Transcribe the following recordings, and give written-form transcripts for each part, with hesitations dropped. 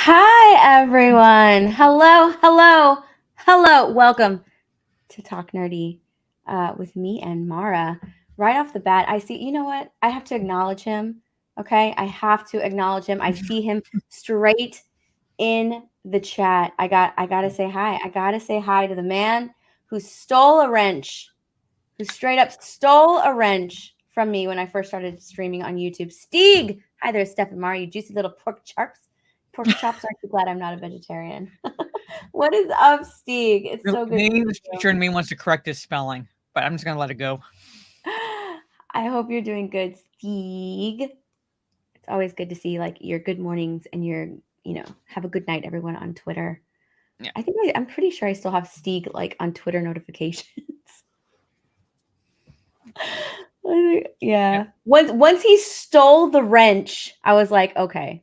Hi, everyone. Hello. Welcome to Talk Nerdy with me and Mara. Right off the bat, I see, you know what? I have to acknowledge him. Okay. I have to acknowledge him. I see him straight in the chat. I gotta say hi. I gotta say hi to the man who stole a wrench, who straight up stole a wrench from me when I first started streaming on YouTube. Steeg! Hi there, Steph and Mara, you juicy little pork chops. Pork chops, aren't you glad I'm not a vegetarian? What is up, Steeg? It's so good to see This you. teacher in me wants to correct his spelling, but I'm just gonna let it go. I hope you're doing good, Steeg. It's always good to see like your good mornings and your, have a good night, everyone on Twitter. Yeah. I'm pretty sure I still have Steeg like on Twitter notifications. Yeah. Once he stole the wrench, I was like, okay.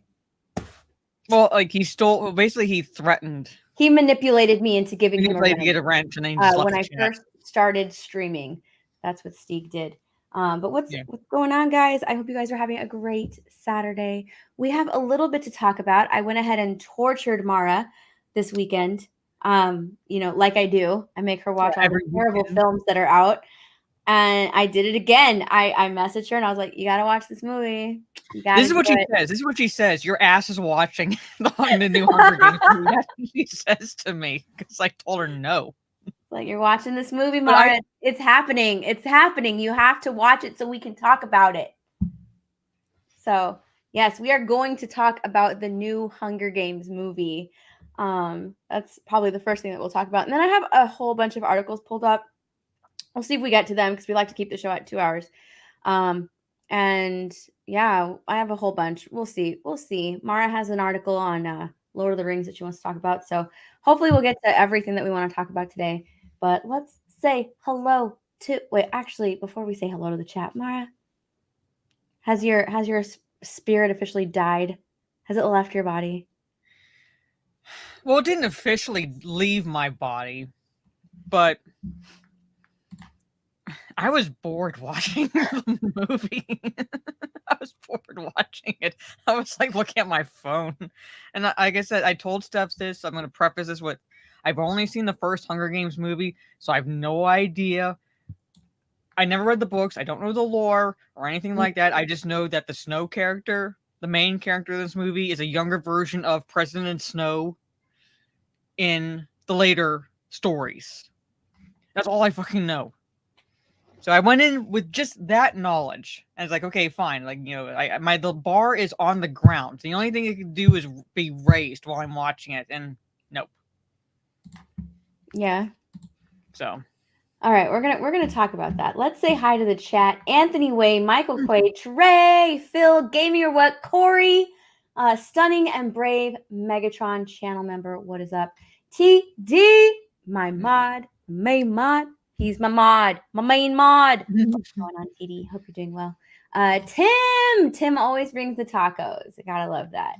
Well, like he stole. Basically, he threatened. He manipulated me into giving him a To wrench. get a wrench, and then he just left When the I chat. first started streaming. That's what Steeg did. But what's going on, guys? I hope you guys are having a great Saturday. We have a little bit to talk about. I went ahead and tortured Mara this weekend. Like I do. I make her watch all the terrible films that are out. And I did it again. I messaged her and I was like, "You gotta watch this movie. This is what she says. This is what she says. Your ass is watching the new Hunger Games movie. That's what she says to me because I told her no. Like, you're watching this movie, Mara. It's happening. It's happening. You have to watch it so we can talk about it. So, yes, we are going to talk about the new Hunger Games movie. That's probably the first thing that we'll talk about. And then I have a whole bunch of articles pulled up. We'll see if we get to them because we like to keep the show at 2 hours. And yeah, I have a whole bunch. We'll see. Mara has an article on Lord of the Rings that she wants to talk about. So hopefully we'll get to everything that we want to talk about today. But let's say hello to actually, before we say hello to the chat, Mara, has your spirit officially died? Has it left your body? Well, it didn't officially leave my body, but I was bored watching the movie. I was bored watching it. I was like looking at my phone. And like I said, I told Steph this. I'm going to preface this with I've only seen the first Hunger Games movie, so I have no idea. I never read the books. I don't know the lore or anything like that. I just know that the Snow character, the main character of this movie, is a younger version of President Snow in the later stories. That's all I fucking know. So I went in with just that knowledge, and it's like, okay, fine. Like, the bar is on the ground. The only thing it can do is be raised while I'm watching it, and nope. Yeah. So. All right, we're gonna talk about that. Let's say hi to the chat. Anthony Way, Michael Quay, Trey, Phil, Gamey or what, Corey, Stunning and Brave, Megatron channel member. What is up? TD, my mod, main mod. He's my mod, my main mod. What's going on, TD? Hope you're doing well. Tim always brings the tacos. I gotta love that.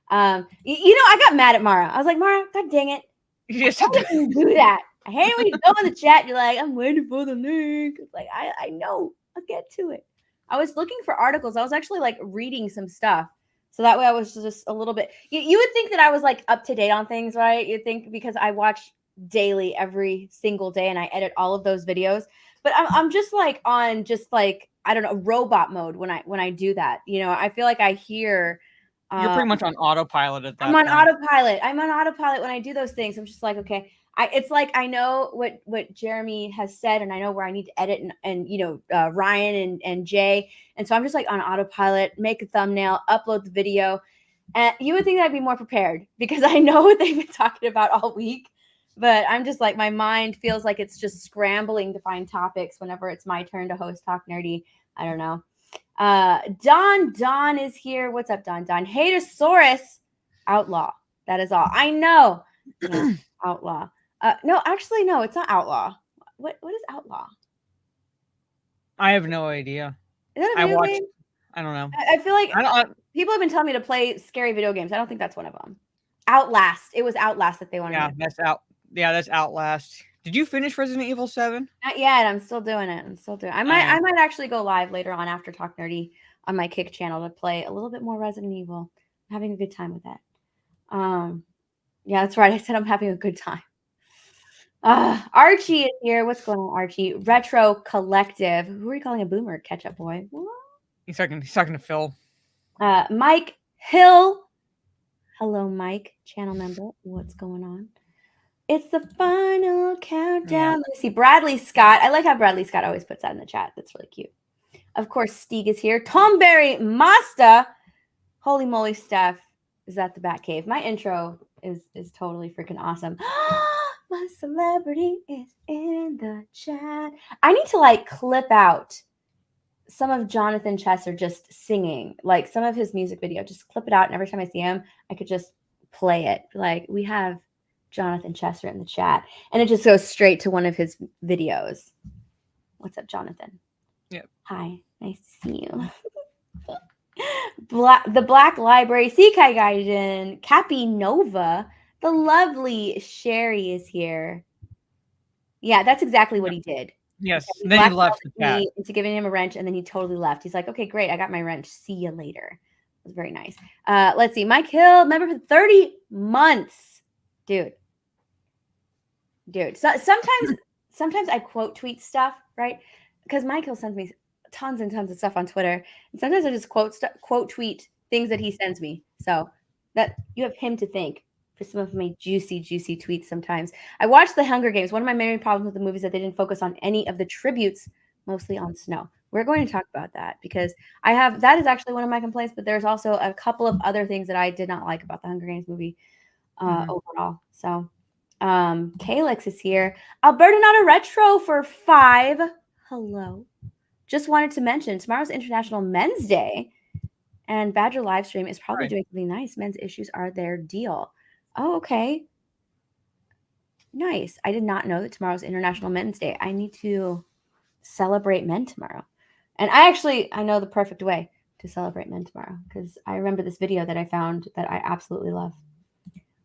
I got mad at Mara. I was like, Mara, God dang it. You didn't do that. I hate it when you go in the chat. You're like, I'm waiting for the link. It's like, I know. I'll get to it. I was looking for articles. I was actually like reading some stuff. So that way I was just a little bit. You would think that I was like up to date on things, right? You'd think because I watch daily every single day and I edit all of those videos. But I'm just like on just like, I don't know, robot mode when I do that. I feel like I hear. You're pretty much on autopilot at that point. I'm on autopilot when I do those things. I'm just like, okay. It's like I know what Jeremy has said, and I know where I need to edit, and Ryan and Jay, and so I'm just like on autopilot. Make a thumbnail, upload the video, and you would think that I'd be more prepared because I know what they've been talking about all week. But I'm just like my mind feels like it's just scrambling to find topics whenever it's my turn to host Talk Nerdy. I don't know. Don is here. What's up, Don? Hatosaurus, outlaw. That is all. I know. Yeah, outlaw. No, actually, no, it's not outlaw. What is outlaw? I have no idea. Is that a video game? I don't know. I feel like people have been telling me to play scary video games. I don't think that's one of them. Outlast. It was Outlast that they wanted. Yeah, that's Outlast. Did you finish Resident Evil 7? Not yet. I'm still doing it. I might actually go live later on after Talk Nerdy on my Kick channel to play a little bit more Resident Evil. I'm having a good time with that. Yeah, that's right. I said I'm having a good time. Archie is here. What's going on, Archie? Retro Collective. Who are you calling a boomer, Ketchup Boy? What? He's talking to Phil. Mike Hill. Hello, Mike, channel member. What's going on? It's the final countdown. Yeah. Let me see. Bradley Scott. I like how Bradley Scott always puts that in the chat. That's really cute. Of course, Steeg is here. Tomberry Masta. Holy moly, Steph is at the Batcave. My intro is totally freaking awesome. My celebrity is in the chat. I need to like clip out some of Jonathan Chesser just singing, like some of his music video. Just clip it out, and every time I see him, I could just play it. Like, we have Jonathan Chesser in the chat, and it just goes straight to one of his videos. What's up, Jonathan? Yep. Hi, nice to see you. The Black Library, Sekai Gaijin, Cappy Nova, the lovely Sherry is here. Yeah, that's exactly what he did. Yes. He Then he left the chat. into giving him a wrench, and then he totally left. He's like, okay, great, I got my wrench. See you later. It was very nice. Let's see. Mike Hill, member for 30 months. Dude. So sometimes I quote tweet stuff, right? Because Mike Hill sends me tons and tons of stuff on Twitter, and sometimes I just quote tweet things that he sends me. So that you have him to thank for some of my juicy tweets. Sometimes I watched the Hunger Games. One of my main problems with the movies is that they didn't focus on any of the tributes, mostly on Snow. We're going to talk about that because that is actually one of my complaints, but there's also a couple of other things that I did not like about the Hunger Games movie overall. So Calix is here. Alberta Not a Retro for 5. Hello. Just wanted to mention tomorrow's International Men's Day, and Badger Livestream is probably doing something nice. Men's issues are their deal. Oh, okay. Nice. I did not know that tomorrow's International Men's Day. I need to celebrate men tomorrow. And I know the perfect way to celebrate men tomorrow because I remember this video that I found that I absolutely love.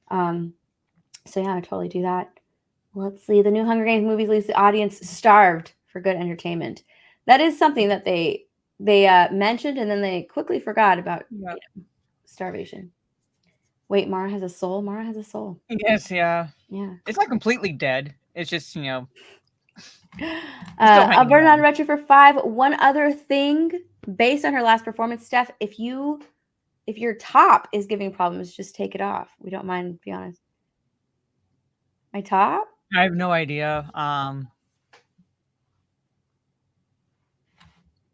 So yeah, I totally do that. Let's see. The new Hunger Games movies leaves the audience starved for good entertainment. That is something that they mentioned, and then they quickly forgot about starvation. Wait, Mara has a soul? Mara has a soul. Yes, yeah. Yeah. It's not completely dead. It's just, Alberta Not a Retro for 5. One other thing, based on her last performance, Steph, if your top is giving problems, just take it off. We don't mind, to be honest. My top? I have no idea.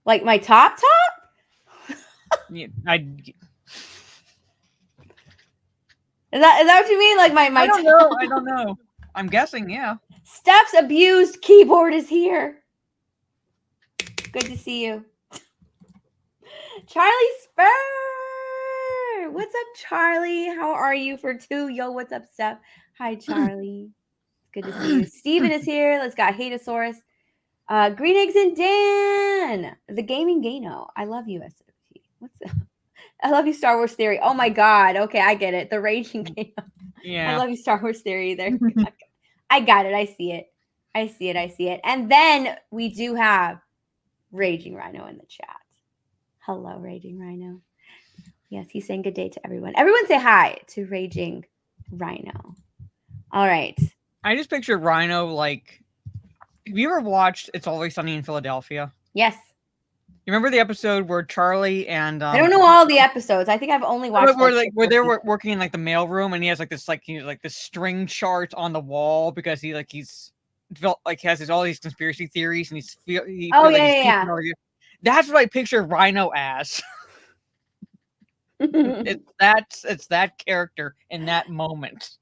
Like my top? Yeah, Is that what you mean? Like my I don't know. I'm guessing, yeah. Steph's abused keyboard is here. Good to see you. Charlie Spur. What's up, Charlie? How are you for 2? Yo, what's up, Steph? Hi, Charlie. Good to see you. Steven is here. Let's got Hatosaurus. Green Eggs and Dan. The Gaming Gano. I love you, SFT. What's that? I love you, Star Wars Theory. Oh my God. Okay, I get it. The Raging Gano. Yeah. I love you, Star Wars Theory. There. I got it. I see it. And then we do have Raging Rhino in the chat. Hello, Raging Rhino. Yes, he's saying good day to everyone. Everyone say hi to Raging Rhino. All right. I just picture Rhino like. Have you ever watched It's Always Sunny in Philadelphia? Yes. You remember the episode where Charlie and I don't know all the episodes. I think I've only watched where they were working in like the mailroom, and he has like this this string chart on the wall because he has all these conspiracy theories, and That's what I picture Rhino as. It's that character in that moment.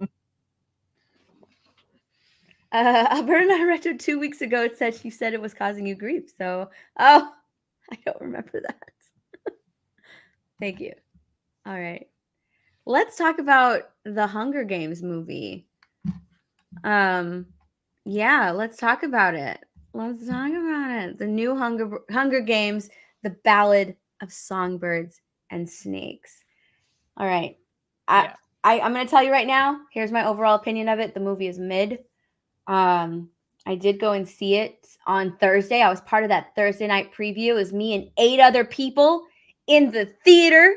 Alberta Not a Retro 2 weeks ago, it said she said it was causing you grief. So, I don't remember that. Thank you. All right. Let's talk about the Hunger Games movie. Yeah, let's talk about it. The new Hunger Games, The Ballad of Songbirds and Snakes. All right. I'm going to tell you right now, here's my overall opinion of it. The movie is mid. I did go and see it on Thursday. I was part of that Thursday night preview. It was me and 8 other people in the theater.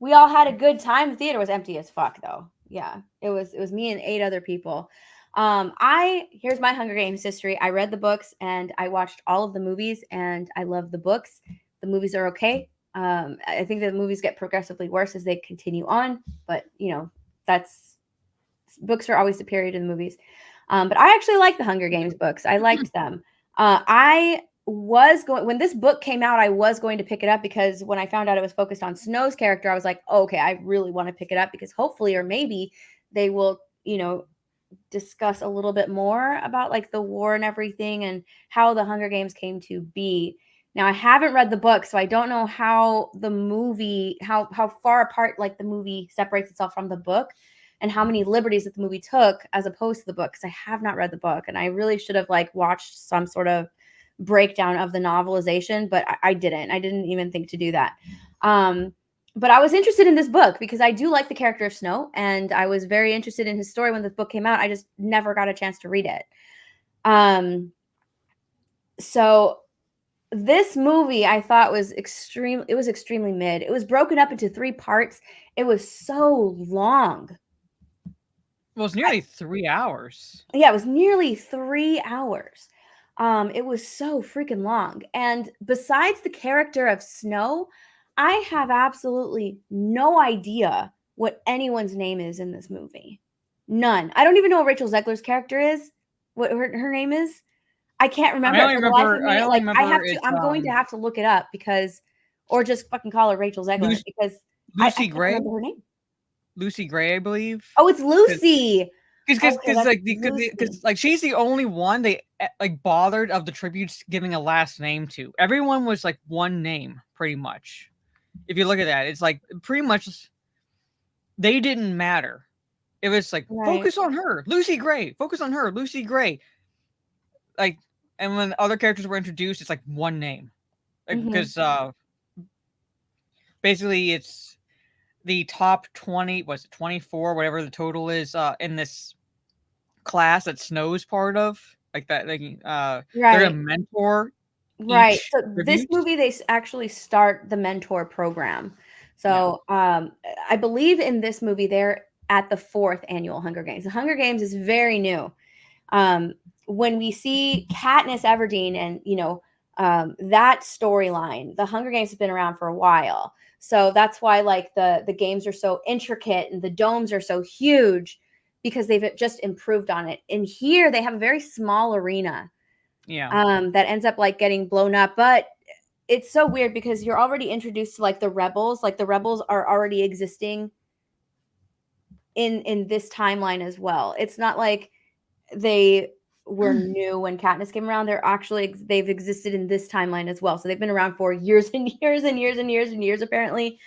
We all had a good time. The theater was empty as fuck, though. Yeah, it was me and 8 other people. Here's my Hunger Games history. I read the books and I watched all of the movies, and I love the books. The movies are okay. I think the movies get progressively worse as they continue on, but that's books are always superior to the movies. But I actually like the Hunger Games books. I liked them. I was going when this book came out, I was going to pick it up because when I found out it was focused on Snow's character, I was like, oh, okay, I really want to pick it up because hopefully or maybe they will, discuss a little bit more about like the war and everything and how the Hunger Games came to be. Now I haven't read the book, so I don't know how the movie how far apart like the movie separates itself from the book and how many liberties that the movie took as opposed to the book, because I have not read the book and I really should have like watched some sort of breakdown of the novelization, but I didn't. I didn't even think to do that. But I was interested in this book because I do like the character of Snow, and I was very interested in his story when this book came out. I just never got a chance to read it. So this movie I thought was extremely mid. It was broken up into 3 parts. It was so long. Well, it's nearly 3 hours. Yeah, it was nearly 3 hours. It was so freaking long. And besides the character of Snow, I have absolutely no idea what anyone's name is in this movie. None. I don't even know what Rachel Zegler's character is. What her name is. I can't remember. I I'm going to have to look it up because, or just fucking call her Rachel Zegler because I can't remember her name. Lucy Gray, I believe. Oh, it's Lucy. Because she's the only one they like bothered of the tributes giving a last name to. Everyone was like one name, pretty much. If you look at that, it's like pretty much they didn't matter. It was like focus on her, Lucy Gray. Focus on her, Lucy Gray. Like, and when other characters were introduced, it's like one name, like, because basically it's the top 20, was it 24, whatever the total is, in this class that Snow's part of, like that, like, they're a mentor. Right. So this movie, they actually start the mentor program. So I believe in this movie, they're at the 4th annual Hunger Games. The Hunger Games is very new. When we see Katniss Everdeen and, that storyline, the Hunger Games have been around for a while. So that's why like the games are so intricate and the domes are so huge because they've just improved on it. And here they have a very small arena. That ends up like getting blown up. But it's so weird because you're already introduced to like the rebels. Like the rebels are already existing in this timeline as well. It's not like they were new when Katniss came around. They've existed in this timeline as well. So they've been around for years and years and years and years and years, apparently.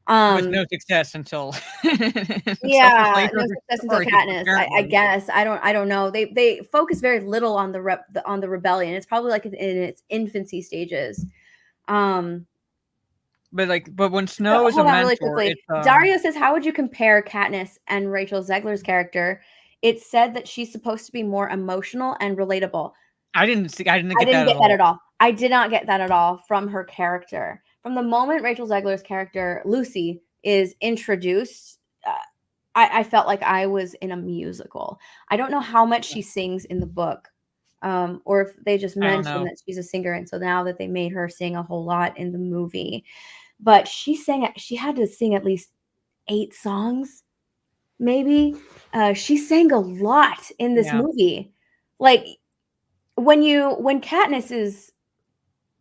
With no success until no success until Katniss. I guess I don't know. They focus very little on the rebellion. It's probably like in its infancy stages. But when Snow is a mentor, really quickly, Dario says, "How would you compare Katniss and Rachel Zegler's character? It's said that she's supposed to be more emotional and relatable." I didn't get that at all. I did not get that at all from her character. From the moment Rachel Zegler's character, Lucy, is introduced, I felt like I was in a musical. I don't know how much she sings in the book, or if they just mentioned that she's a singer, and so now that they made her sing a whole lot in the movie. But she had to sing at least 8 songs, maybe. She sang a lot in this movie. Like, when Katniss is,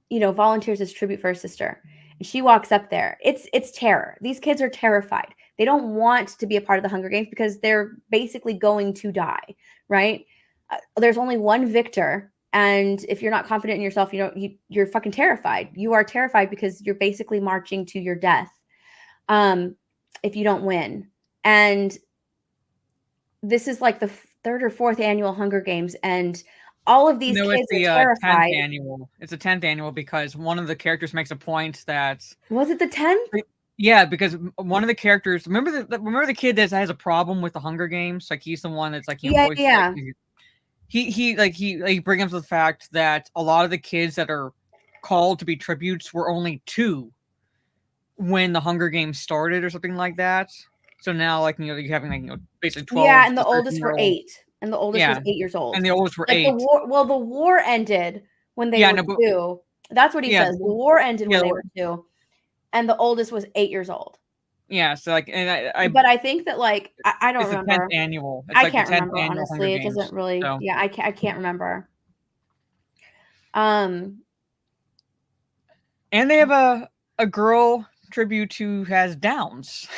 volunteers as tribute for her sister, and she walks up there, it's terror. These kids are terrified. They don't want to be a part of the Hunger Games because they're basically going to die, right? There's only one victor, and if you're not confident in yourself, you're fucking terrified. You are terrified because you're basically marching to your death if you don't win. And this is like the 3rd or 4th annual Hunger Games, and all of these kids are terrified. 10th annual. It's the 10th annual because one of the characters makes a point that... Was it the 10th? Yeah, because one of the characters... Remember the kid that has a problem with the Hunger Games? Like, he's the one that's like... He brings up the fact that a lot of the kids that are called to be tributes were only 2. when the Hunger Games started or something like that. So now, like, you know, you're having, like, you know, basically 12 Yeah, and to the oldest were 13-year-olds. 8, and the oldest was Yeah, 8 years old. and the oldest were Like, the 8. war ended when they Yeah, were no, but 2. That's what he yeah, says. The war ended yeah, when they were 2, and the oldest was 8 years old. yeah, so, like, and I But I think that, like, I don't it's the 10th remember. annual. It's I like the can't 10th remember, annual Hunger honestly. It doesn't Games. really So, yeah, I can't remember. Um, and they have a girl tribute who has Downs.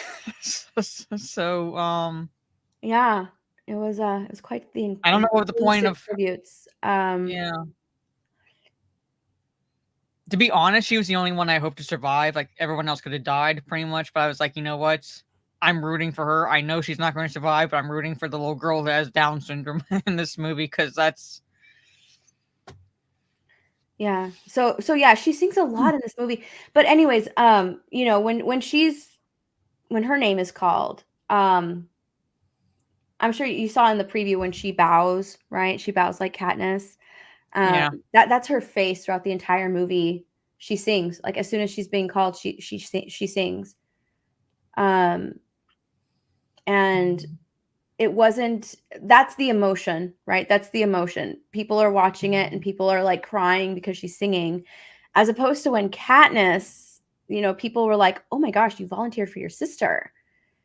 So, yeah, it was quite the I don't know what the point inclusive of tributes. yeah. To be honest, she was the only one I hoped to survive. Like, everyone else could have died pretty much, but I was like, you know what? I'm rooting for her. I know she's not going to survive, but I'm rooting for the little girl that has Down syndrome in this movie because that's Yeah. So yeah, she sings a lot in this movie. But anyways, you know, when her name is called, I'm sure you saw in the preview when she bows, right? She bows like Katniss. yeah. That's her face throughout the entire movie. She sings. Like as soon as she's being called, she sings. Um, and it wasn't that's the emotion, right? That's the emotion. People are watching it and people are like crying because she's singing, as opposed to when Katniss, you know, people were like, "Oh my gosh, you volunteered for your sister."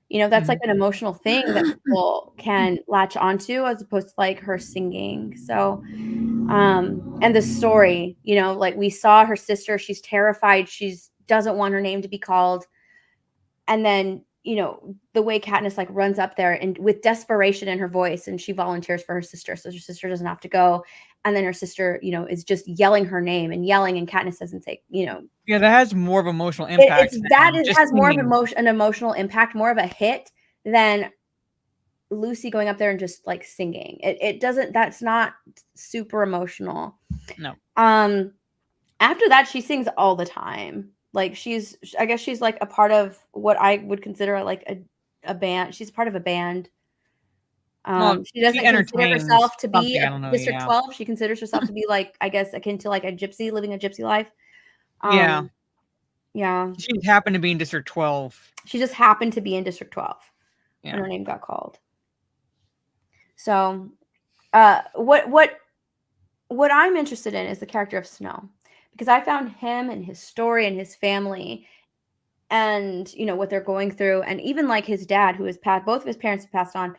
You know, that's like Mhm. an emotional thing that people can latch onto as opposed to like her singing. So, and the story, you know, like we saw her sister, she's terrified, she's doesn't want her name to be called. And then, you know, the way Katniss like runs up there and with desperation in her voice and she volunteers for her sister so her sister doesn't have to go. And then her sister, you know, is just yelling her name and yelling and Katniss doesn't take, you know, Yeah, that has more of emotional impact than it just has more of singing. an emotional impact, more of a hit than Lucy going up there and just like singing. It doesn't that's not super emotional. No. Um After that she sings all the time. Like I guess she's like a part of what I would consider like a band. She's part of a band. Well, She she doesn't consider entertains herself to be something, a I don't know, District yeah. 12. She considers herself to be like I guess akin to like a gypsy living a gypsy life. Yeah. Yeah. She happened to be in District 12. She just happened to be in District 12 when Yeah. her name got called. So, what I'm interested in is the character of Snow because I found him and his story and his family and you know what they're going through and even like his dad who has passed both of his parents have passed on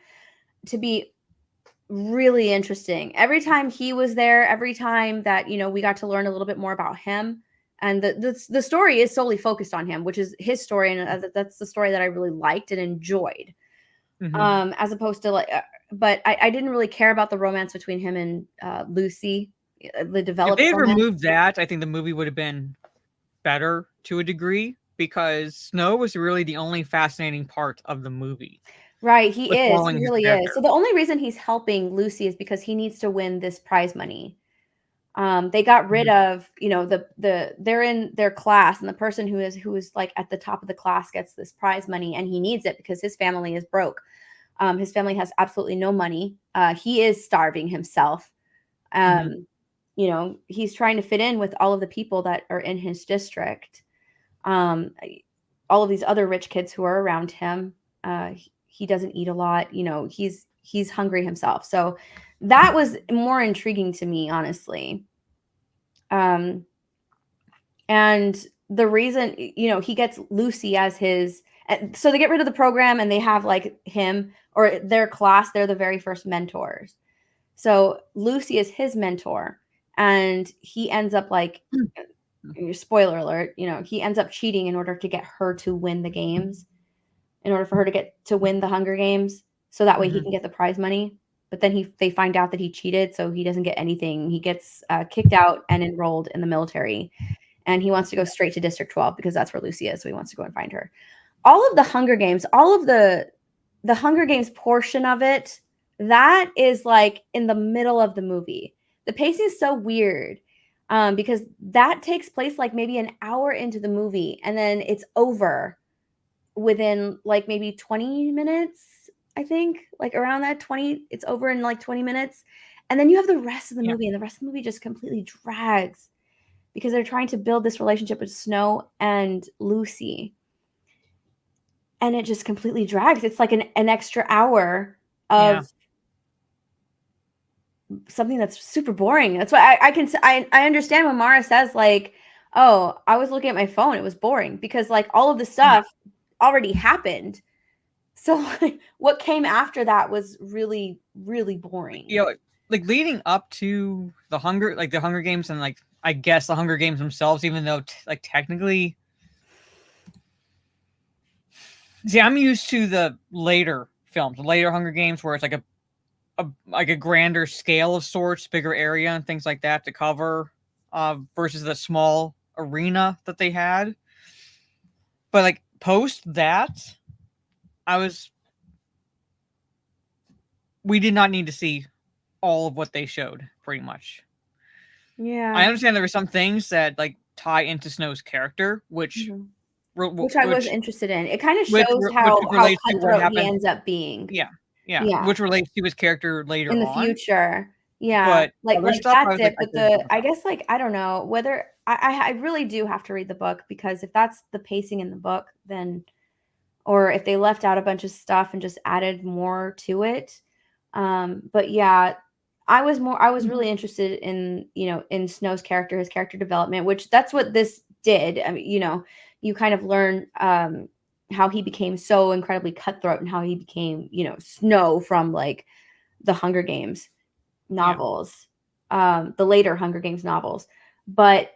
to be really interesting. Every time he was there, every time that you know we got to learn a little bit more about him and the story is solely focused on him, which is his story and that's the story that I really liked and enjoyed. Mhm. As opposed to like but I didn't really care about the romance between him and Lucy, the If developed they had romance. removed that, I think the movie would have been better to a degree because Snow was really the only fascinating part of the movie Right, he with is, he following his really is. character. So the only reason he's helping Lucy is because he needs to win this prize money. They got rid Mhm. of, you know, they're in their class and the person who is like at the top of the class gets this prize money and he needs it because his family is broke. His family has absolutely no money. He is starving himself. Mhm. You know, he's trying to fit in with all of the people that are in his district. Um, all of these other rich kids who are around him. He doesn't eat a lot. You know, he's hungry himself. So that was more intriguing to me, honestly. Um, and the reason, you know, he gets Lucy as his. So they get rid of the program and they have like him or their class. They're the very first mentors. So Lucy is his mentor, and he ends up like spoiler alert, you know, he ends up cheating in order to get her to win the games, in order for her to get to win the Hunger Games, so that way he Mhm. can get the prize money. But then they find out that he cheated, so he doesn't get anything. He gets kicked out and enrolled in the military, and he wants to go straight to District 12 because that's where Lucy is. So he wants to go and find her. All of the Hunger Games, all of the Hunger Games portion of it, that is like in the middle of the movie. The pacing is so weird because that takes place like maybe an hour into the movie and then it's over within like maybe 20 minutes, I think, like around that 20, it's over in like 20 minutes. And then you have the rest of the Yeah. movie, and the rest of the movie just completely drags because they're trying to build this relationship with Snow and Lucy. and it just completely drags. It's like an extra hour of something that's super boring. That's why I understand when Mara says like, oh, I was looking at my phone, it was boring, because like all of the stuff already happened. So like, what came after that was really, really boring. You know, like leading up to the Hunger Games, and like I guess the Hunger Games themselves, even though like technically, see, I'm used to the later films, the later Hunger Games, where it's like a grander scale of sorts, bigger area and things like that to cover, versus the small arena that they had. But like post that, we did not need to see all of what they showed, pretty much. Yeah. I understand there were some things that like tie into Snow's character, which I was interested in. It kind of shows how cutthroat he ends up being. Yeah. Which relates to his character later in the on. future. Yeah, but like that's it. But I guess like I don't know whether I really do have to read the book, because if that's the pacing in the book, then, or if they left out a bunch of stuff and just added more to it. But yeah, I was really interested in, you know, in Snow's character, his character development, which that's what this did. I mean, you know, you kind of learn how he became so incredibly cutthroat, and how he became, you know, Snow from like the Hunger Games novels, the later Hunger Games novels. But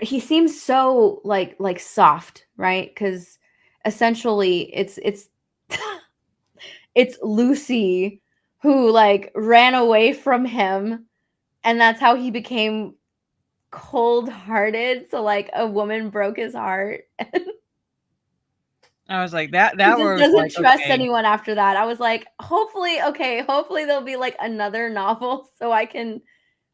he seems so like soft, right? Because essentially it's it's Lucy who like ran away from him, and that's how he became cold-hearted. So like a woman broke his heart. I was like, that He just was doesn't like, trust okay. anyone after that. I was like, hopefully there'll be like another novel so I can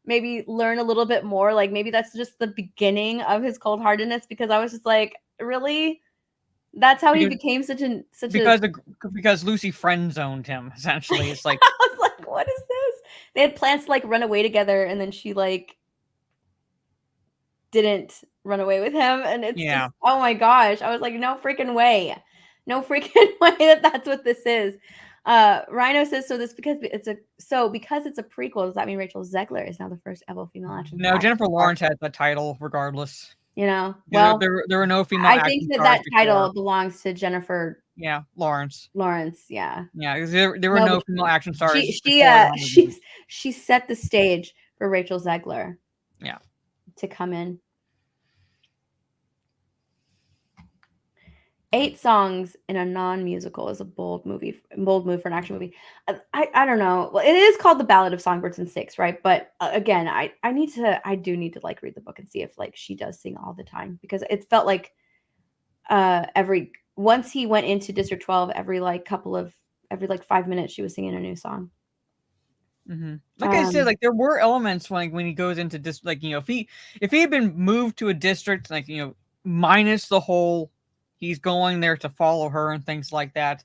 maybe learn a little bit more. Like maybe that's just the beginning of his cold-heartedness, because I was just like, really? That's how he became because Lucy friend zoned him, essentially. It's like I was like, what is this? They had plans to like run away together, and then she like didn't run away with him, and it's just, oh my gosh. I was like, no freaking way. No freaking way that that's what this is. Rhino says, because it's a prequel, does that mean Rachel Zegler is now the first ever female action star? No, Jennifer Lawrence has the title regardless. You know, well, there were no female. I think that title belongs to Jennifer. Yeah, Lawrence. Yeah. Yeah, there were no female action stars. She set the stage for Rachel Zegler. Yeah. To come in. 8 songs in a non-musical is a bold move for an action movie. I don't know. Well, it is called The Ballad of Songbirds and Snakes, right? But again, I do need to like read the book and see if like she does sing all the time, because it felt like once he went into District 12, every 5 minutes she was singing a new song. Mm-hmm. Like I said, like there were elements when he goes into this, like, you know, if he had been moved to a district, like, you know, minus the whole he's going there to follow her and things like that,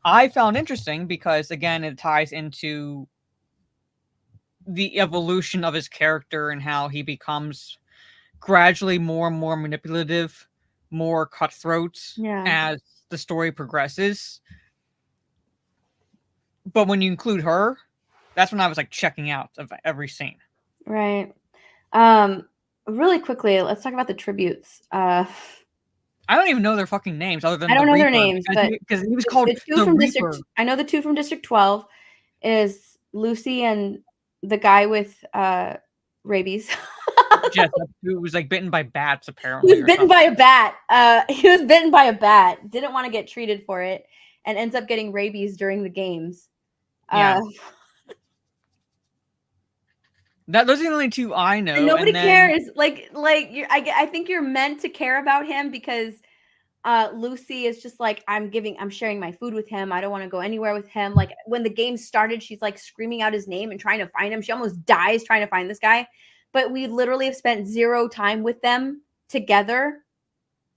I found interesting, because again it ties into the evolution of his character and how he becomes gradually more and more manipulative, more cutthroat as the story progresses. But when you include her, that's when I was like checking out of every scene. Right. Really quickly, let's talk about the tributes. I don't even know their fucking names other than I don't know their names, because he was called the Reaper. I know the 2 from District 12 is Lucy and the guy with rabies. Jessup, who was like bitten by bats, apparently. He was bitten by a bat. He was bitten by a bat. Didn't want to get treated for it, and ends up getting rabies during the games. Yeah. Those are the only 2 I know. And nobody cares. I think you're meant to care about him, because Lucy is just like, I'm sharing my food with him. I don't want to go anywhere with him. Like when the game started, she's like screaming out his name and trying to find him. She almost dies trying to find this guy. But we literally have spent 0 time with them together.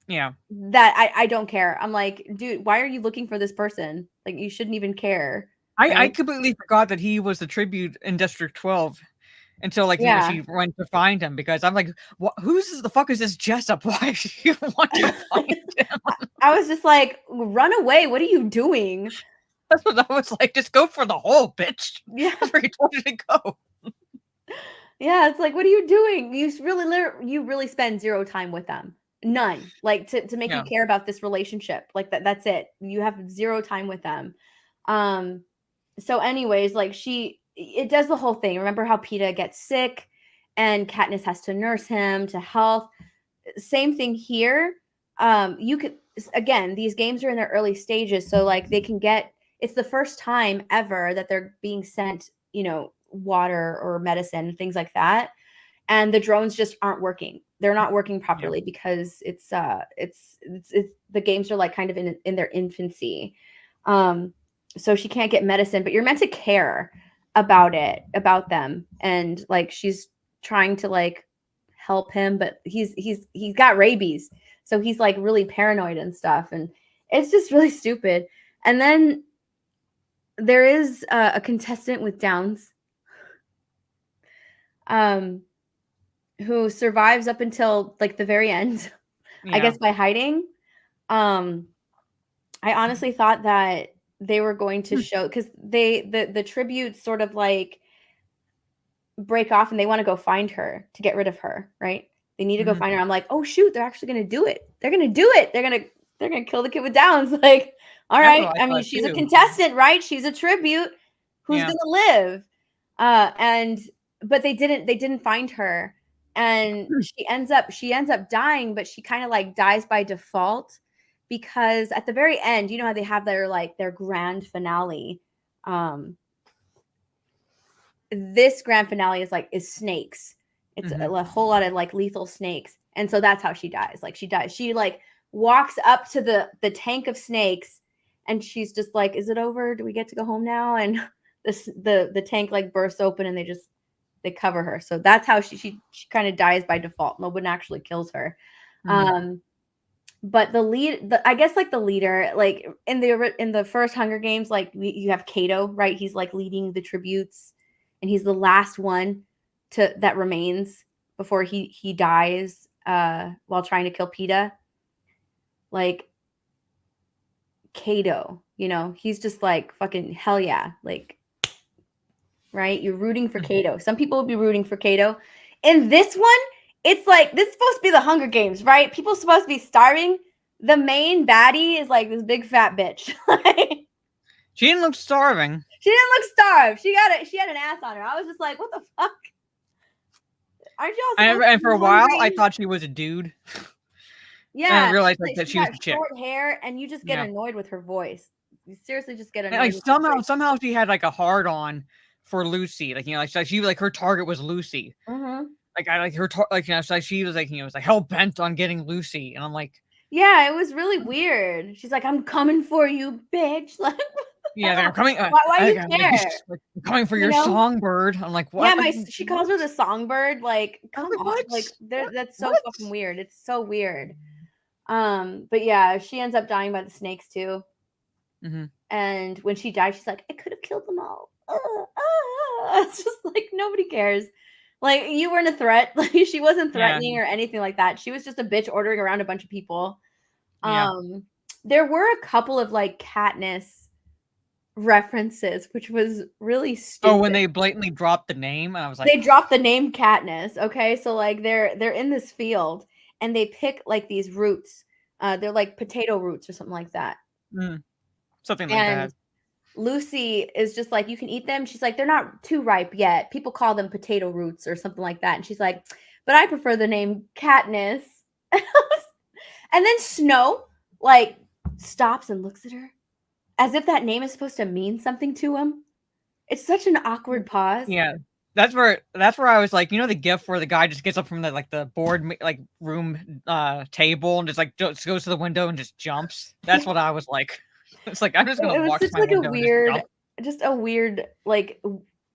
Yeah. That I don't care. I'm like, dude, why are you looking for this person? Like, you shouldn't even care. I completely forgot that he was the tribute in District 12. until like Yeah. she went to find him because I'm like, who's the fuck is this Jessup? Why do you want to find him? I was just like, run away. What are you doing? That's what I was like. Just go for the hole, bitch. Yeah. That's where he told you to go. Yeah, it's like, what are you doing? You really spend zero time with them. None. Like to make you care about this relationship. Like that's it. You have zero time with them. So anyways, like it does the whole thing. Remember how Peeta gets sick and Katniss has to nurse him to health. Same thing here. You could, again, these games are in their early stages, so like they can get, it's the first time ever that they're being sent, water or medicine, things like that. And the drones just aren't working. They're not working properly because it's the games are like kind of in their infancy. So she can't get medicine, but you're meant to care about them. And like she's trying to like help him, but he's got rabies. So he's like really paranoid and stuff. And it's just really stupid. And then there is a contestant with Downs who survives up until like the very end, I guess by hiding. I honestly thought that they were going to show, because the tributes sort of like break off and they want to go find her to get rid of her, right? They need to go find her. I'm like, oh shoot, they're actually gonna do it. They're gonna do it. They're gonna kill the kid with Downs. Like, all right. I mean, she's a contestant, right? She's a tribute. Who's gonna live? But they didn't find her. And she ends up dying, but she kind of like dies by default, because at the very end, you know how they have their grand finale. This grand finale is snakes. It's a whole lot of like lethal snakes. And so that's how she dies. Like she like walks up to the tank of snakes and she's just like, is it over? Do we get to go home now? And the tank like bursts open and they cover her. So that's how she kind of dies by default. No one actually kills her. But I guess like the leader, like in the first Hunger Games, like you have Cato, right? He's like leading the tributes, and he's the last one that remains before he dies while trying to kill Peeta. Like Cato, he's just like fucking hell yeah, like, right? You're rooting for Cato. Some people would be rooting for Cato. In this one, it's like, this is supposed to be the Hunger Games, right? People are supposed to be starving. The main baddie is like this big fat bitch. She didn't look starving. She didn't look starved. She had an ass on her. I was just like, what the fuck? Aren't y'all? And for a while, I thought she was a dude. Yeah. And I realized like that she was a chick. Short hair, and you just get annoyed with her voice. You seriously just get annoyed. And like somehow she had like a hard on for Lucy. Like, like she like her target was Lucy. Like I like her so she was like, was like hell bent on getting Lucy, and I'm like, yeah, it was really weird. She's like, I'm coming for you, bitch. Like, yeah, they're coming. Why you care? I'm coming for your songbird. I'm like, what? Yeah, she calls her the songbird. Like, come on, like that's so fucking weird. It's so weird. But yeah, she ends up dying by the snakes too. And when she died, she's like, I could have killed them all. It's just like nobody cares. Like, you weren't a threat. Like, she wasn't threatening or anything like that. She was just a bitch ordering around a bunch of people. There were a couple of like Katniss references, which was really stupid. Oh, when they blatantly dropped the name, and I was like, they dropped the name Katniss. Okay, so like they're in this field and they pick like these roots. They're like potato roots or something like that. Something like that. Lucy is just like, you can eat them. She's like, they're not too ripe yet. People call them potato roots or something like that. And she's like, but I prefer the name Katniss. And then Snow like stops and looks at her as if that name is supposed to mean something to him. It's such an awkward pause. Yeah. That's where I was like, the GIF where the guy just gets up from the board like room table and just like goes to the window and just jumps. That's what I was like. It's like, I'm just gonna walk to my window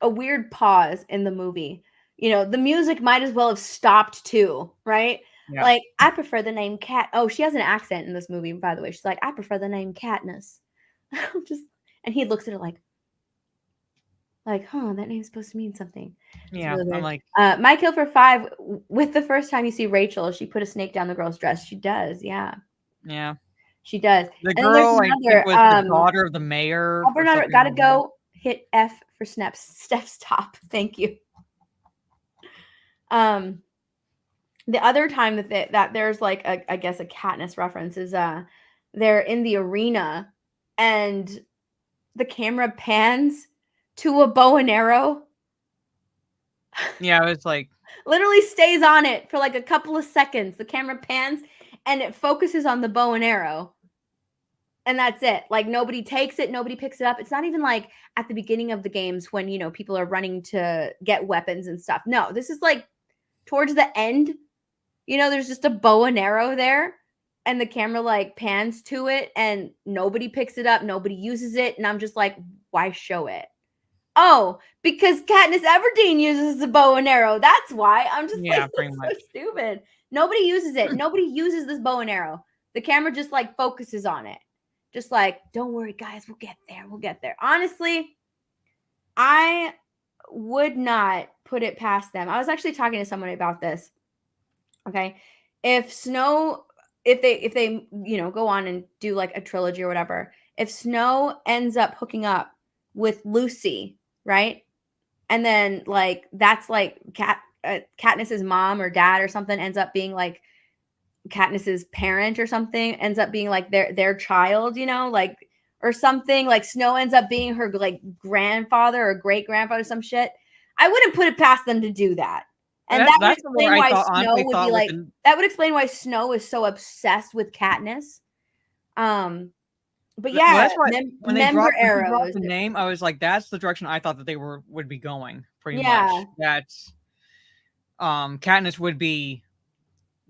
a weird pause in the movie. The music might as well have stopped too, right? Yeah. Like, I prefer the name Cat. Oh, she has an accent in this movie, by the way. She's like, I prefer the name Katniss. And he looks at her like, Like, huh, that name's supposed to mean something. It's Yeah, really I'm weird. like, My kill for 5, with the first time you see Rachel, she put a snake down the girl's dress. She does, yeah. yeah. She does. The And then there's girl, I think, another, was the daughter of the mayor or something gotta like that. go. Hit F for Steph's top. Thank you. The other time that there's like I guess a Katniss reference is they're in the arena and the camera pans to a bow and arrow. Yeah, I was like, Literally stays on it for like a couple of seconds. The camera pans and it focuses on the bow and arrow. And that's it. Like nobody takes it, nobody picks it up. It's not even like at the beginning of the games when, people are running to get weapons and stuff. No, this is like towards the end. There's just a bow and arrow there and the camera like pans to it and nobody picks it up, nobody uses it, and I'm just like, why show it? Oh, because Katniss Everdeen uses the bow and arrow. That's why. I'm just yeah, like, pretty that's much. so stupid. Nobody uses it. Nobody uses this bow and arrow. The camera just like focuses on it. Just like, don't worry, guys, we'll get there. We'll get there. Honestly, I would not put it past them. I was actually talking to someone about this. Okay. If Snow, if they, go on and do like a trilogy or whatever, if Snow ends up hooking up with Lucy, right? And then like that's like Katniss's mom or dad or something ends up being like Katniss's parent or something, ends up being like their child, like or something, like Snow ends up being her like grandfather or great grandfather, some shit. I wouldn't put it past them to do that. And that would That's the more explain I why thought. Snow Honestly, would be thought with like the that would explain why Snow is so obsessed with Katniss. But well, yeah, that's why when they member dropped arrows. the name, I was like, that's the direction I thought that they would be going. Pretty Yeah. much. That's Katniss would be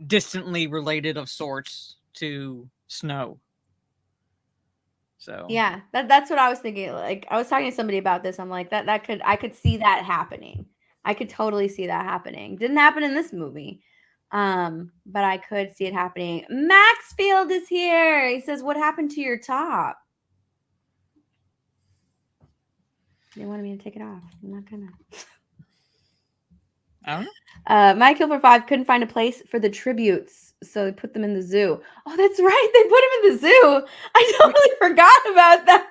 distantly related of sorts to Snow. So Yeah, that's what I was thinking. Like I was talking to somebody about this. I'm like that I could see that happening. I could totally see that happening. Didn't happen in this movie. But I could see it happening. Maxfield is here. He says, "What happened to your top?" They wanted me to take it off. I'm not gonna. I don't know. My kill for 5 couldn't find a place for the tributes, so they put them in the zoo. Oh, that's right. They put them in the zoo. I totally forgot about that.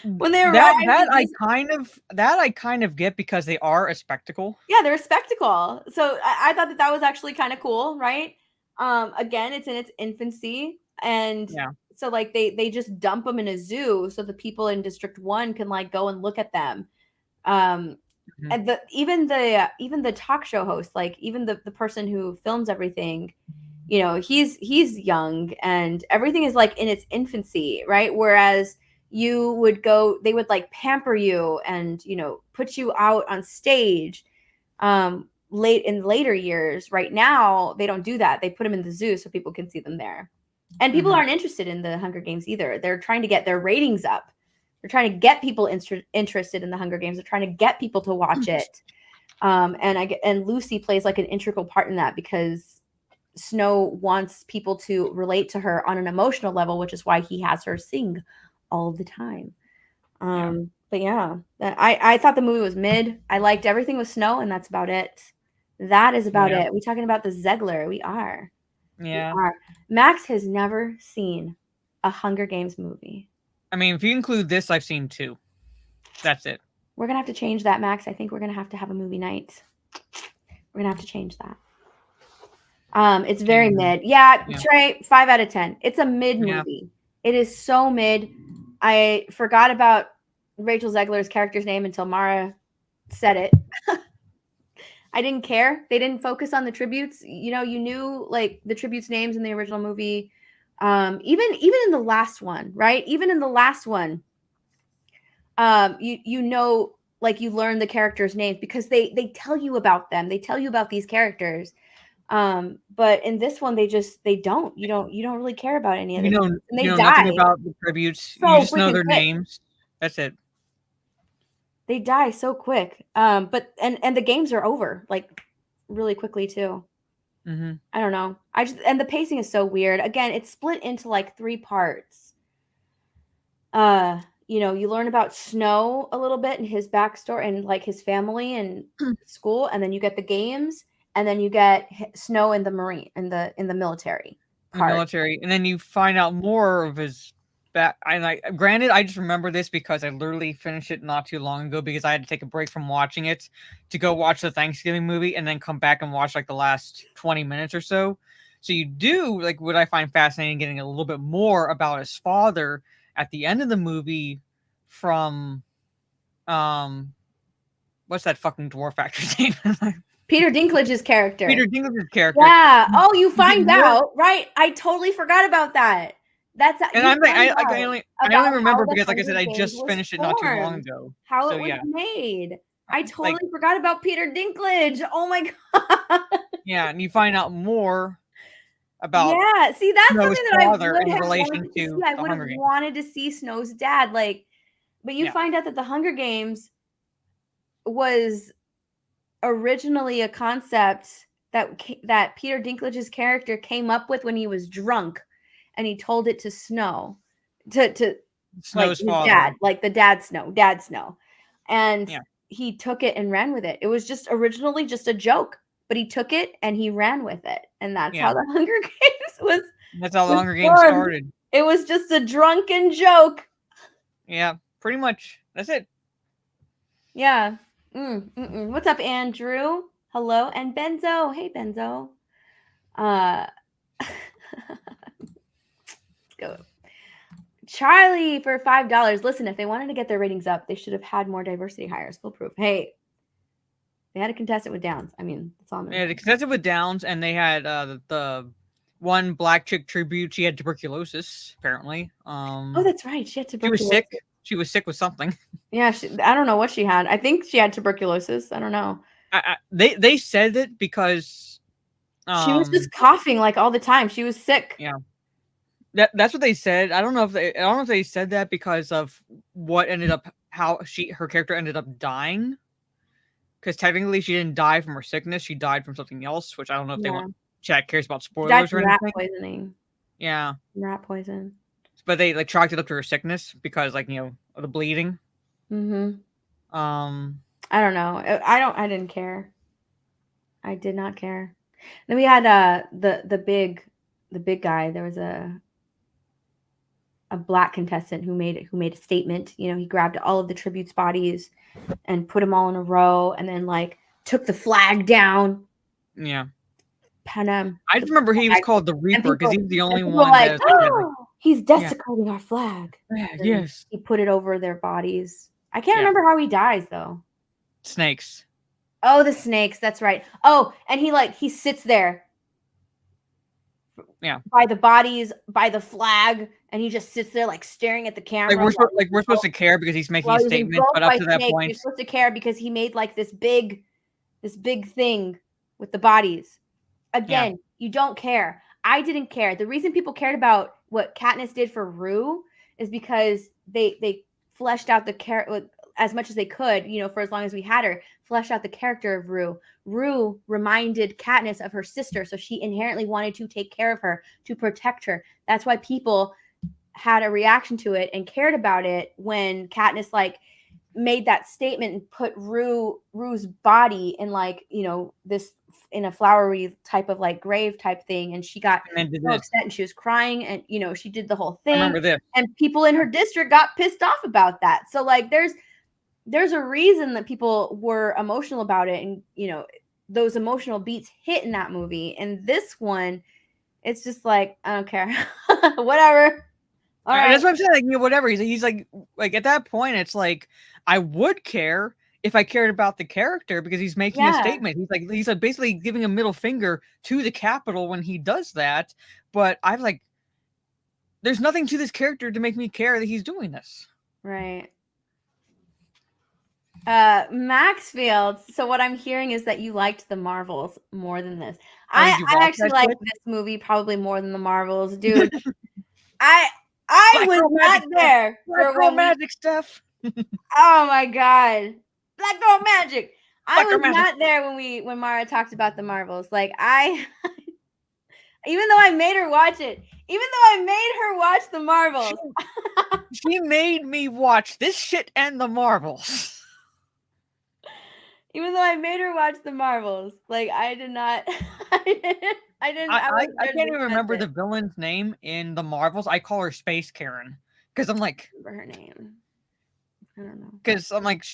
When they arrived, that I kind of get because they are a spectacle. yeah, they're a spectacle. So I thought that was actually kind of cool, right? Again, it's in its infancy, and Yeah. so like they just dump them in a zoo so the people in District 1 can like go and look at them. Mhm. And even the talk show host, like even the person who films everything, he's young and everything is like in its infancy, right? Whereas they would like pamper you and put you out on stage later years. Right now they don't do that. They put them in the zoo so people can see them there, and people aren't interested in the Hunger Games either. They're trying to get their ratings up. They're trying to get people interested in the Hunger Games. They're trying to get people to watch it. And Lucy plays like an integral part in that because Snow wants people to relate to her on an emotional level, which is why he has her sing all the time. But yeah, I thought the movie was mid. I liked everything with Snow, and that's about it. That is about it. We talking about the Zegler. We are. Yeah. We are. Max has never seen a Hunger Games movie. I mean, if you include this, I've seen 2. That's it. We're gonna have to change that, Max. I think we're gonna have to have a movie night. We're gonna have to change that. It's very mid. Yeah, Trey, 5 out of 10. It's a mid movie. It is so mid. I forgot about Rachel Zegler's character's name until Mara said it. I didn't care. They didn't focus on the tributes. You knew like the tributes names in the original movie. Even in the last one, right? Even in the last one, like you learn the characters' names because they tell you about them. They tell you about these characters. But in this one, they don't. You don't really care about any of them. And they die. Nothing about the tributes. So You just know their freaking quick. names. That's it. They die so quick. But and the games are over like really quickly too. I don't know. And the pacing is so weird. Again, it's split into like 3 parts. you know, you learn about Snow a little bit and his backstory and like his family and school, and then you get the games, and then you get Snow in the Marine in the military in the part. military, and then you find out more of his back. Granted, I just remember this because I literally finished it not too long ago because I had to take a break from watching it to go watch the Thanksgiving movie and then come back and watch like the last 20 minutes or so. So you do like what I find fascinating, getting a little bit more about his father at the end of the movie from what's that fucking dwarf actor's name? Peter Dinklage's character. Peter Dinklage's character. Yeah. Oh, you find more- out, right? I totally forgot about that. That's And you I'm like, find I out only about how remember the because, like I said, Hunger I Games just was finished it not too long formed, ago. how So it was yeah, made. I totally like forgot about Peter Dinklage. Oh my god. yeah, and you find out more about Yeah. See, that's Snow's something that I father would in have relation wanted to see. to I the would have Hunger Games. wanted to see Snow's dad. Like, but you Yeah. find out that the Hunger Games was originally a concept that Peter Dinklage's character came up with when he was drunk, and he told it to Snow, to like Snow's his father. dad, like the dad Snow, and Yeah. he took it and ran with it. It was just originally just a joke, but he took it and he ran with it, and that's Yeah. how the Hunger Games was. That's how the was Hunger Games formed. started. It was just a drunken joke. Yeah, pretty much. That's it. Yeah. What's up, Andrew? Hello, and Benzo. Hey, Benzo. Let's go. Charlie for $5. Listen, if they wanted to get their ratings up, they should have had more diversity hires. Full proof. Hey, they had a contestant with Downs. I mean, that's all I'm Yeah, the contestant with Downs, and they had the one black chick tribute. She had tuberculosis, apparently. Oh, that's right. She had tuberculosis. She was sick. She was sick with something. Yeah, I don't know what she had. I think she had tuberculosis. I don't know. They said it because she was just coughing like all the time. She was sick. Yeah. That's what they said. I don't know if they said that because of what ended up how her character ended up dying. Because technically she didn't die from her sickness, she died from something else, which I don't know if they want chat cares about spoilers or anything. Rat poisoning. Yeah. Rat poison. But they like chalked it up to her sickness because like, you know, of the bleeding. Mm-hmm. I don't know. I didn't care. I did not care. Then we had the big guy. There was a black contestant who made a statement. You know, he grabbed all of the tributes bodies and put them all in a row, and then like took the flag down. Yeah. I just remember he was called the Reaper because he's the only one like, that was he's desecrating our flag. Yes. He put it over their bodies. I can't remember how he dies though. Snakes. Oh, the snakes. That's right. Oh, and he sits there. Yeah. By the bodies, by the flag, and he just sits there like staring at the camera. Like we're supposed to care because he's making a statement, but up to that point, you're supposed to care because he made like this big thing with the bodies. Again, you don't care. I didn't care. The reason people cared about what Katniss did for Rue is because they fleshed out the character as much as they could, you know, for as long as we had her, fleshed out the character of Rue. Rue reminded Katniss of her sister, so she inherently wanted to take care of her, to protect her. That's why people had a reaction to it and cared about it when Katniss like made that statement and put Rue's body in like, you know, this in a flowery type of like grave type thing, and she got so upset and she was crying, and you know, she did the whole thing. I remember this. And people in her district got pissed off about that. So like there's a reason that people were emotional about it, and you know, those emotional beats hit in that movie. And this one, it's just like, I don't care. Whatever. All right. That's what I'm saying. Like, you know, whatever. He's like at that point, it's like I would care if I cared about the character because he's making a statement. He's like basically giving a middle finger to the Capitol when he does that. But I've like, there's nothing to this character to make me care that he's doing this. Right. Maxfield. So what I'm hearing is that you liked the Marvels more than this. I actually like this movie probably more than the Marvels, dude. I was not there for Black magic stuff. Oh my god, Black Girl Magic! I was not there when Mara talked about the Marvels. Like I Even though I made her watch it. Even though I made her watch the Marvels. She made me watch this shit and the Marvels. Even though I made her watch the Marvels. Like, I did not. I can't even remember the villain's name in the Marvels. I call her Space Karen. Because I'm like. Remember her name. I don't know. Because I'm like.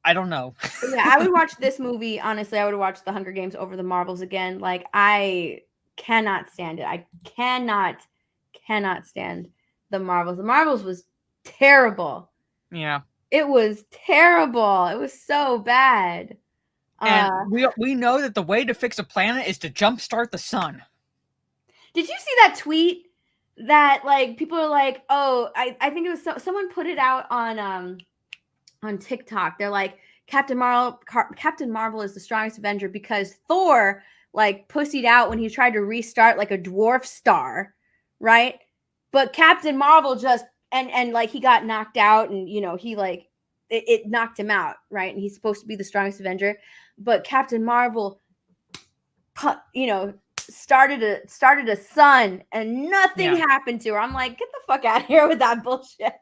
I don't know. Yeah, I would watch this movie. Honestly, I would watch The Hunger Games over the Marvels again. Like, I cannot stand it. I cannot stand the Marvels. The Marvels was terrible. Yeah. It was terrible. It was so bad. And we know that the way to fix a planet is to jumpstart the sun. Did you see that tweet that like people are like, oh, I think it was someone put it out on TikTok. They're like, Captain Marvel is the strongest Avenger because Thor like pussied out when he tried to restart like a dwarf star, right? But Captain Marvel just and like he got knocked out and you know he like it knocked him out, right? And he's supposed to be the strongest Avenger, but Captain Marvel, you know, started a sun and nothing happened to her. I'm like, get the fuck out of here with that bullshit.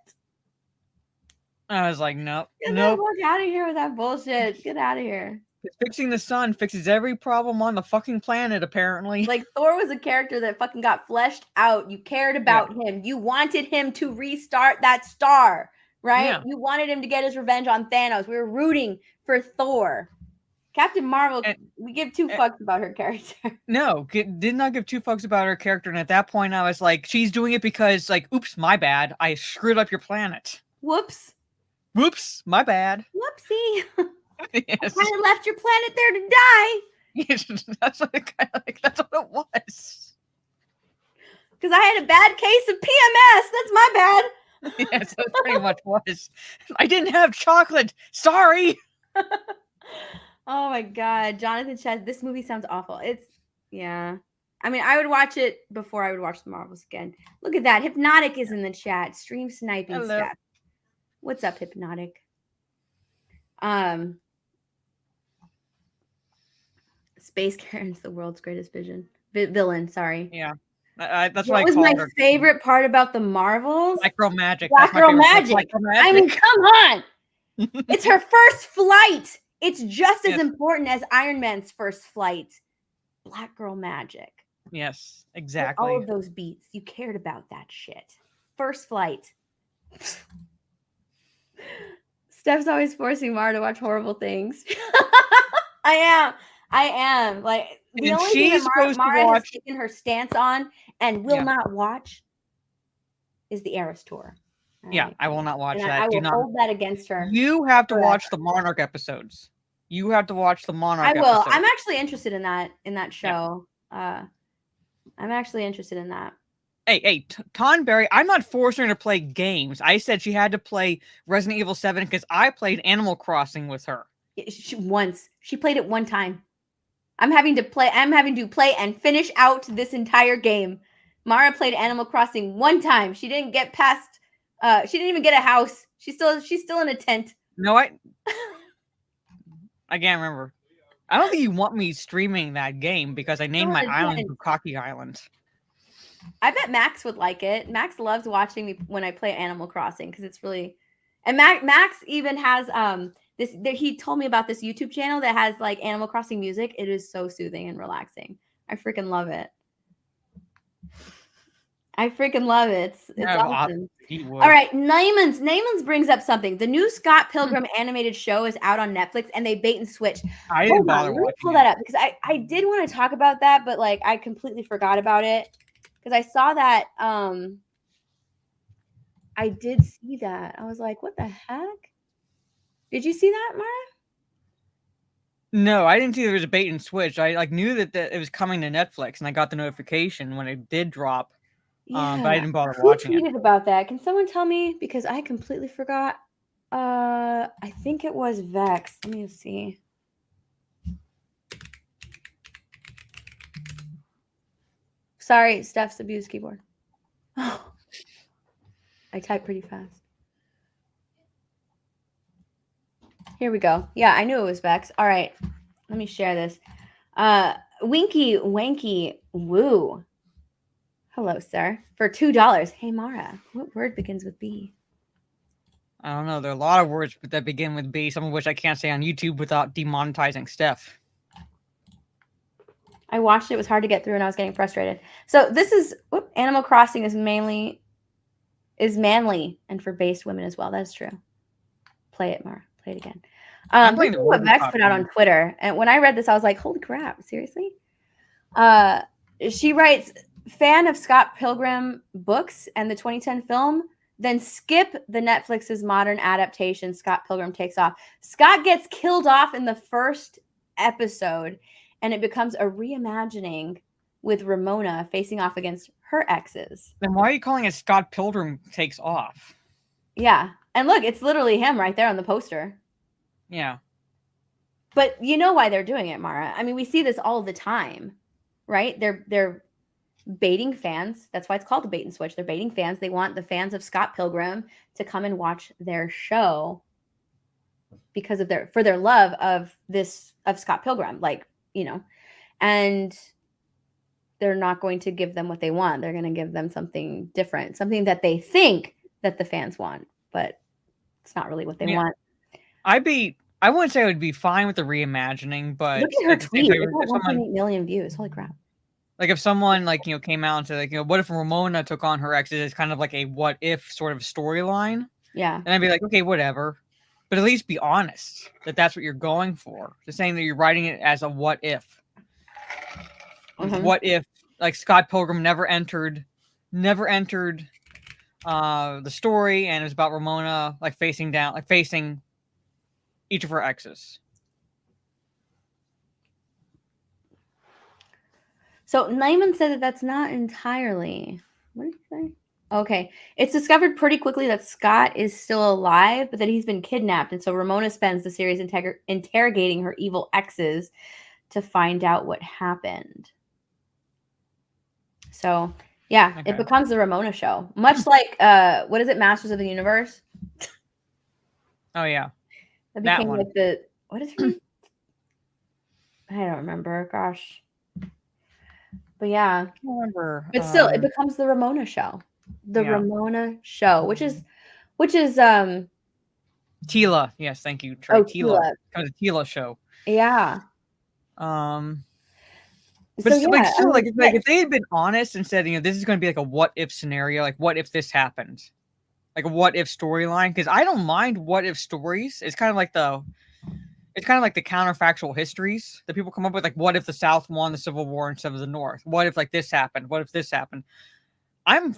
I was like, nope. Get the fuck out of here with that bullshit. Get out of here. Fixing the sun fixes every problem on the fucking planet, apparently. Like, Thor was a character that fucking got fleshed out. You cared about him. You wanted him to restart that star, right? Yeah. You wanted him to get his revenge on Thanos. We were rooting for Thor. Captain Marvel, we give two fucks about her character. No, did not give two fucks about her character. And at that point, I was like, she's doing it because, like, oops, my bad. I screwed up your planet. Whoops. Whoops, my bad. Whoopsie. Yes. I kind of left your planet there to die. Yes, that's what it was. Because I had a bad case of PMS. That's my bad. Yes, that pretty much was. I didn't have chocolate. Sorry. Oh my God. Jonathan says this movie sounds awful. Yeah. I mean, I would watch it before I would watch the Marvels again. Look at that. Hypnotic is in the chat. Stream sniping stuff. What's up, Hypnotic? Space Karen's the world's greatest villain. Sorry. Yeah. That's what I was call my her. favorite part about the Marvels? Black Girl Magic. Black Girl Magic. I mean, come on. It's her first flight. It's just as important as Iron Man's first flight. Black Girl Magic. Yes, exactly. All of those beats. You cared about that shit. First flight. Steph's always forcing Mara to watch horrible things. I am. Like, the only thing that Mara has taken her stance on and will not watch is the Eras Tour. Right? Yeah, I will not watch that. I will hold that against her. You have to watch the Monarch episodes. You have to watch the Monarch episodes. I will. I'm actually interested in that show. Yeah. I'm actually interested in that. Hey, Tonberry, I'm not forcing her to play games. I said she had to play Resident Evil 7 because I played Animal Crossing with her. Once. She played it one time. I'm having to play and finish out this entire game. Mara played Animal Crossing one time. She didn't get past she didn't even get a house. She's still in a tent. No, I can't remember. I don't think you want me streaming that game because I named my island Bukkake Island. I bet Max would like it. Max loves watching me when I play Animal Crossing because it's really, and Max even has he told me about this YouTube channel that has like Animal Crossing music. It is so soothing and relaxing. I freaking love it. It's awesome. All right, Naimans brings up something. The new Scott Pilgrim animated show is out on Netflix, and they bait and switch. I didn't bother watching. Let me pull that up because I did want to talk about that, but like I completely forgot about it because I saw that. I did see that. I was like, what the heck? Did you see that, Mara? No, I didn't see there was a bait and switch. I like knew that it was coming to Netflix, and I got the notification when it did drop. Yeah. But I didn't bother watching it. Who tweeted about that? Can someone tell me? Because I completely forgot. I think it was Vex. Let me see. Sorry, Steph's abused keyboard. I type pretty fast. Here we go. Yeah, I knew it was Vex. All right. Let me share this. Winky Wanky Woo Hello, sir. For $2. Hey, Mara, what word begins with B? I don't know. There are a lot of words that begin with B, some of which I can't say on YouTube without demonetizing Steph. I watched it. It was hard to get through, and I was getting frustrated. So this is Animal Crossing is manly and for based women as well. That's true. Play it, Mara. Play it again. This is what Vex put out on Twitter, and when I read this, I was like, "Holy crap! Seriously?" She writes, "Fan of Scott Pilgrim books and the 2010 film, then skip the Netflix's modern adaptation. Scott Pilgrim takes off. Scott gets killed off in the first episode, and it becomes a reimagining with Ramona facing off against her exes." Then why are you calling it Scott Pilgrim takes off? Yeah, and look, it's literally him right there on the poster. Yeah. But you know why they're doing it, Mara. I mean, we see this all the time, right? They're baiting fans. That's why it's called the bait and switch. They're baiting fans. They want the fans of Scott Pilgrim to come and watch their show because of their love of Scott Pilgrim, like, you know. And they're not going to give them what they want. They're going to give them something different, something that they think that the fans want, but it's not really what they want. I wouldn't say I would be fine with the reimagining, but look at her tweet. It's got 1.8 million views. Holy crap. Like if someone like, you know, came out and said, like, you know, what if Ramona took on her exes? It's kind of like a what if sort of storyline. Yeah. And I'd be like, okay, whatever. But at least be honest that that's what you're going for. Just saying that you're writing it as a what if. What if like Scott Pilgrim never entered the story, and it was about Ramona like facing each of her exes. So Nyman said that that's not entirely. What did he say? Okay. It's discovered pretty quickly that Scott is still alive, but that he's been kidnapped. And so Ramona spends the series interrogating her evil exes to find out what happened. So, yeah, It becomes the Ramona show. Much like, what is it, Masters of the Universe? Oh, yeah. That became like the, what is her name? I don't remember. Gosh. But yeah. I don't remember. But still, it becomes the Ramona show. Ramona show, which is Tila. Yes, thank you, Trey. Tila. Becomes a Tila show. Yeah. But so, like, still, like if they had been honest and said, you know, this is going to be like a what if scenario, like what if this happened, like a what if storyline, because I don't mind what if stories. It's kind of like the counterfactual histories that people come up with, like what if the South won the Civil War instead of the North? What if like this happened? What if this happened? I'm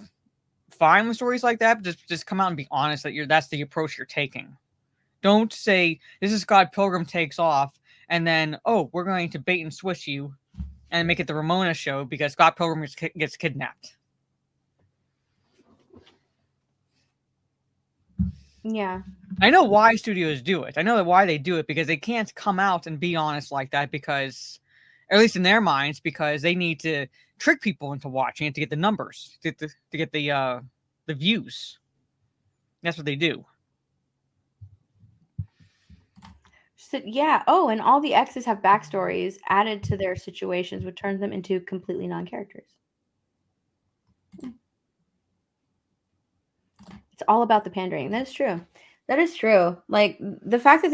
fine with stories like that, but just come out and be honest that that's the approach you're taking. Don't say this is Scott Pilgrim takes off, and then we're going to bait and switch you and make it the Ramona show because Scott Pilgrim gets kidnapped. Yeah. I know why studios do it. I know why they do it, because they can't come out and be honest like that because, or at least in their minds, because they need to trick people into watching it to get the numbers, to get the views. That's what they do. So, yeah. Oh, and all the exes have backstories added to their situations, which turns them into completely non-characters. It's all about the pandering. That is true. That is true. Like the fact that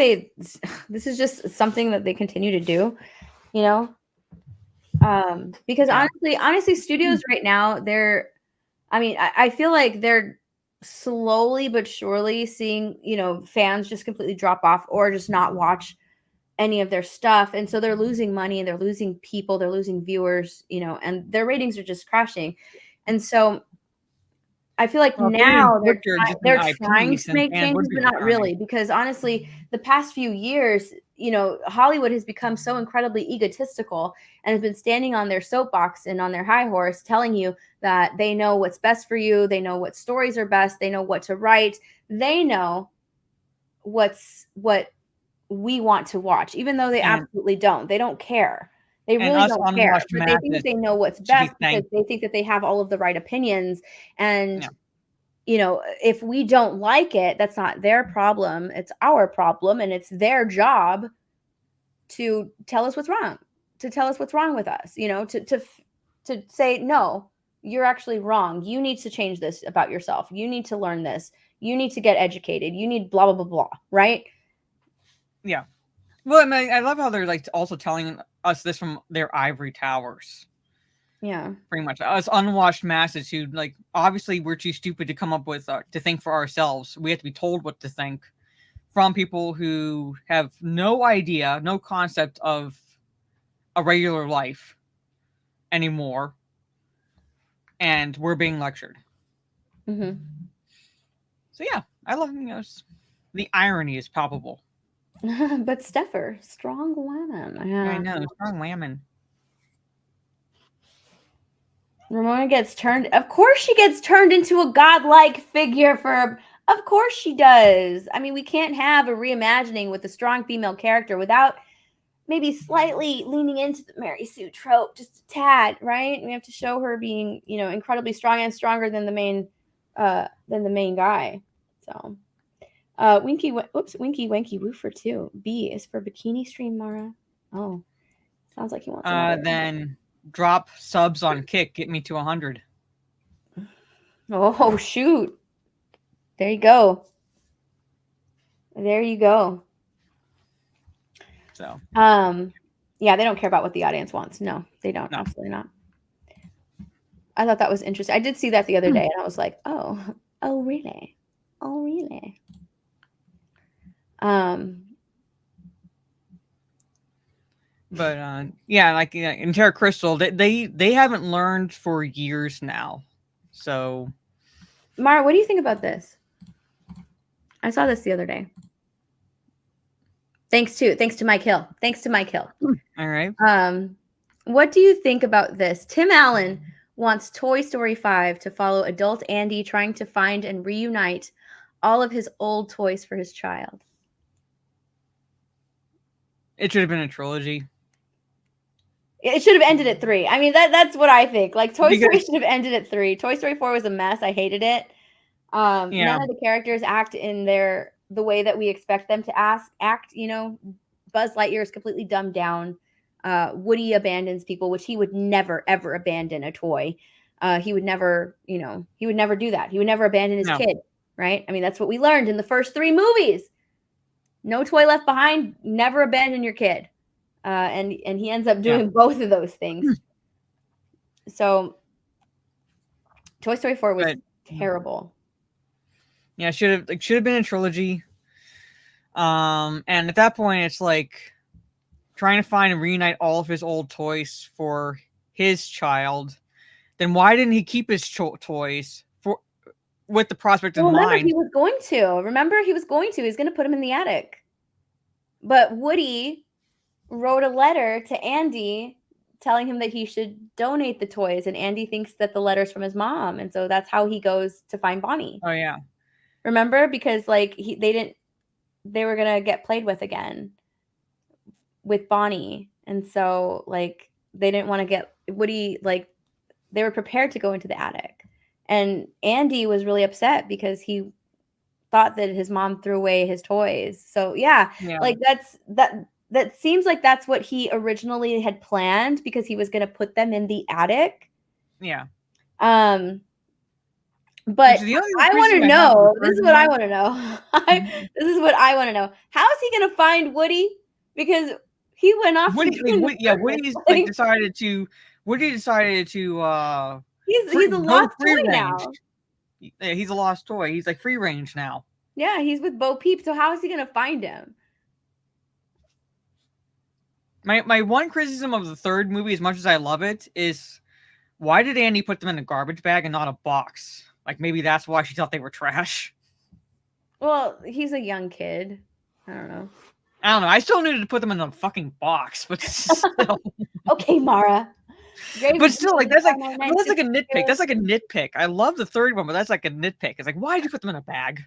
this is just something that they continue to do, you know? Because honestly, studios right now, I feel like they're slowly but surely seeing, you know, fans just completely drop off or just not watch any of their stuff. And so they're losing money and they're losing people, they're losing viewers, you know, and their ratings are just crashing. And so I feel like now they're trying to make changes, but not really, because honestly, the past few years, you know, Hollywood has become so incredibly egotistical and has been standing on their soapbox and on their high horse telling you that they know what's best for you. They know what stories are best. They know what to write. They know what we want to watch, even though they absolutely don't. They don't care. They really don't care. But they think they know what's best because they think that they have all of the right opinions. And, you know, if we don't like it, that's not their problem. It's our problem. And it's their job to tell us what's wrong, to tell us what's wrong with us, you know, to say, no, you're actually wrong. You need to change this about yourself. You need to learn this. You need to get educated. You need blah, blah, blah, blah. Right? Yeah. Well, I mean, I love how they're like also telling us this from their ivory towers. Yeah. Pretty much. Us unwashed masses who, like, obviously we're too stupid to come up with, to think for ourselves. We have to be told what to think from people who have no idea, no concept of a regular life anymore. And we're being lectured. Mm-hmm. So yeah, I love, the irony is palpable. But Steffer, strong woman. Yeah. I know, strong women. Ramona gets turned. Of course, she gets turned into a godlike figure for. Of course, she does. I mean, we can't have a reimagining with a strong female character without maybe slightly leaning into the Mary Sue trope, just a tad, right? We have to show her being, incredibly strong and stronger than the main guy. So, Winky Wanky Woofer too. B is for bikini stream, Mara. Oh, sounds like he wants. Then drop subs on Kick. Get me to 100. Oh shoot! There you go. There you go. So. Yeah, they don't care about what the audience wants. No, they don't. No. Absolutely not. I thought that was interesting. I did see that the other day, and I was like, oh, really? Oh, really? But yeah, like in Terra Crystal, they haven't learned for years now. So, Mara, what do you think about this? I saw this the other day. Thanks to Mike Hill. All right. What do you think about this? Tim Allen wants Toy Story 5 to follow adult Andy trying to find and reunite all of his old toys for his child. It should have been a trilogy. It should have ended at 3. I mean, that's what I think. Like, Toy Story should have ended at 3. Toy Story 4 was a mess. I hated it. None of the characters act in the way that we expect them to act. Buzz Lightyear is completely dumbed down. Woody abandons people, which he would never, ever abandon a toy. He would never do that. He would never abandon his kid, right? I mean, that's what we learned in the first 3 movies. No toy left behind, never abandon your kid. And he ends up doing both of those things. So Toy Story 4 was terrible. Yeah, should have been a trilogy. And at that point, it's like trying to find and reunite all of his old toys for his child. Then why didn't he keep his toys with the prospect in mind? He was going to. He's going to put him in the attic. But Woody wrote a letter to Andy telling him that he should donate the toys, and Andy thinks that the letter's from his mom, and so that's how he goes to find Bonnie. Oh yeah. Remember? Because like they were gonna get played with again with Bonnie. And so like they didn't want to get Woody, like they were prepared to go into the attic. And Andy was really upset because he thought that his mom threw away his toys. So yeah. Like that seems like that's what he originally had planned, because he was gonna put them in the attic. Yeah. But I want to know. This is what I want to know. This is what I want to know. How is he going to find Woody? Because he went off. Woody decided to. He's a lost toy now. Yeah, he's a lost toy. He's like free range now. Yeah, he's with Bo Peep. So how is he going to find him? My one criticism of the third movie, as much as I love it, is why did Andy put them in a garbage bag and not a box? Like, maybe that's why she thought they were trash. Well, he's a young kid. I don't know. I still needed to put them in a fucking box, but still. Okay, Mara. But still, like that's like a nitpick. That's like a nitpick. I love the third one, but that's like a nitpick. It's like, why did you put them in a bag?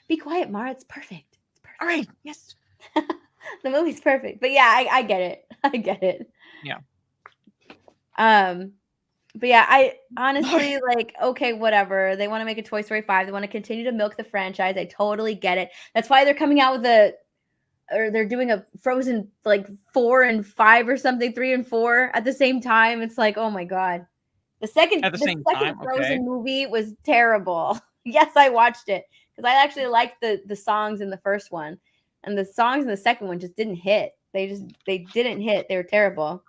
Be quiet, Mara. It's perfect. All right. Yes. The movie's perfect. But yeah, I get it. I get it. Yeah. But yeah, I honestly like, okay, whatever. They want to make a Toy Story 5. They want to continue to milk the franchise. I totally get it. That's why they're coming out with they're doing a Frozen like 4 and 5 or something, 3 and 4 at the same time. It's like, oh my God. The second time, Frozen okay. movie was terrible. Yes, I watched it because I actually liked the songs in the first one, and the songs in the second one just didn't hit. They didn't hit. They were terrible.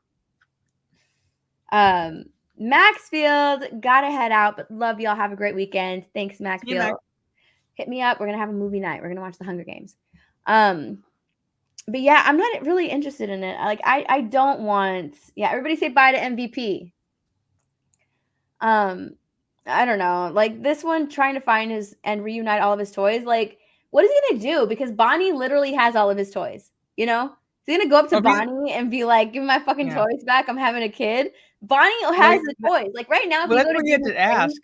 Maxfield, gotta head out, but love y'all. Have a great weekend. Thanks, Maxfield. Max. Hit me up. We're gonna have a movie night. We're gonna watch The Hunger Games. But yeah, I'm not really interested in it. Like I don't want. Yeah, everybody say bye to MVP. I don't know. Like this one trying to find his and reunite all of his toys. Like, what is he gonna do? Because Bonnie literally has all of his toys. You know, is he gonna go up to Bonnie and be like, "Give me my fucking toys back. I'm having a kid." Bonnie has the toys. Like right now, if well, you that's go what you have to ask.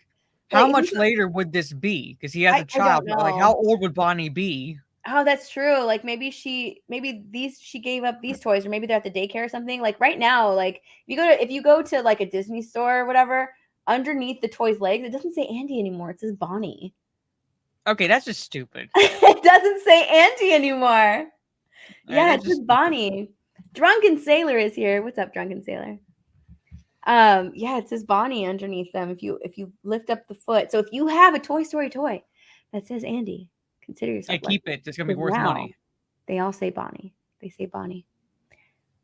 How much later would this be? Because he has a child. Like, how old would Bonnie be? Oh, that's true. Like maybe she gave up these toys, or maybe they're at the daycare or something. Like right now, like if you go to like a Disney store or whatever, underneath the toy's legs, it doesn't say Andy anymore. It says Bonnie. Okay, that's just stupid. It doesn't say Andy anymore. Yeah, it says stupid. Bonnie. Drunken Sailor is here. What's up, Drunken Sailor? Yeah, it says Bonnie underneath them if you lift up the foot. So if you have a Toy Story toy that says Andy, consider yourself lucky. Keep it. It's gonna be worth money. They all say Bonnie. They say Bonnie.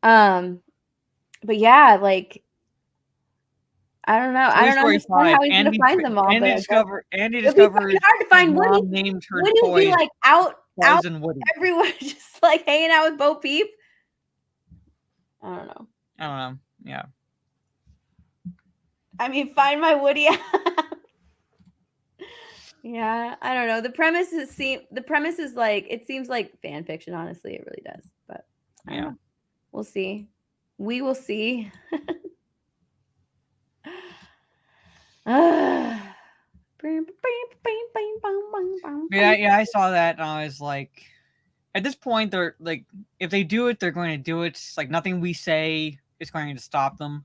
But yeah, like I don't know. I don't understand how he's gonna find them all. Andy discovers. Hard to find Woody. Named her Wouldn't he be like out everywhere, just like hanging out with Bo Peep? I don't know. Yeah. I mean, find my Woody. Yeah, I don't know. The premise is like it seems like fan fiction. Honestly, it really does. But yeah, we'll see. We will see. Yeah, I saw that, and I was like, at this point, they're like, if they do it, they're going to do it. It's like nothing we say is going to stop them.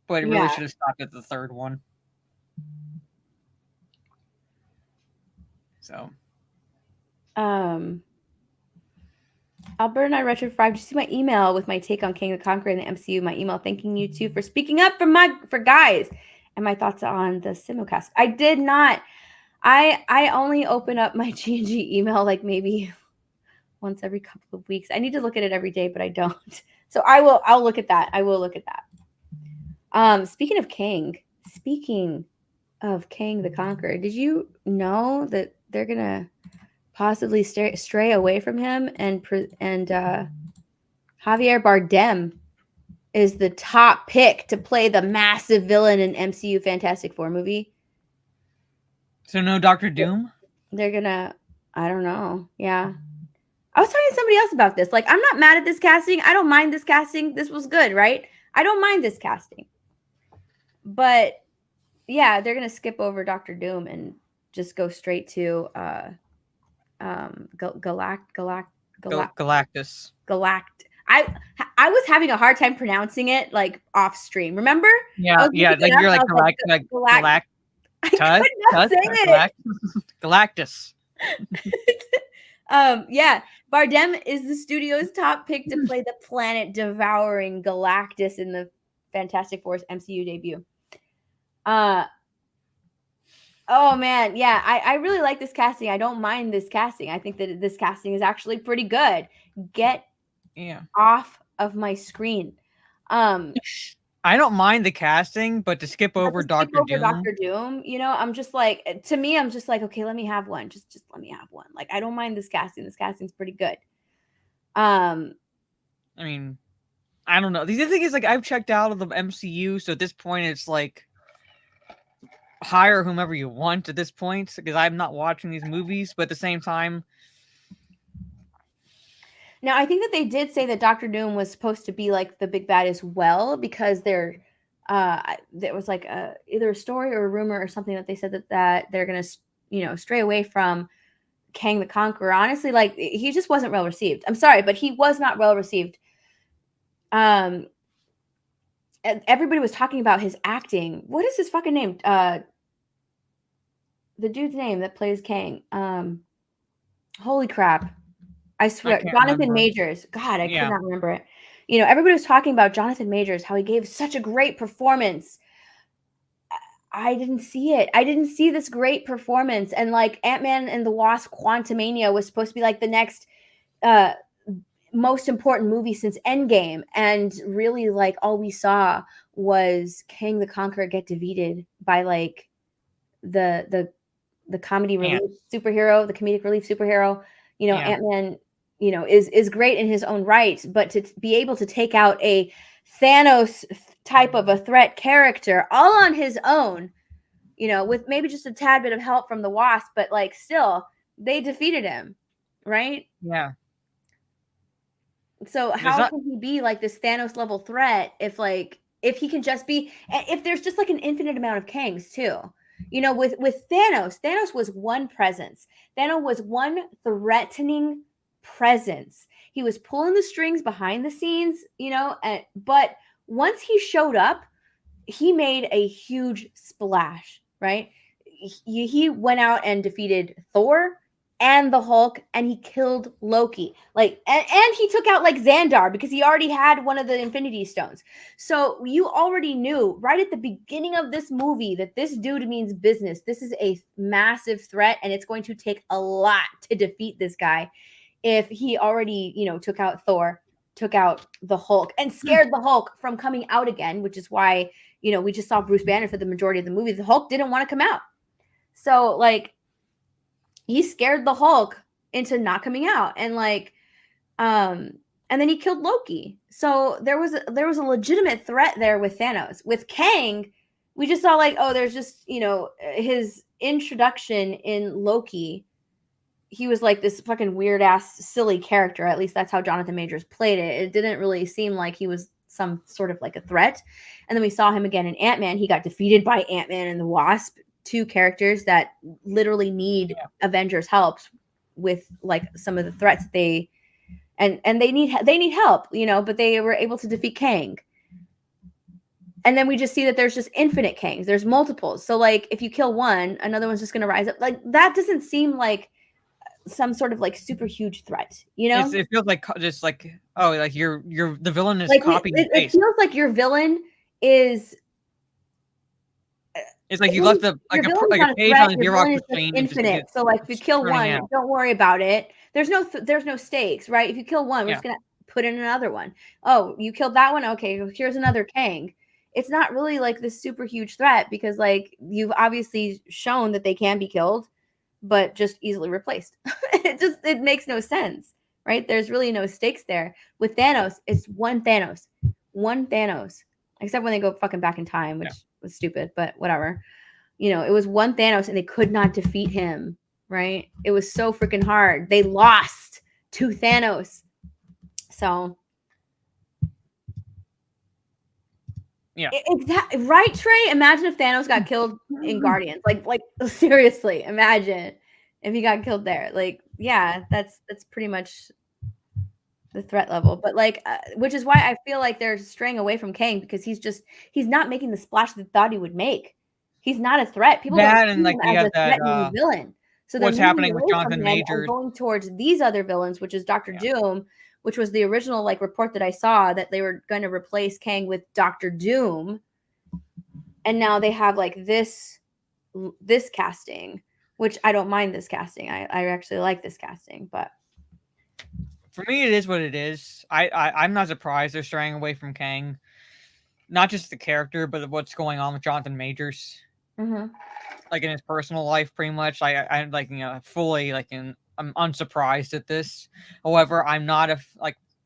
But it really should have stopped at the third one. So, Alberta and I Retro 5. Did you see my email with my take on King the Conqueror and the MCU? My email thanking you two for speaking up for guys and my thoughts on the simulcast. I did not. I only open up my G&G email like maybe once every couple of weeks. I need to look at it every day, but I don't. So I'll look at that. I will look at that. Speaking of King the Conqueror, did you know that they're gonna possibly stray away from him and Javier Bardem is the top pick to play the massive villain in MCU Fantastic Four movie? So no Dr. Doom? They're gonna, I don't know. Yeah. I was talking to somebody else about this. Like, I'm not mad at this casting. I don't mind this casting. This was good, right? I don't mind this casting. But yeah, they're gonna skip over Dr. Doom and just go straight to Galactus. I was having a hard time pronouncing it like off stream. Remember? Yeah, like you're like Galactus. Galactus. Yeah, Bardem is the studio's top pick to play the planet devouring Galactus in the Fantastic Four's MCU debut. Oh man, yeah, I really like this casting. I don't mind this casting. I think that this casting is actually pretty good. Get off of my screen. I don't mind the casting, but to skip over Dr. Doom, you know, I'm just like, to me, I'm just like, okay, let me have one. Just let me have one. Like, I don't mind this casting. This casting's pretty good. I mean, I don't know. The other thing is, like, I've checked out of the MCU, so at this point, it's like, hire whomever you want at this point, because I'm not watching these movies, but at the same time. Now, I think that they did say that Dr. Doom was supposed to be like the big bad as well, because there was like either a story or a rumor or something that they said that they're going to, you know, stray away from Kang the Conqueror. Honestly, like, he just wasn't well received. I'm sorry, but he was not well received. Everybody was talking about his acting. What is his fucking name? The dude's name that plays Kang. Holy crap. I swear, Jonathan Majors. God, I could not remember it. You know, everybody was talking about Jonathan Majors, how he gave such a great performance I didn't see it. I didn't see this great performance. And like Ant-Man and the Wasp Quantumania was supposed to be like the next most important movie since Endgame. And really like all we saw was Kang the Conqueror get defeated by like the comedy relief superhero, the comedic relief superhero. You know, Ant-Man, you know, is great in his own right, but to be able to take out a Thanos type of a threat character all on his own, you know, with maybe just a tad bit of help from the Wasp, but like still they defeated him, right? Yeah. So how can he be like this Thanos level threat if he can just be, if there's just like an infinite amount of Kangs too? You know, with Thanos was one presence. Thanos was one threatening presence. He was pulling the strings behind the scenes, you know, but once he showed up, he made a huge splash, right? He went out and defeated Thor and the Hulk, and he killed Loki. Like, and he took out like Xandar because he already had one of the Infinity Stones. So you already knew right at the beginning of this movie that this dude means business. This is a massive threat, and it's going to take a lot to defeat this guy. If he already, you know, took out Thor, took out the Hulk, and scared the Hulk from coming out again, which is why, you know, we just saw Bruce Banner for the majority of the movie. The Hulk didn't want to come out. So like, he scared the Hulk into not coming out, and like, and then he killed Loki. So there was a legitimate threat there with Thanos. With Kang, we just saw like, oh, there's just, you know, his introduction in Loki. He was like this fucking weird ass silly character. At least that's how Jonathan Majors played it. It didn't really seem like he was some sort of like a threat. And then we saw him again in Ant-Man. He got defeated by Ant-Man and the Wasp. Two characters that literally need Avengers help with like some of the threats they need help, you know, but they were able to defeat Kang. And then we just see that there's just infinite Kangs. There's multiples. So like if you kill one, another one's just going to rise up. Like that doesn't seem like some sort of like super huge threat, you know? It feels like just like, oh, like you're the villain is like copying and paste. It feels like your villain is. It's like you left a page on the Xerox machine. Infinite. So like if you kill one, don't worry about it. There's no stakes, right? If you kill one, we're just gonna put in another one. Oh, you killed that one? Okay, here's another Kang. It's not really like this super huge threat because like you've obviously shown that they can be killed, but just easily replaced. It makes no sense, right? There's really no stakes there. With Thanos, it's one Thanos. Except when they go fucking back in time, which was stupid, but whatever. You know, it was one Thanos and they could not defeat him, right? It was so freaking hard. They lost to Thanos. So yeah. Exactly. Right, Trey? Imagine if Thanos got killed in Guardians. Like seriously, imagine if he got killed there. Like, yeah, that's pretty much the threat level. But like, which is why I feel like they're straying away from Kang because he's not making the splash they thought he would make. He's not a threat. People don't see him as a threatening villain. So what's happening with Jonathan Majors going towards these other villains, which is Dr. Doom, which was the original like report that I saw that they were going to replace Kang with Dr. Doom. And now they have like this casting, which I don't mind this casting. I actually like this casting, but for me, it is what it is. I'm not surprised they're straying away from Kang. Not just the character, but what's going on with Jonathan Majors. Mm-hmm. Like in his personal life, pretty much. I'm like, you know, fully like I'm unsurprised at this. However, I'm not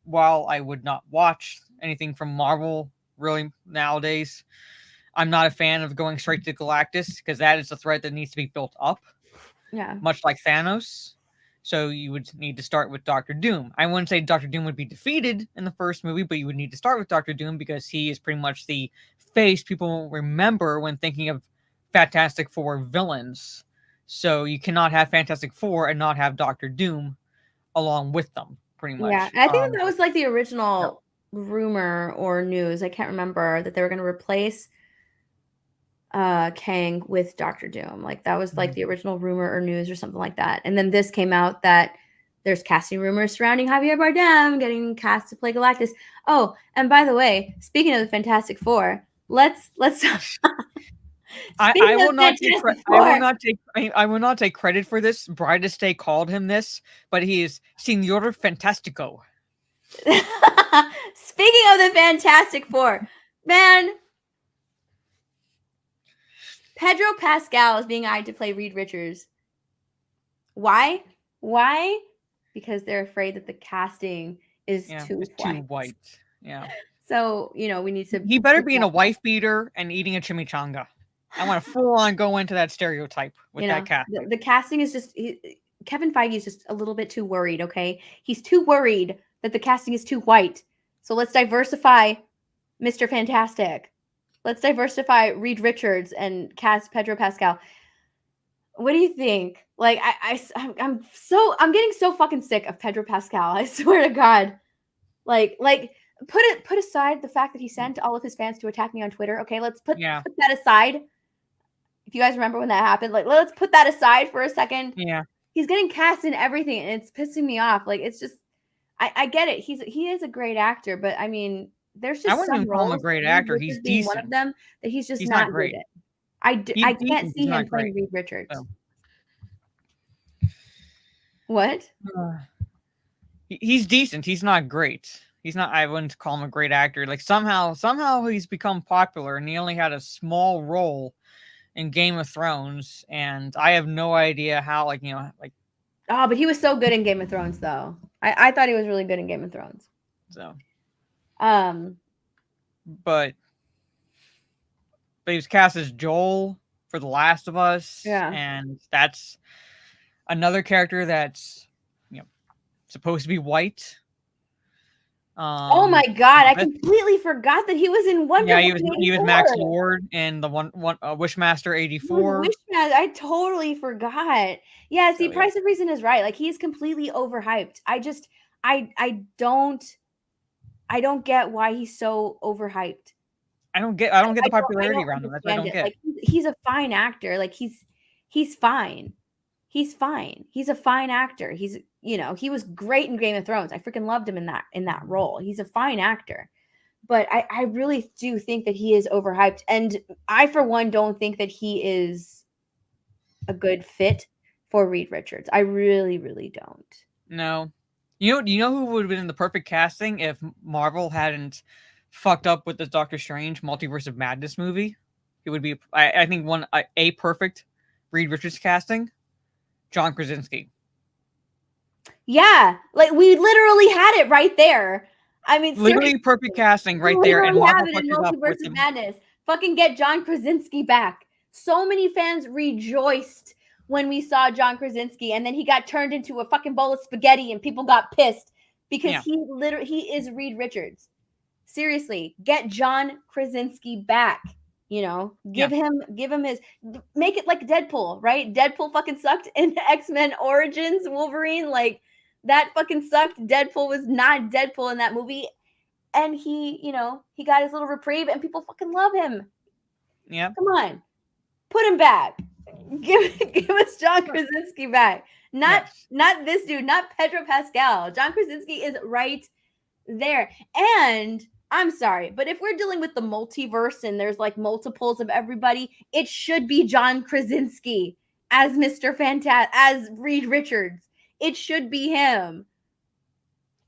while I would not watch anything from Marvel really nowadays, I'm not a fan of going straight to Galactus because that is a threat that needs to be built up. Yeah. Much like Thanos. So you would need to start with Dr. Doom. I wouldn't say Dr. Doom would be defeated in the first movie, but you would need to start with Dr. Doom because he is pretty much the face people remember when thinking of Fantastic Four villains. So you cannot have Fantastic Four and not have Dr. Doom along with them, pretty much. Yeah, and I think that was like the original rumor or news. I can't remember that they were going to replace Kang with Dr. Doom. Like that was like the original rumor or news or something like that. And then this came out that there's casting rumors surrounding Javier Bardem getting cast to play Galactus. Oh, and by the way, speaking of the Fantastic Four, let's I Speaking will of not take Fantastic I will Four, not take I will not take credit for this. Brightest Day called him this, but he is Signor Fantastico. speaking of the Fantastic Four, man, Pedro Pascal is being eyed to play Reed Richards. Why? Why? Because they're afraid that the casting is too it's white. too white. Yeah. So, we need to. He better be in a wife beater and eating a chimichanga. I want to full on go into that stereotype with that casting. The casting is just Kevin Feige is just a little bit too worried. Okay, he's too worried that the casting is too white. So let's diversify Mr. Fantastic. Let's diversify Reed Richards and cast Pedro Pascal. What do you think? Like, I'm getting so fucking sick of Pedro Pascal. I swear to God. Like put aside the fact that he sent all of his fans to attack me on Twitter. Okay, let's put that aside. If you guys remember when that happened, like, let's put that aside for a second. Yeah. He's getting cast in everything, and it's pissing me off. Like, it's just, I get it. He is a great actor, but I mean, there's just I wouldn't even call him a great actor. He's decent. One of them that he's just he's not great. Good at. I can't see him playing Reed Richards. So. What? He's decent. He's not great. He's not. I wouldn't call him a great actor. Like somehow he's become popular, and he only had a small role in Game of Thrones, and I have no idea how. Oh, but he was so good in Game of Thrones, though. I thought he was really good in Game of Thrones. So, but he was cast as Joel for The Last of Us, and that's another character that's supposed to be white. Oh my God! I completely forgot that he was in Wonder Woman. Yeah, he was Max Lord in the one Wishmaster 84. Wishmaster, I totally forgot. Yeah, see, Price of Reason is right. Like, he's completely overhyped. I don't get why he's so overhyped. I don't get the popularity around him. That's what I don't get. Like, he's a fine actor. Like, he's fine. He's fine. He's a fine actor. He's he was great in Game of Thrones. I freaking loved him in that role. He's a fine actor. But I really do think that he is overhyped. And I, for one, don't think that he is a good fit for Reed Richards. I really, really don't. No. You know who would have been in the perfect casting if Marvel hadn't fucked up with the Doctor Strange Multiverse of Madness movie? It would be, I think, a perfect Reed Richards casting. John Krasinski. Yeah, like, we literally had it right there. I mean, literally perfect casting right there, and Marvel fucked it up with him. Madness. Fucking get John Krasinski back. So many fans rejoiced when we saw John Krasinski, and then he got turned into a fucking bowl of spaghetti, and people got pissed because he is Reed Richards. Seriously, get John Krasinski back. Give him his, make it like Deadpool, right? Deadpool fucking sucked in X-Men Origins Wolverine. Like, that fucking sucked. Deadpool was not Deadpool in that movie. And he got his little reprieve, and people fucking love him. Yeah. Come on. Put him back. Give us John Krasinski back. Not this dude, not Pedro Pascal. John Krasinski is right there. And I'm sorry, but if we're dealing with the multiverse and there's like multiples of everybody, it should be John Krasinski as Mr. as Reed Richards. It should be him.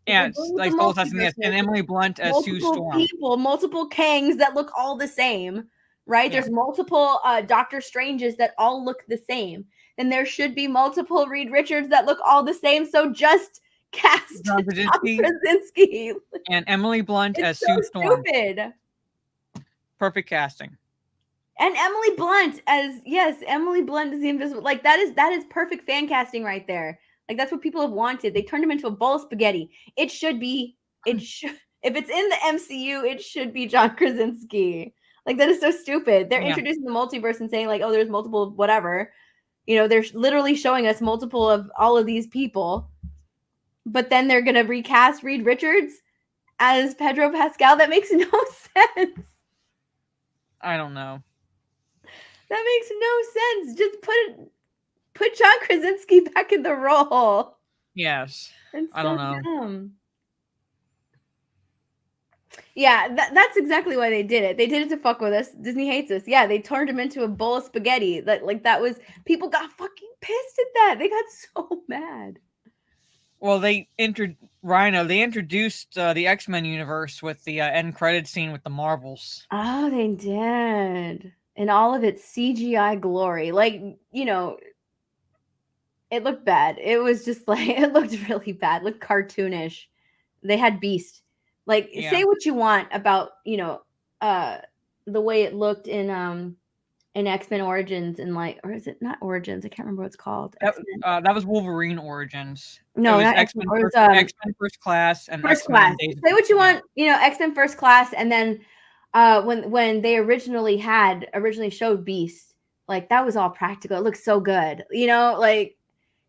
Yeah, it's like and Emily Blunt as Sue Storm. Multiple Kangs that look all the same, right? Yeah. There's multiple Doctor Stranges that all look the same. Then there should be multiple Reed Richards that look all the same. So just cast John Krasinski and Emily Blunt as Sue Storm. Stupid. Perfect casting. And Emily Blunt as Emily Blunt is the invisible. Like, that is perfect fan casting right there. Like, that's what people have wanted. They turned him into a bowl of spaghetti. If it's in the MCU, it should be John Krasinski. Like, that is so stupid. They're introducing the multiverse and saying, like, oh, there's multiple whatever. They're literally showing us multiple of all of these people. But then they're going to recast Reed Richards as Pedro Pascal. That makes no sense. I don't know. That makes no sense. Just put John Krasinski back in the role. Yes. I don't know. Dumb. Yeah, that's exactly why they did it. They did it to fuck with us. Disney hates us. Yeah, they turned him into a bowl of spaghetti. That was people got fucking pissed at that. They got so mad. Well, they introduced the X-Men universe with the end credit scene with the Marvels. Oh, they did. In all of its CGI glory. Like, you know, it looked bad. It was just like it looked really bad. Looked cartoonish. They had Beast. Like, say what you want about, you know, the way it looked in X-Men Origins and like, or is it not Origins? I can't remember what it's called. That was Wolverine Origins. No, it was not X-Men First Class and First X-Men Class. Say what you want, you know, X-Men First Class, and then when they originally showed Beast, like that was all practical. It looked so good, you know, like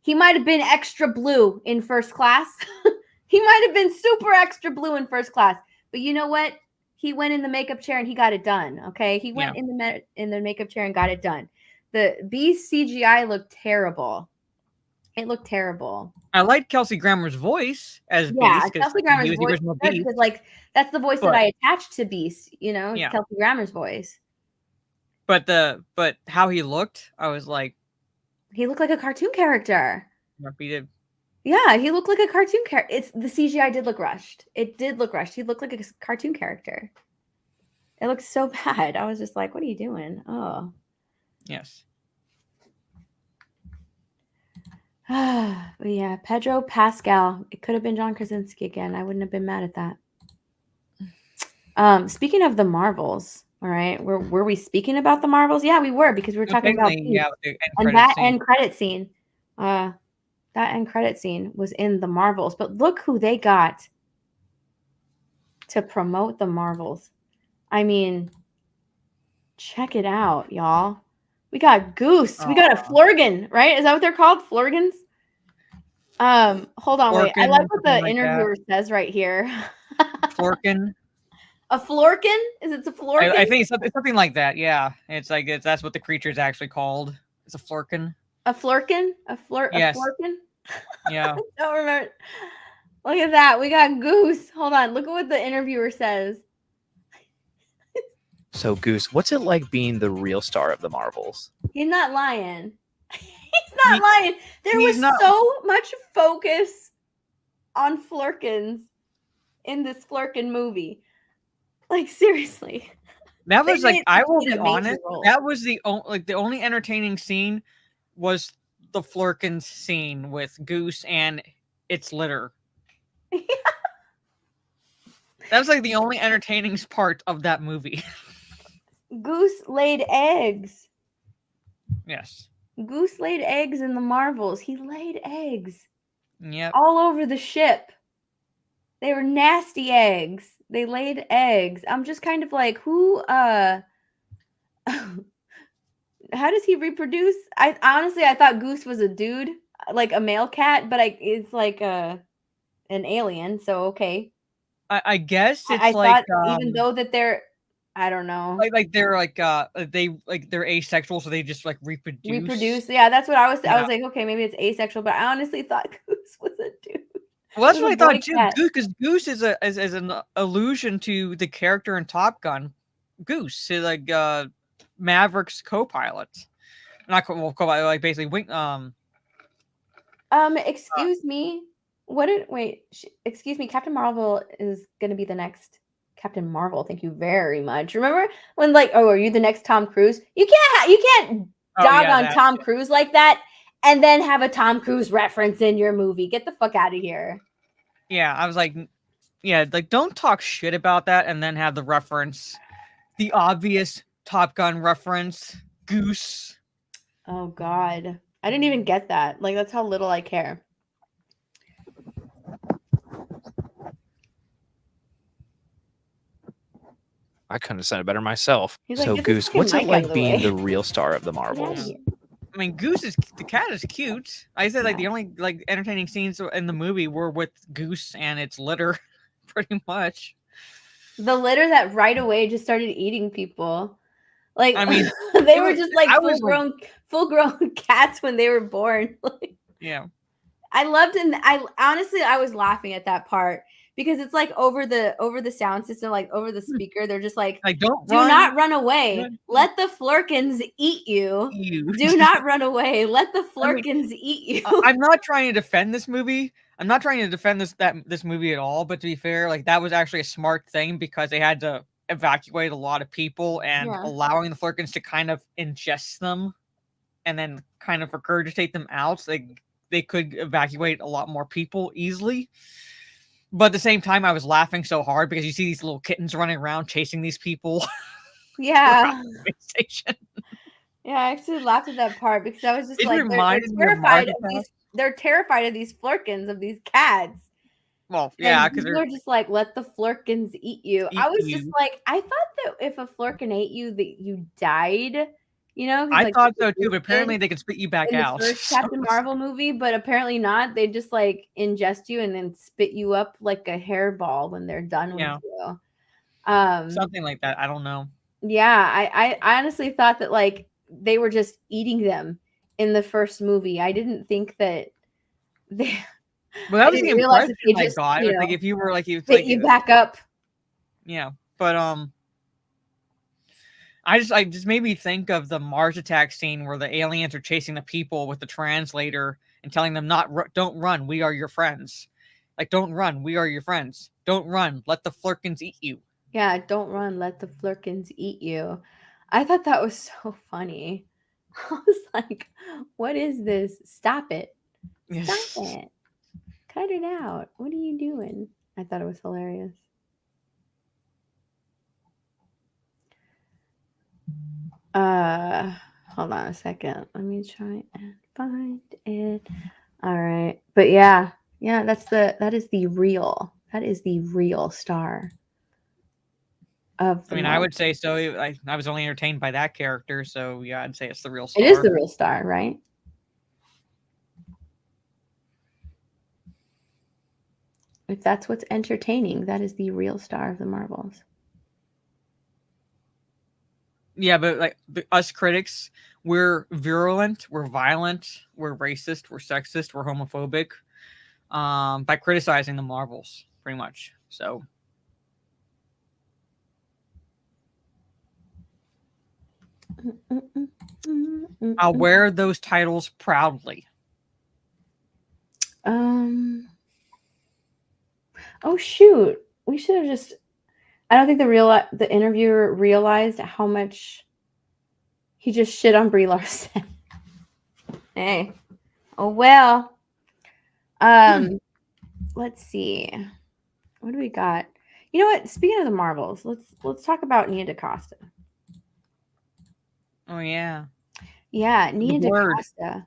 he might have been extra blue in First Class. He might have been super extra blue in First Class, but you know what? He went in the makeup chair and he got it done. Okay, he went in the makeup chair and got it done. The Beast CGI looked terrible. It looked terrible. I liked Kelsey Grammer's voice as Beast. Kelsey Grammer's voice was good because, like, that's the voice that I attached to Beast. You know, it's Kelsey Grammer's voice. But how he looked, I was like, he looked like a cartoon character. He did. Yeah, he looked like a cartoon character. It's the CGI did look rushed. It did look rushed. He looked like a cartoon character. It looked so bad. I was just like, what are you doing? Oh. Yes. But yeah, Pedro Pascal. It could have been John Krasinski again. I wouldn't have been mad at that. Speaking of the Marvels, all right, were we speaking about the Marvels? Yeah, we were, because we were talking about that end credit scene. That end credit scene was in the Marvels, but look who they got to promote the Marvels. I mean, check it out, y'all. We got Goose. We got a Flurgan, right? Is that what they're called? Flurgans? Hold on, wait. I like what the interviewer says right here. Flurkin. A Flurkin? Is it a Flurkin? I think it's something like that. Yeah, it's like that's what the creature is actually called. It's a Flurkin. A Flurkin? Yes. A Flurkin? Yeah. I don't remember. Look at that. We got Goose. Hold on. Look at what the interviewer says. So, Goose, what's it like being the real star of the Marvels? He's not lying. He's not lying. There was so much focus on Flurkins in this Flurkin movie. Like, seriously. That was like, I will be honest, that was the only entertaining scene was the Flurkins scene with Goose and its litter. Yeah. That was like the only entertaining part of that movie. Goose laid eggs. Yes. Goose laid eggs in the Marvels. He laid eggs. Yep. All over the ship. They were nasty eggs. They laid eggs. I'm just kind of like, how does he reproduce? I honestly thought Goose was a dude, like a male cat, but it's like an alien, so okay. I guess it's I thought even though that they're, I don't know. They're asexual, so they just like reproduce. Yeah, that's what I was. I was like, okay, maybe it's asexual, but I honestly thought Goose was a dude. Well, that's what I thought too. Because Goose is an allusion to the character in Top Gun. Goose is like Maverick's co-pilot, not co-pilot, like basically wing. Excuse me. Excuse me. Captain Marvel is going to be the next Captain Marvel. Thank you very much. Remember when like, oh, are you the next Tom Cruise? You can't dog on Tom Cruise like that and then have a Tom Cruise reference in your movie. Get the fuck out of here. Yeah, I was like, yeah, like don't talk shit about that and then have the reference, the obvious Top Gun reference, Goose. Oh God, I didn't even get that. Like that's how little I care. I couldn't have said it better myself. So, Goose, what's it like being the real star of the Marvels? I mean, the cat is cute. I said like the only like entertaining scenes in the movie were with Goose and its litter, pretty much. The litter that right away just started eating people. Like, I mean, they were just like full-grown cats when they were born. Yeah. I loved it. I honestly, I was laughing at that part because it's like over the sound system, like over the speaker. They're just like, don't do run. not run away. Run. Let the flurkins eat you. Do not run away. Let the flurkins eat you. I'm not trying to defend this movie. I'm not trying to defend this movie at all. But to be fair, like that was actually a smart thing because they had to evacuate a lot of people and allowing the flurkins to kind of ingest them and then kind of regurgitate them out. So they could evacuate a lot more people easily. But at the same time, I was laughing so hard because you see these little kittens running around chasing these people. Yeah. The space station. Yeah, I actually laughed at that part because I was just It like, they're terrified of these flurkins, of these cats. Well, yeah, because they're just like, let the flurkins eat you. I was just like, I thought that if a flurkin ate you, that you died. You know, I thought so too, but apparently they can spit you back out. In the first Captain Marvel movie, but apparently not. They just like ingest you and then spit you up like a hairball when they're done with you. Something like that. I don't know. Yeah, I honestly thought that like they were just eating them in the first movie. I didn't think that they. Well, that was the impression I got. Like if you were like you spit you back up. Yeah, but I just made me think of the Mars attack scene where the aliens are chasing the people with the translator and telling them don't run, we are your friends. Like, don't run, we are your friends. Don't run, let the flurkins eat you. Yeah, don't run, let the flurkins eat you. I thought that was so funny. I was like, what is this? Stop it. Stop it. Cut it out. What are you doing? I thought it was hilarious. Hold on a second. Let me try and find it. All right. But yeah, that is the real star of the I would say so. I was only entertained by that character, so yeah, I'd say it's the real star. It is the real star, right? If that's what's entertaining, that is the real star of the Marvels. Yeah, but like us critics, we're virulent, we're violent, we're racist, we're sexist, we're homophobic, by criticizing the Marvels, pretty much. So I'll wear those titles proudly. Oh shoot, we should have just. I don't think the interviewer realized how much he just shit on Brie Larson. Hey, oh well. Let's see. What do we got? You know what? Speaking of the Marvels, let's talk about Nia DaCosta. Oh yeah. Yeah, Nia DaCosta.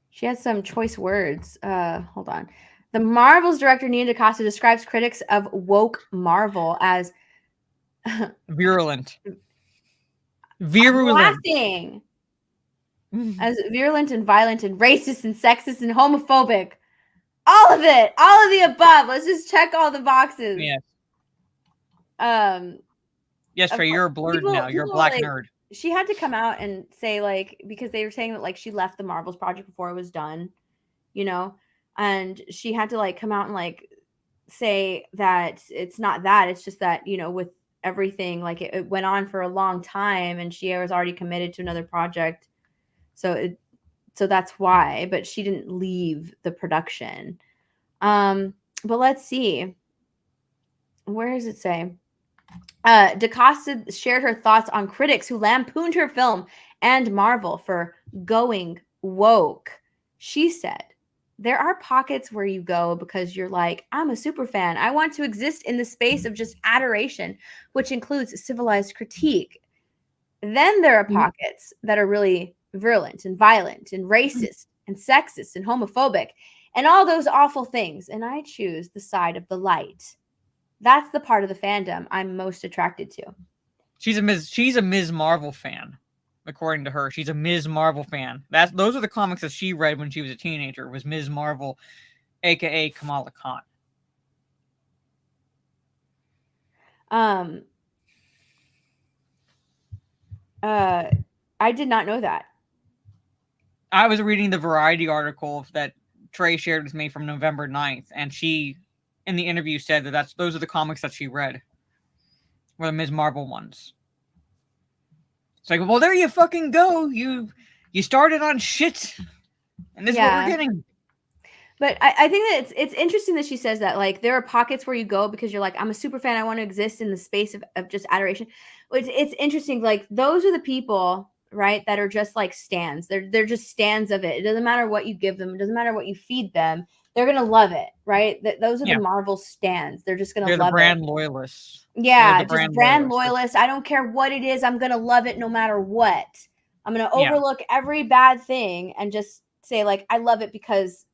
She had some choice words. Hold on. The Marvels director Nia DaCosta describes critics of woke Marvel as virulent. Laughing. As virulent and violent and racist and sexist and homophobic. All of it. All of the above. Let's just check all the boxes. Yes. Yes, Trey, you're blurred now. You're a black nerd. She had to come out and say, like, because they were saying that, like, she left the Marvels project before it was done, you know? And she had to, like, come out and, like, say that it's not that. It's just that, you know, with everything, like, it went on for a long time and she was already committed to another project. So that's why. But she didn't leave the production. But let's see. Where does it say? DaCosta shared her thoughts on critics who lampooned her film and Marvel for going woke. She said, there are pockets where you go because you're like, I'm a super fan. I want to exist in the space of just adoration, which includes civilized critique. Then there are pockets that are really virulent and violent and racist and sexist and homophobic and all those awful things. And I choose the side of the light. That's the part of the fandom I'm most attracted to. She's a Ms. Marvel fan, according to her. She's a Ms. Marvel fan. Those are the comics that she read when she was a teenager. Was Ms. Marvel, aka Kamala Khan. I did not know that. I was reading the Variety article that Trey shared with me from November 9th, and she in the interview said that those are the comics that she read, were the Ms. Marvel ones. It's like, well, there you fucking go. You started on shit, and this is what we're getting. But I think that it's interesting that she says that, like, there are pockets where you go because you're like, I'm a super fan, I want to exist in the space of just adoration. It's interesting, like, those are the people, right, that are just like stands. They're just stands of it. It doesn't matter what you give them, it doesn't matter what you feed them, they're gonna love it, right? Those are the Marvel stands. They're just gonna love it. They're the brand loyalists. Yeah, just brand loyalists. I don't care what it is, I'm gonna love it no matter what. I'm gonna overlook every bad thing and just say, like, I love it because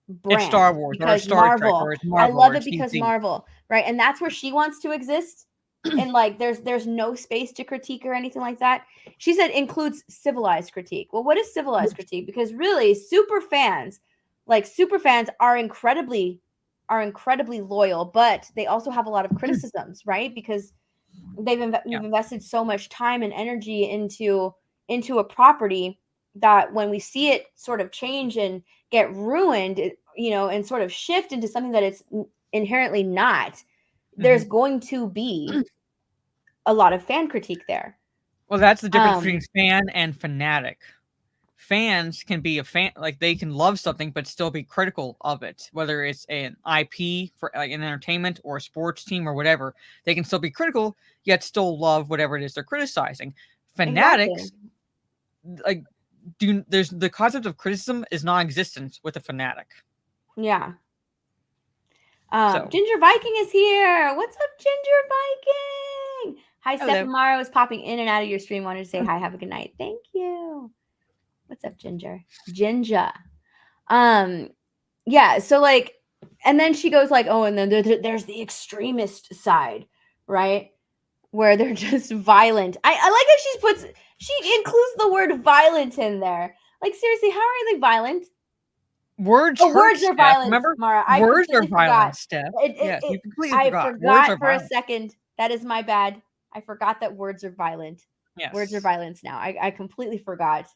brand, it's Star Wars, because or Star Marvel. Trek, or it's Marvel. I love it because Marvel, right? And that's where she wants to exist. And like, there's no space to critique or anything like that. She said includes civilized critique. Well, what is civilized critique? Because really, super fans are incredibly loyal, but they also have a lot of criticisms, right? Because we've invested so much time and energy into a property that when we see it sort of change and get ruined, and sort of shift into something that it's inherently not, there's going to be a lot of fan critique there. Well, that's the difference between fan and fanatic. Fans can be a fan, like, they can love something but still be critical of it, whether it's an IP for like an entertainment or a sports team or whatever. They can still be critical yet still love whatever it is they're criticizing. Fanatics, like, there's the concept of criticism is non-existent with a fanatic. Yeah. Ginger Viking is here. What's up, Ginger Viking? Hi, Steph Mara was popping in and out of your stream. Wanted to say hi. Have a good night. Thank you. What's up, Ginger? Ginger. Yeah. So like, and then she goes like, oh, and then there's the extremist side, right? Where they're just violent. I like that she includes the word violent in there. Like, seriously, how are they violent? Words are violent. Remember, Mara. Words are violent, Steph. Yes, you completely forgot. I forgot for a second. That is my bad. I forgot that words are violent. Yes. Words are violence now. I completely forgot.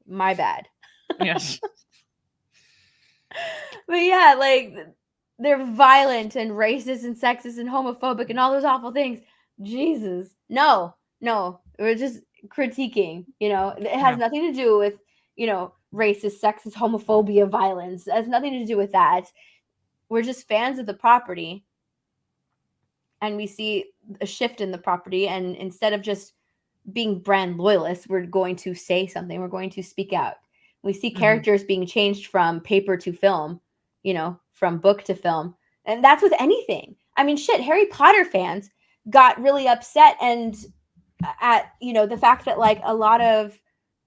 My bad. Yes. But yeah, like, they're violent and racist and sexist and homophobic and all those awful things. Jesus. No. We're just critiquing, It has nothing to do with, racist, sexist, homophobia, violence. It has nothing to do with that. We're just fans of the property. And we see a shift in the property. And instead of just being brand loyalists, we're going to say something. We're going to speak out. We see characters being changed from paper to film, from book to film. And that's with anything. I mean, shit, Harry Potter fans got really upset at the fact that, like, a lot of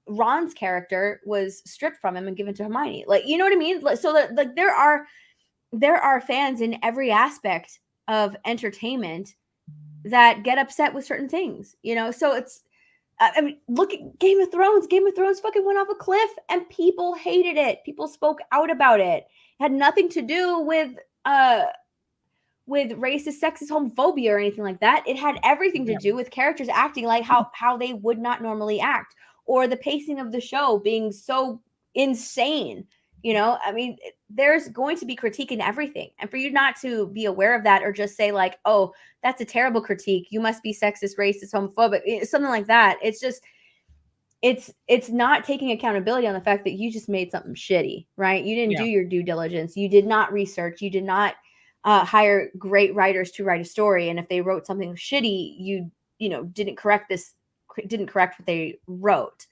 Ron's character was stripped from him and given to Hermione. Like, you know what I mean? So that, like, there are fans in every aspect of entertainment that get upset with certain things, so it's, I mean, look at Game of Thrones. Game of Thrones fucking went off a cliff and people hated it. People spoke out about it. It had nothing to do with racist, sexist, homophobia or anything like that. It had everything to do with characters acting like how they would not normally act, or the pacing of the show being so insane. I mean, there's going to be critique in everything. And for you not to be aware of that, or just say like, oh, that's a terrible critique, you must be sexist, racist, homophobic, something like that. It's just, it's not taking accountability on the fact that you just made something shitty, right? You didn't do your due diligence. You did not research. You did not hire great writers to write a story. And if they wrote something shitty, you didn't correct what they wrote.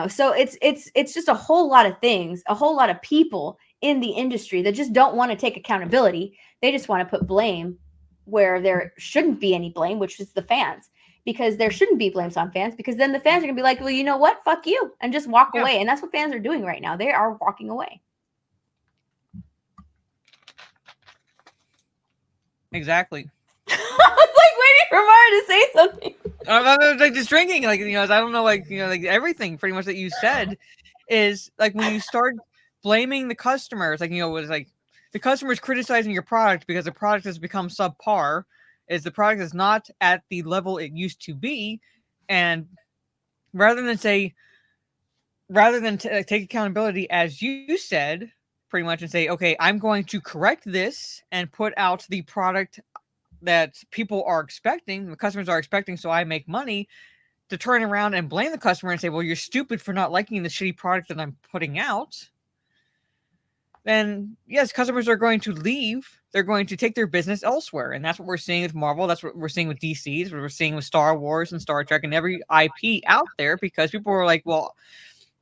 So it's just a whole lot of things, a whole lot of people in the industry that just don't want to take accountability. They just want to put blame where there shouldn't be any blame, which is the fans, because there shouldn't be blames on fans, because then the fans are going to be like, well, you know what? Fuck you. And just walk away. And that's what fans are doing right now. They are walking away. Exactly. I was like waiting for Mara to say something. I was like just drinking, like, I don't know, like, like everything pretty much that you said is like, when you start blaming the customers, like, it was like the customers criticizing your product because the product has become subpar, is the product is not at the level it used to be. And rather than take accountability, as you said, pretty much, and say, okay, I'm going to correct this and put out the product that people are expecting, the customers are expecting, so I make money, to turn around and blame the customer and say, well, you're stupid for not liking the shitty product that I'm putting out, then yes, customers are going to leave. They're going to take their business elsewhere. And that's what we're seeing with Marvel. That's what we're seeing with DC. What we're seeing with Star Wars and Star Trek and every IP out there, because people are like, well,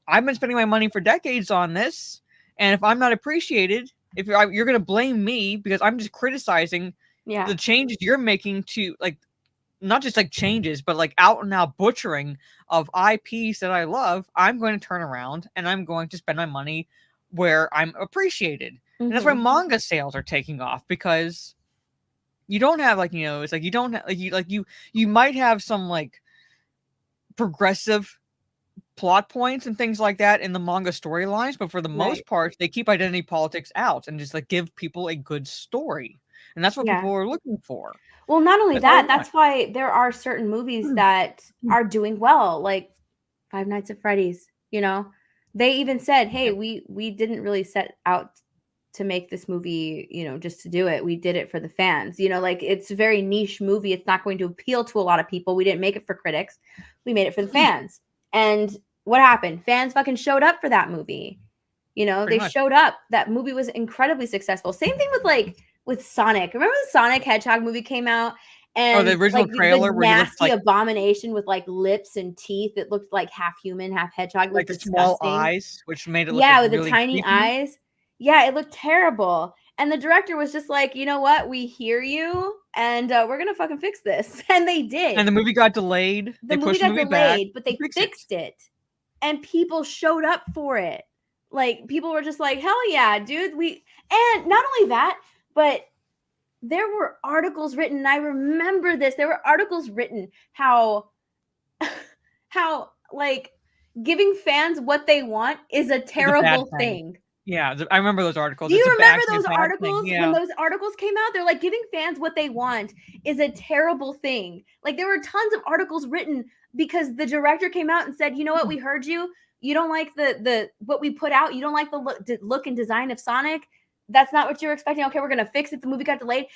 I've been spending my money for decades on this. And if I'm not appreciated, if you're going to blame me because I'm just criticizing the changes you're making to, like, not just like changes, but like out and out butchering of IPs that I love, I'm going to turn around and I'm going to spend my money where I'm appreciated. And that's why manga sales are taking off, because you don't have, like, you know, it's like you don't have, you might have some like progressive plot points and things like that in the manga storylines, but for the most part, they keep identity politics out and just like give people a good story. And that's what people are looking for. Well, not only that, that's why there are certain movies that are doing well, like Five Nights at Freddy's, you know. They even said, hey, we didn't really set out to make this movie, you know, just to do it. We did it for the fans. You know, like, it's a very niche movie. It's not going to appeal to a lot of people. We didn't make it for critics. We made it for the fans. And what happened? Fans fucking showed up for that movie. You know, they showed up. That movie was incredibly successful. Same thing with Sonic. Remember the Sonic Hedgehog movie came out? And the original trailer, the nasty abomination with like lips and teeth. It looked like half human, half hedgehog. Like the small eyes, which made it look with really the tiny creepy eyes. Yeah, it looked terrible. And the director was just like, you know what? We hear you, and we're gonna fucking fix this. And they did. And the movie got delayed. The movie got delayed, but they fixed it. And people showed up for it. Like, people were just like, hell yeah, dude. And not only that, but there were articles written, and I remember this. There were articles written how like giving fans what they want is a terrible thing. Yeah, I remember those articles. Do you remember those articles? When those articles came out, they're like, giving fans what they want is a terrible thing. Like, there were tons of articles written because the director came out and said, you know what, we heard you. You don't like the what we put out. You don't like the look and design of Sonic. That's not what you're expecting. Okay, we're going to fix it. The movie got delayed.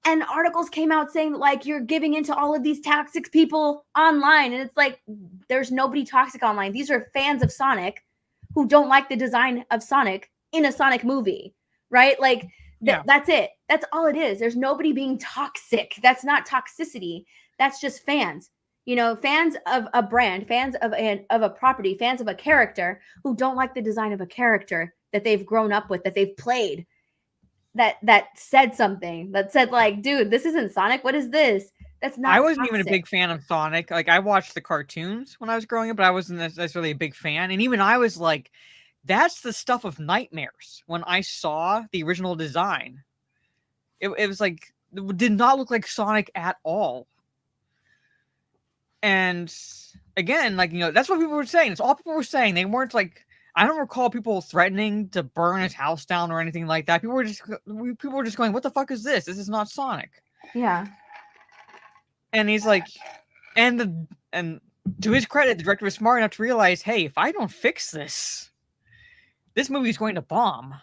And articles came out saying, like, you're giving into all of these toxic people online. And it's like, there's nobody toxic online. These are fans of Sonic who don't like the design of Sonic in a Sonic movie, right? Like, that's it. That's all it is. There's nobody being toxic. That's not toxicity. That's just fans. You know, fans of a brand, fans of a property, fans of a character who don't like the design of a character that they've grown up with, that they've played. That said something, that said, like, dude, this isn't Sonic. What is this? That's not. I wasn't even a big fan of Sonic. Like, I watched the cartoons when I was growing up, but I wasn't necessarily a big fan. And even I was like, that's the stuff of nightmares. When I saw the original design, it was like, it did not look like Sonic at all. And again, like, you know, that's what people were saying. It's all people were saying. They weren't like, I don't recall people threatening to burn his house down or anything like that. People were just going, what the fuck is this? This is not Sonic. Yeah. And he's like, and to his credit, the director was smart enough to realize, hey, if I don't fix this movie is going to bomb.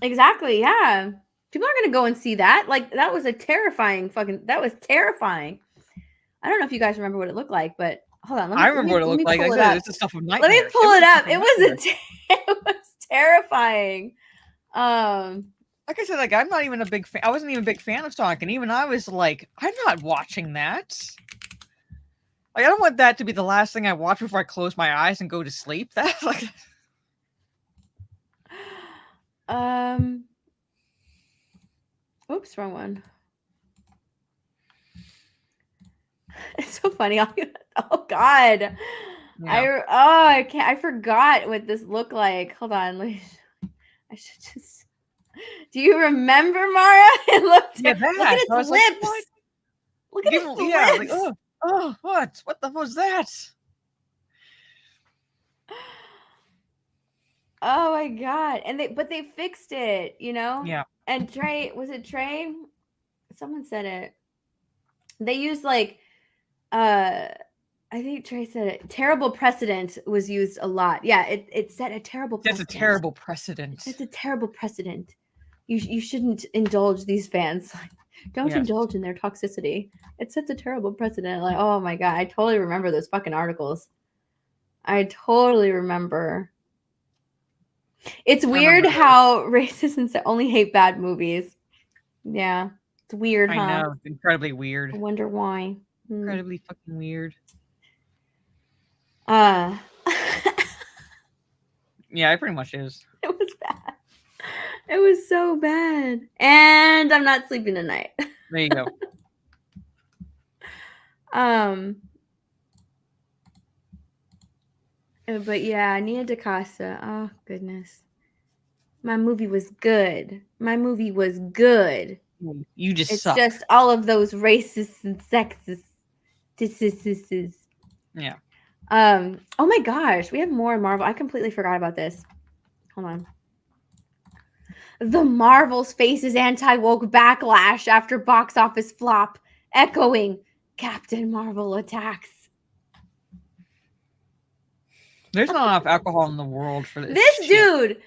Exactly. Yeah. People are going to go and see that. Like, that was a terrifying that was terrifying. I don't know if you guys remember what it looked like, but hold on. I remember what it looked like. I said, it's the stuff of nightmares. Let me pull it up. It was terrifying. Like I said, like, I'm not even a big fan. I wasn't even a big fan of Sonic, and even I was like, I'm not watching that. Like, I don't want that to be the last thing I watch before I close my eyes and go to sleep. That like. Oops, wrong one. It's so funny. Oh God. Yeah. I can't. I forgot what this looked like. Hold on. I should just. Do you remember, Mara? It looked. Yeah, look at its lips. Like, look at its lips. Like, oh, what? What the was that? Oh my God. And they fixed it, you know? Yeah. And Trey, was it Trey? Someone said it. They used like I think Trey said it. Terrible precedent was used a lot. Yeah, it set a terrible That's precedent. a terrible precedent. It's a terrible precedent. You shouldn't indulge these fans. Don't indulge in their toxicity. It sets a terrible precedent. Like, oh my god, I totally remember those fucking articles. I totally remember. It's weird how racists only hate bad movies. Yeah, it's weird, huh? I know, it's incredibly weird. I wonder why. Incredibly fucking weird. Yeah, it pretty much is. it was bad. It was so bad. And I'm not sleeping tonight. There you go. But yeah, Nia DaCosta. Oh goodness. My movie was good. You just It's suck. just all of those racists and sexists. Yeah. Oh my gosh, we have more in Marvel. I completely forgot about this. Hold on. The Marvels faces anti-woke backlash after box office flop, echoing Captain Marvel attacks. There's not enough alcohol in the world for this. This dude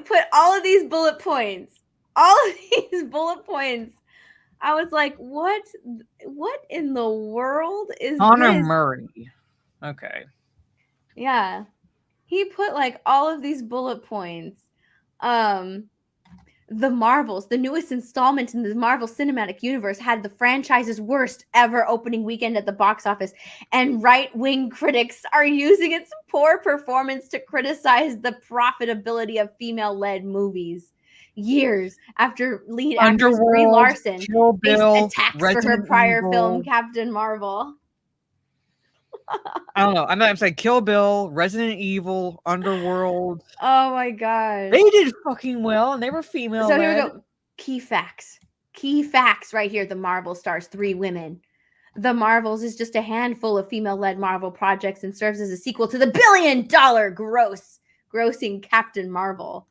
put all of these bullet points. All of these bullet points. I was like, what in the world is Connor this? Murray. Okay. Yeah. He put like all of these bullet points. The Marvels, the newest installment in the Marvel Cinematic Universe, had the franchise's worst ever opening weekend at the box office, and right-wing critics are using its poor performance to criticize the profitability of female-led movies. Years after lead actress Brie Larson faced attacks for her prior film, Captain Marvel. I don't know. I'm saying Kill Bill, Resident Evil, Underworld. Oh my god. They did fucking well, and they were female. So here we go. Key facts. Key facts right here. The Marvel stars 3 women. The Marvels is just a handful of female-led Marvel projects and serves as a sequel to the billion-dollar grossing Captain Marvel.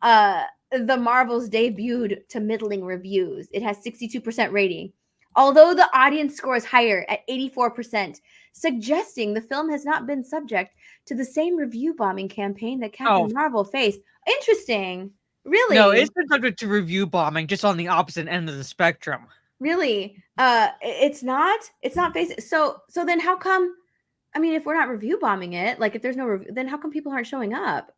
The Marvels debuted to middling reviews. It has 62% rating. Although the audience score is higher at 84%, suggesting the film has not been subject to the same review bombing campaign that Captain Marvel faced. Interesting. Really? No, it's been subject to review bombing, just on the opposite end of the spectrum. Really? It's not facing. So then how come? I mean, if we're not review bombing it, like if there's no review, then how come people aren't showing up?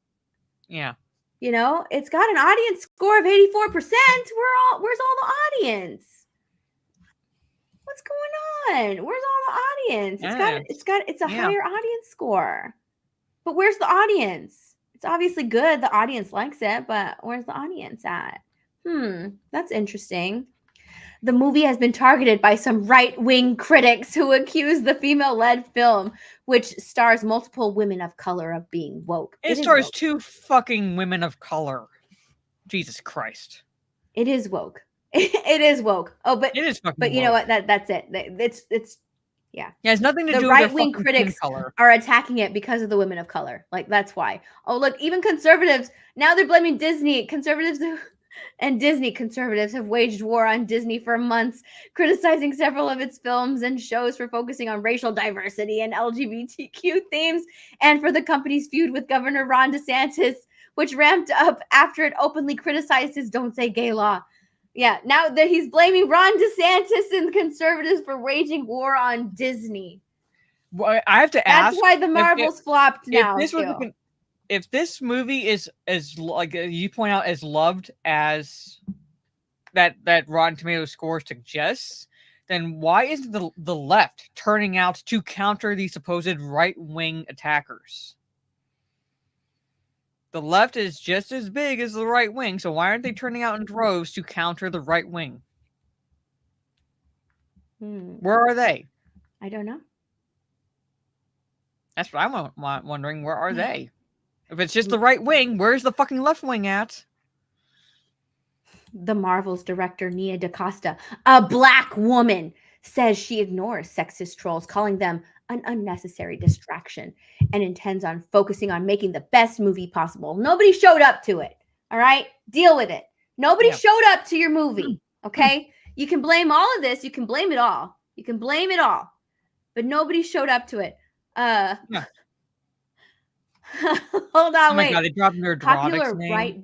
Yeah. You know, it's got an audience score of 84%. Where's all the audience? What's going on? Where's all the audience? It's a higher audience score. But where's the audience? It's obviously good. The audience likes it, but where's the audience at? That's interesting. The movie has been targeted by some right-wing critics who accuse the female-led film, which stars multiple women of color, of being woke. It stars 2 fucking women of color. Jesus Christ. It is woke. It is woke. Oh, but it is fucking But you woke. know what? That's it. It's yeah. Yeah, it's nothing to do with right-wing critics color. Are attacking it because of the women of color. Like, that's why. Oh, look, even conservatives, now they're blaming Disney. Conservatives have waged war on Disney for months, criticizing several of its films and shows for focusing on racial diversity and LGBTQ themes, and for the company's feud with Governor Ron DeSantis, which ramped up after it openly criticized his Don't Say Gay law. Yeah, now that he's blaming Ron DeSantis and conservatives for waging war on Disney. Well, I have to ask. That's why the Marvels flopped now. If this movie is as, like you point out, as loved as that Rotten Tomatoes score suggests, then why isn't the left turning out to counter the supposed right-wing attackers? The left is just as big as the right wing, so why aren't they turning out in droves to counter the right wing? Where are they? I don't know. That's what I'm wondering. Where are they? If it's just the right wing, where's the fucking left wing at? The Marvels director Nia DaCosta, a black woman, says she ignores sexist trolls, calling them an unnecessary distraction, and intends on focusing on making the best movie possible. Nobody showed up to it. All right? Deal with it. Nobody showed up to your movie. Okay? You can blame all of this. You can blame it all. You can blame it all. but nobody showed up to it. Yeah. Hold on, Oh my wait. god, they dropped their Popular name. right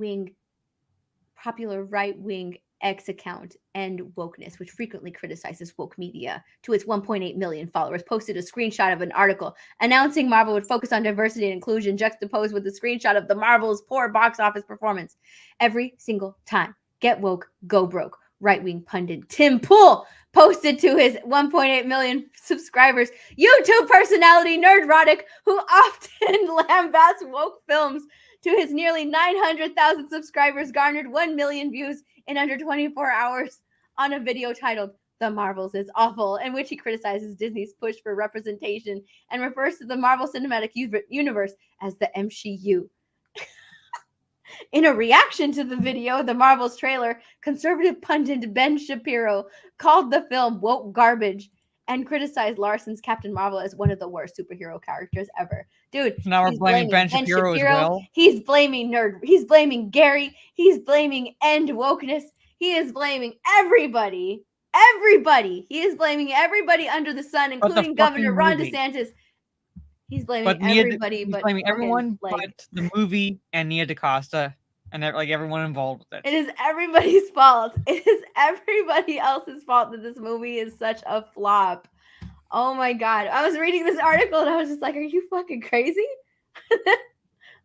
wing X account and wokeness, which frequently criticizes woke media, to its 1.8 million followers, posted a screenshot of an article announcing Marvel would focus on diversity and inclusion, juxtaposed with the screenshot of the Marvel's poor box office performance. Every single time. Get woke, go broke. Right-wing pundit Tim Pool posted to his 1.8 million subscribers, YouTube personality Nerdrotic, who often lambasts woke films, to his nearly 900,000 subscribers, garnered 1 million views in under 24 hours on a video titled "The Marvels is Awful," in which he criticizes Disney's push for representation and refers to the Marvel Cinematic Universe as the MCU. In a reaction to the video, the Marvels trailer, conservative pundit Ben Shapiro called the film woke garbage and criticized Larson's Captain Marvel as one of the worst superhero characters ever. Dude, Now we're blaming Ben Shapiro as well. He's blaming He's blaming Gary. He's blaming End Wokeness. He is blaming everybody. Everybody. He is blaming everybody under the sun, including Governor Ron DeSantis. He's blaming everybody, he's blaming everyone but the movie and Nia DaCosta and like everyone involved with it. It is everybody's fault. It is everybody else's fault that this movie is such a flop. Oh my god! I was reading this article and I was just like, "Are you fucking crazy?" It's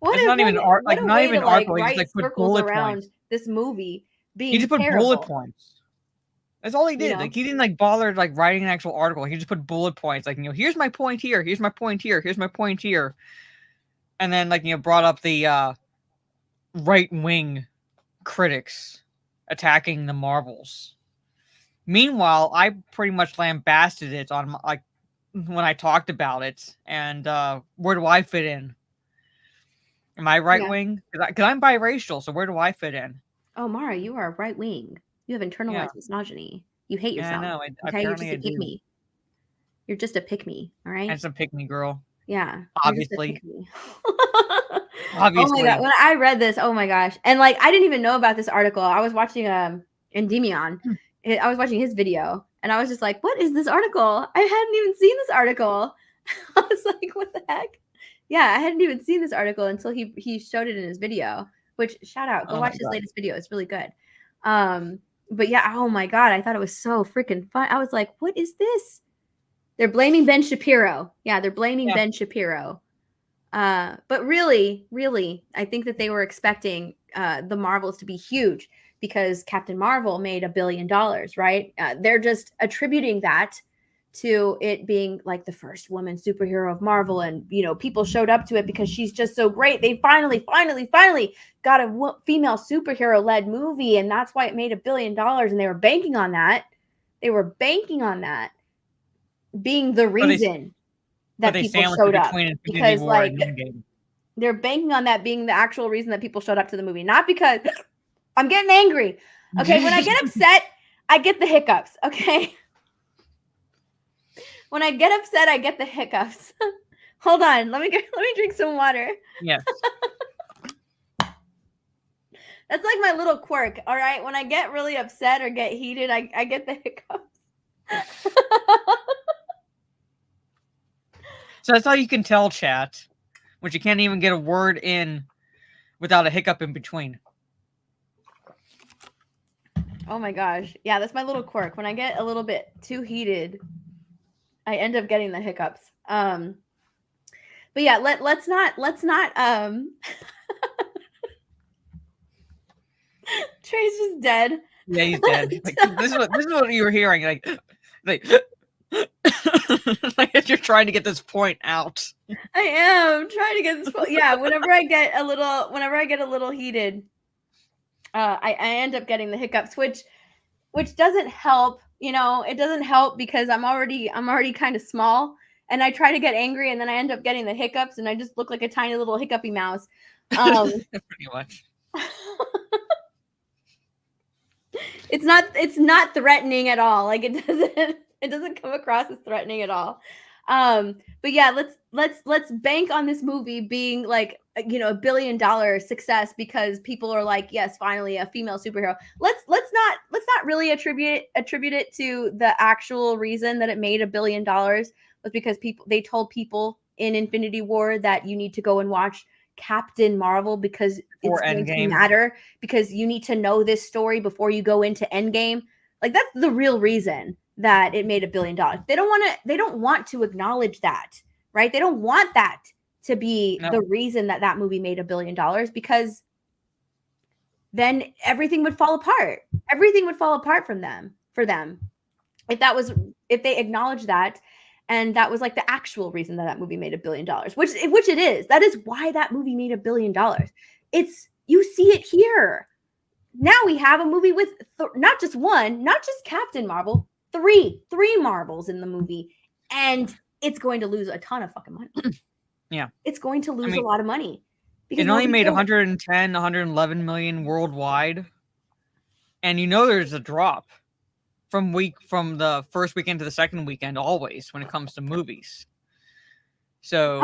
not even not even an article. He just put bullet points this movie being. He just put terrible. Bullet points. That's all he did. You know? Like he didn't bother writing an actual article. He just put bullet points. Like, here's my point here. Here's my point here. Here's my point here. And then brought up the right-wing critics attacking the Marvels. Meanwhile, I pretty much lambasted it on when I talked about it. And where do I fit in? Am I right-wing? Because I'm biracial, so where do I fit in? Oh, Mara, you are right-wing. You have internalized misogyny. You hate yourself. Yeah, I know. Okay, you're just a pick-me. You're just a pick-me, all right? And some pick-me girl. Yeah. Obviously. Obviously. Oh my god, when I read this, oh my gosh. And I didn't even know about this article. I was watching Endymion. I was watching his video and I was just like, what is this article? I hadn't even seen this article. I was like, what the heck? Yeah, I hadn't even seen this article until he showed it in his video, which shout out. Go watch his latest video. It's really good. But yeah, oh my god, I thought it was so freaking fun. I was like, what is this? They're blaming Ben Shapiro. Yeah, they're blaming Ben Shapiro. But really, I think that they were expecting the Marvels to be huge because Captain Marvel made $1 billion, right? They're just attributing that to it being the first woman superhero of Marvel. And, people showed up to it because she's just so great. They finally got a female superhero-led movie, and that's why it made $1 billion. And they were banking on that. Being the reason that people showed up. Because, they're banking on that being the actual reason that people showed up to the movie. Not because I'm getting angry. Okay, when I get upset, I get the hiccups, okay? When I get upset, I get the hiccups. Hold on. Let me drink some water. Yes. That's like my little quirk, all right? When I get really upset or get heated, I get the hiccups. So that's how you can tell, chat, which you can't even get a word in without a hiccup in between. Oh my gosh. Yeah, that's my little quirk. When I get a little bit too heated, I end up getting the hiccups. But yeah, let's not Trey's just dead. Yeah, he's dead. This is what you were hearing. Like you're trying to get this point out. I am trying to get this point. Yeah, whenever I get a little heated, I end up getting the hiccups, which doesn't help. It doesn't help because I'm already kind of small, and I try to get angry, and then I end up getting the hiccups, and I just look like a tiny little hiccupy mouse. Pretty much. It's not threatening at all. It doesn't come across as threatening at all. But yeah, let's bank on this movie being $1 billion success because people are like, yes, finally a female superhero. Let's not really attribute it to the actual reason that it made $1 billion. was because they told people in Infinity War that you need to go and watch Captain Marvel because it's going to matter, because you need to know this story before you go into Endgame. Like, that's the real reason that it made $1 billion. They don't want to acknowledge that, right? They don't want that to be the reason that movie made $1 billion, because then everything would fall apart. Everything would fall apart for them. If they acknowledged that, and that was like the actual reason that movie made $1 billion, which it is. That is why that movie made $1 billion. You see it here. Now we have a movie with not just one, not just Captain Marvel, three Marvels in the movie, and it's going to lose a ton of fucking money. Yeah, it's going to lose a lot of money. Because it only made 110, 111 million worldwide, and there's a drop from the first weekend to the second weekend always when it comes to movies. So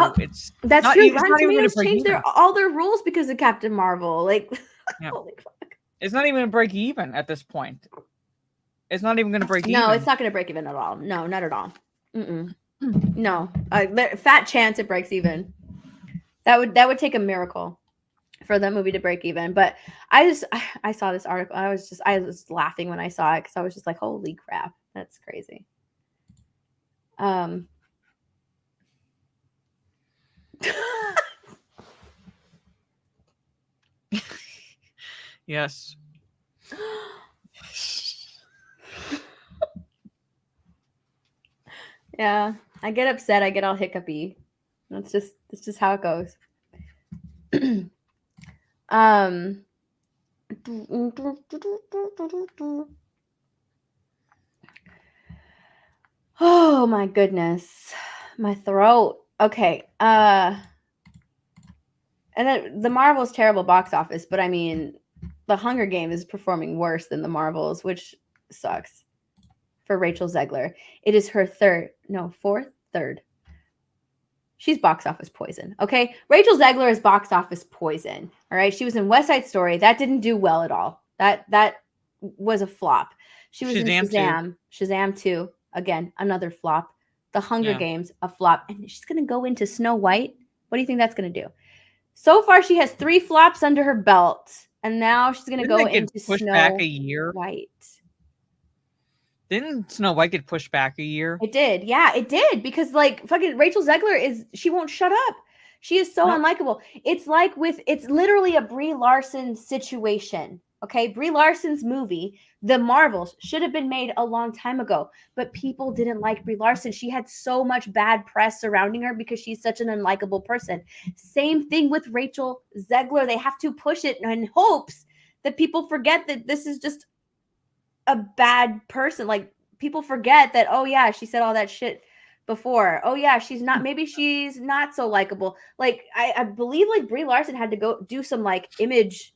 that's not, true. Rotten Tomatoes changed all their rules because of Captain Marvel. Like, holy fuck. It's not even going to break even at this point. It's not even going to break even. No, it's not going to break even at all. No, not at all. No, fat chance it breaks even. That would take a miracle for that movie to break even. But I saw this article. I was laughing when I saw it because I was just like, holy crap, that's crazy. Yes. Yeah, I get upset. I get all hiccupy. That's just how it goes. Oh my goodness, my throat. Okay. And then the Marvel's terrible box office, but I mean, the Hunger Games is performing worse than the Marvels, which sucks for Rachel Zegler. It is her third. She's box office poison. Okay. Rachel Zegler is box office poison. All right. She was in West Side Story. That didn't do well at all. That was a flop. She was in Shazam. Shazam 2. Again, another flop. The Hunger Games, a flop. And she's going to go into Snow White. What do you think that's going to do? So far, she has 3 flops under her belt. And now she's going to go into Snow White. Didn't Snow White get pushed back a year? It did. Yeah, it did. Because like fucking Rachel Zegler she won't shut up. She is so unlikable. It's literally a Brie Larson situation. Okay. Brie Larson's movie, The Marvels, should have been made a long time ago, but people didn't like Brie Larson. She had so much bad press surrounding her because she's such an unlikable person. Same thing with Rachel Zegler. They have to push it in hopes that people forget that this is just a bad person. Like, people forget that, oh yeah, she said all that shit before. Oh yeah, maybe she's not so likable. Like, I believe like Brie Larson had to go do some like image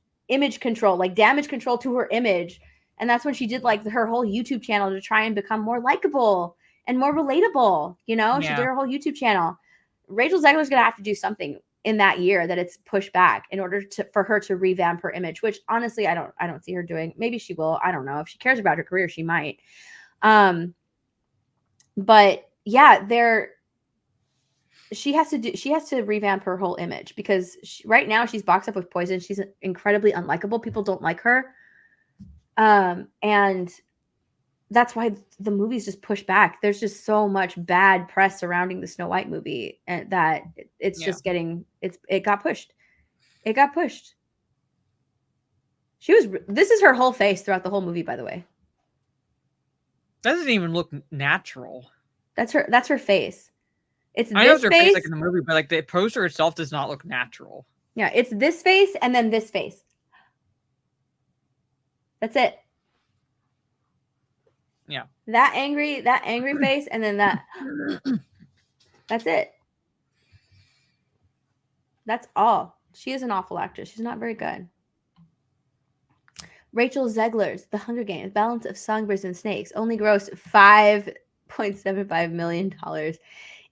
control, like damage control to her image. And that's when she did like her whole YouTube channel to try and become more likable and more relatable. She did her whole YouTube channel. Rachel Zegler's going to have to do something in that year that it's pushed back in order for her to revamp her image, which honestly, I don't see her doing. Maybe she will. I don't know. If she cares about her career, she might. But yeah, she has to revamp her whole image because right now she's boxed up with poison. She's incredibly unlikable. People don't like her. And that's why the movie's just pushed back. There's just so much bad press surrounding the Snow White movie and that it's just it got pushed. It got pushed. This is her whole face throughout the whole movie, by the way. Doesn't even look natural. That's her face. I know it's her face like in the movie, but like the poster itself does not look natural. Yeah, it's this face and then this face. That's it. Yeah. That angry face and then that. That's it. That's all. She is an awful actress. She's not very good. Rachel Zegler's The Hunger Games: Balance of Songbirds and Snakes only grossed $5.75 million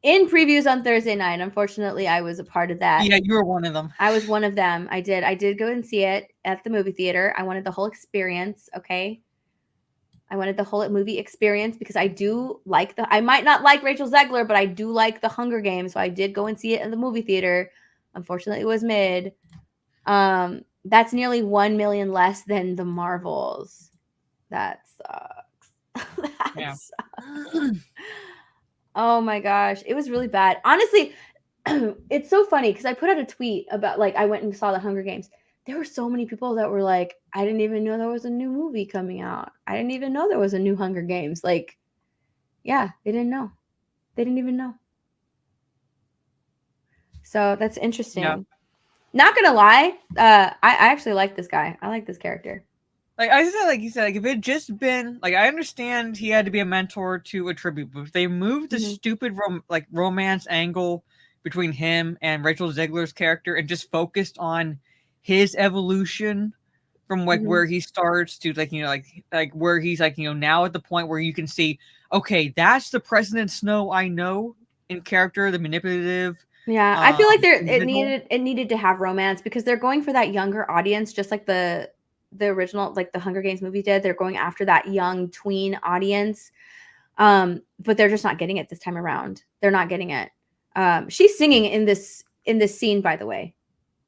in previews on Thursday night. Unfortunately, I was a part of that. Yeah, you were one of them. I was one of them. I did go and see it at the movie theater. I wanted the whole experience. Okay. I wanted the whole movie experience because I do like I might not like Rachel Zegler, but I do like the Hunger Games. So I did go and see it in the movie theater. Unfortunately, it was mid. That's nearly 1 million less than the Marvels. That sucks. That sucks. Oh my gosh. It was really bad. Honestly, it's so funny because I put out a tweet about like I went and saw the Hunger Games. There were so many people that were like, I didn't even know there was a new movie coming out. I didn't even know there was a new Hunger Games. Like, yeah, they didn't know. They didn't even know. So that's interesting. Yeah. Not gonna lie, I actually like this guy. I like this character. Like I said, like you said, like if it had just been like I understand he had to be a mentor to a tribute, but if they moved the stupid romance angle between him and Rachel Zegler's character and just focused on his evolution from like where he starts to like like where he's like now at the point where you can see, okay, that's the President Snow I know in character, the manipulative. Yeah, I feel like it needed to have romance because they're going for that younger audience, just like the original, like the Hunger Games movie did. They're going after that young tween audience, but they're just not getting it this time around. They're not getting it. She's singing in this scene, by the way.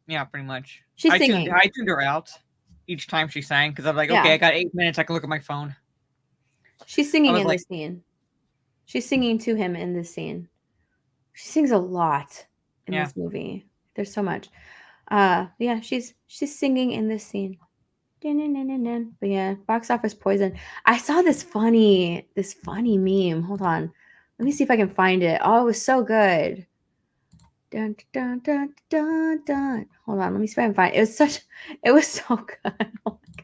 Yeah, pretty much. She's singing. I tuned her out each time she sang because I'm like, okay, I got 8 minutes. I can look at my phone. She's singing in this scene. She's singing to him in this scene. She sings a lot in this movie. There's so much. Yeah, she's singing in this scene. But yeah, box office poison. I saw this funny meme. Hold on. Let me see if I can find it. Oh, it was so good. Dun, dun, dun, dun, dun. Hold on. Let me see if I can find it. It was so good. Oh my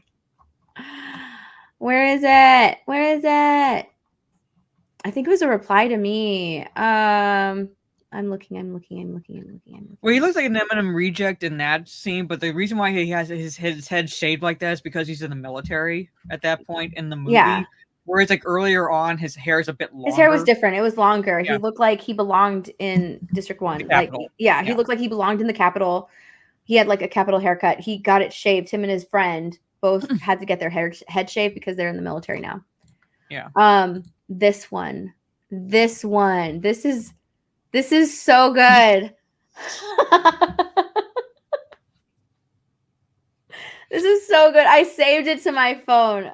God. Where is it? Where is it? I think it was a reply to me. I'm looking. Well, he looks like an Eminem reject in that scene, but the reason why he has his head shaved like that is because he's in the military at that point in the movie. Yeah. Whereas like earlier on, his hair is a bit longer. His hair was different. It was longer. Yeah. He looked like he belonged in District 1. Like, he looked like he belonged in the Capitol. He had like a Capitol haircut. He got it shaved. Him and his friend both had to get their head shaved because they're in the military now. Yeah. This one. This is so good. This is so good. I saved it to my phone.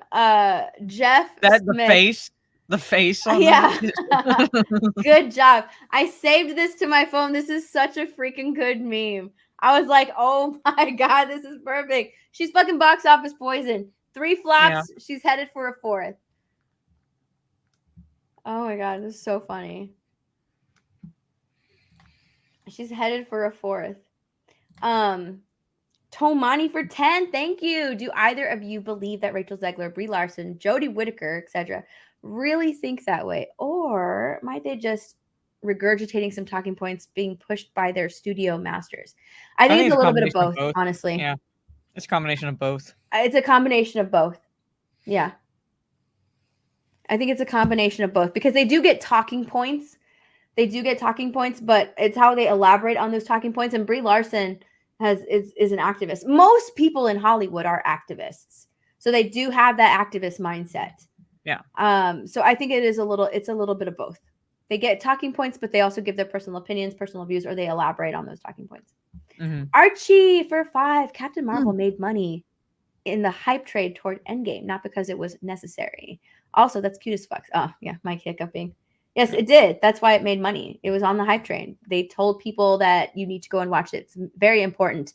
Jeff Smith. The face on that. Good job. I saved this to my phone. This is such a freaking good meme. I was like, oh my God, this is perfect. She's fucking box office poison. 3 flops. Yeah. She's headed for a 4th. Oh my God, this is so funny. She's headed for a 4th. Tomani for 10. Thank you. Do either of you believe that Rachel Zegler, Brie Larson, Jodie Whittaker, etc., really think that way? Or might they just regurgitating some talking points being pushed by their studio masters? I think it's a little bit of both, honestly. Yeah. It's a combination of both. It's a combination of both. Yeah. I think it's a combination of both because they do get talking points. But it's how they elaborate on those talking points. And Brie Larson is an activist. Most people in Hollywood are activists. So they do have that activist mindset. Yeah. So I think it's a little bit of both. They get talking points, but they also give their personal opinions, personal views, or they elaborate on those talking points. Archie for 5. Captain Marvel made money in the hype trade toward Endgame, not because it was necessary. Also, that's cute as fuck. Oh, yeah, Mike hiccuping. Yes, it did. That's why it made money. It was on the hype train. They told people that you need to go and watch it. It's very important.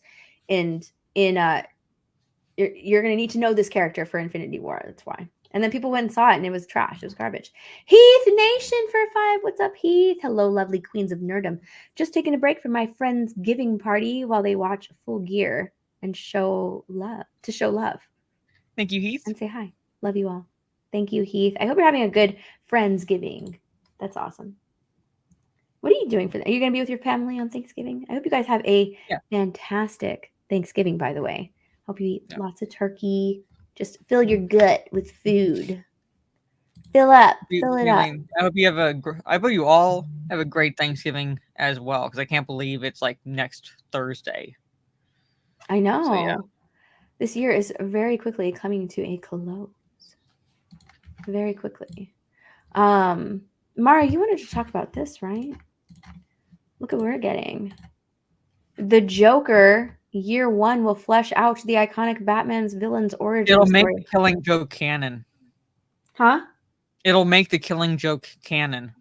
And you're going to need to know this character for Infinity War. That's why. And then people went and saw it, and it was trash. It was garbage. Heath Nation for 5. What's up, Heath? Hello, lovely queens of nerdom. Just taking a break from my friend's giving party while they watch Full Gear and show love. Thank you, Heath. And say hi. Love you all. Thank you, Heath. I hope you're having a good Friendsgiving. That's awesome. What are you doing for that? Are you going to be with your family on Thanksgiving? I hope you guys have a fantastic Thanksgiving, by the way. Hope you eat lots of turkey. Just fill your gut with food. Fill it up. I hope you all have a great Thanksgiving as well, because I can't believe it's like next Thursday. I know. So, yeah. This year is very quickly coming to a close. very quickly. Mara, you wanted to talk about this, right? Look at what we're getting. The Joker year 1 will flesh out the iconic Batman's villain's origin It'll story. make the Killing Joke canon. Huh? It'll make the Killing Joke canon.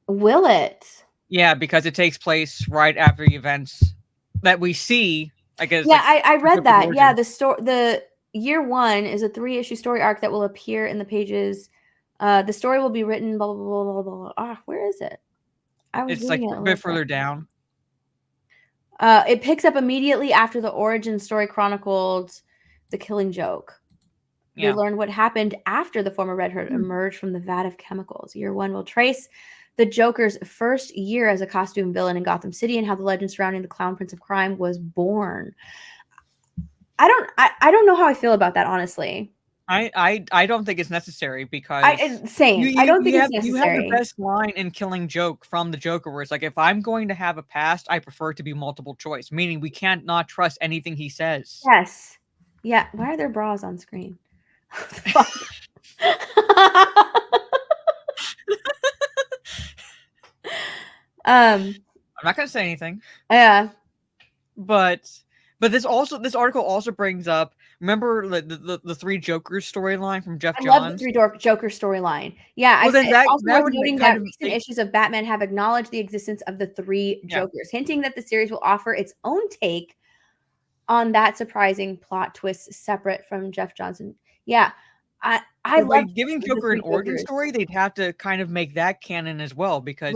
Will it? Yeah, because it takes place right after the events that we see. I guess. Yeah, like, I read that. origin. Yeah, the year 1 is a 3-issue story arc that will appear in the pages. The story will be written. Blah blah blah blah blah. Blah. Ah, where is it? I was It's like reading it a bit further down. It picks up immediately after the origin story chronicled the Killing Joke. Yeah. They learn what happened after the former Red Hood emerged from the vat of chemicals. Year 1 will trace the Joker's first year as a costume villain in Gotham City and how the legend surrounding the Clown Prince of Crime was born. I don't know how I feel about that, honestly. I don't think it's necessary because same. I don't think it's necessary. You have the best line in Killing Joke from the Joker where it's like, if I'm going to have a past, I prefer it to be multiple choice, meaning we can't not trust anything he says. Yes. Yeah. Why are there bras on screen? I'm not gonna say anything. Yeah. But this article also brings up, remember the 3 Jokers storyline from Jeff Johns? I love the 3 Joker storyline. Yeah, well, I also that was noting that recent issues of Batman have acknowledged the existence of the 3 Jokers, hinting that the series will offer its own take on that surprising plot twist separate from Jeff Johnson. Yeah, I love by giving Joker an origin story, they'd have to kind of make that canon as well, because